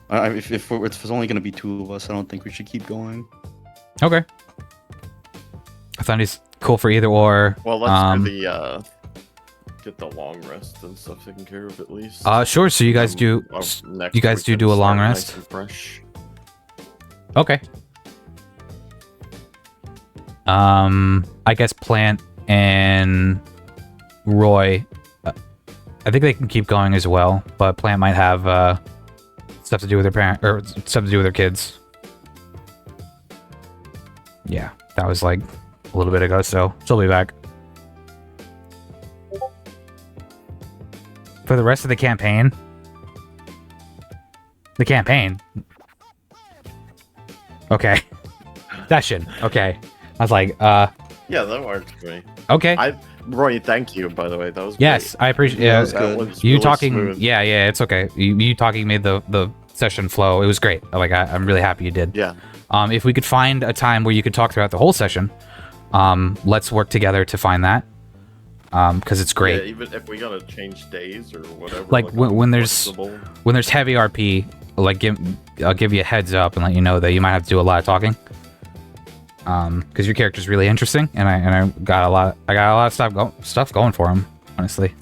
If it's only going to be 2 of us, I don't think we should keep going. Okay. I thought he's cool for either or. Well, let's do get the long rest and stuff taken care of at least. Sure. So you guys do. Next You guys we do can a long start rest. nice and fresh. Okay. I guess Plant and Roy, I think they can keep going as well, but Plant might have stuff to do with their parent or stuff to do with their kids. Yeah, that was like a little bit ago, so she'll be back. For the rest of the campaign? The campaign? Okay. Session. Okay. I was like, Yeah, that works for me. okay. Roy, thank you, by the way. That was Yes, I appreciate Yeah, it. that was good. was You really talking, smooth. yeah, it's okay. You talking made the session flow. It was great. Like, I'm really happy you did. Yeah. If we could find a time where you could talk throughout the whole session, let's work together to find that. Because it's great. Yeah, even if we gotta change days or whatever. Like, when I'm there's flexible. when there's heavy RP, like I'll give you a heads up and let you know that you might have to do a lot of talking. Because your character's really interesting, and I got a lot of stuff going for him, honestly.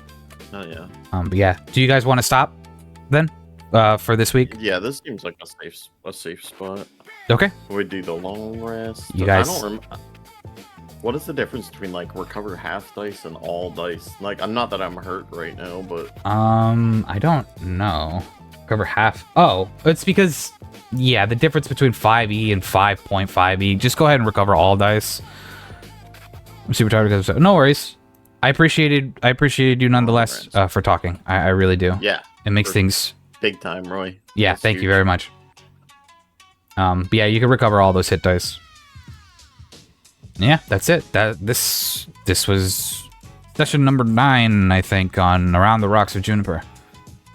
Oh yeah. But yeah, do you guys want to stop then for this week? Yeah, this seems like a safe spot. Okay. We do the long rest. You guys- I don't what is the difference between like recover half dice and all dice? Like, I'm not that I'm hurt right now, but I don't know. Cover half. Oh, it's because yeah, the difference between 5e and 5.5e. Just go ahead and recover all dice. I'm super tired because no worries. I appreciated you nonetheless for talking. I really do. yeah, It makes for- things. big time, Roy. Yeah, That's thank you huge. very much. But yeah, you can recover all those hit dice. Yeah, that's it. This was session number 9, I think, on Around the Rocks of Juniper.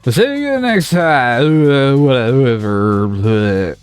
We'll see you next time. Whatever.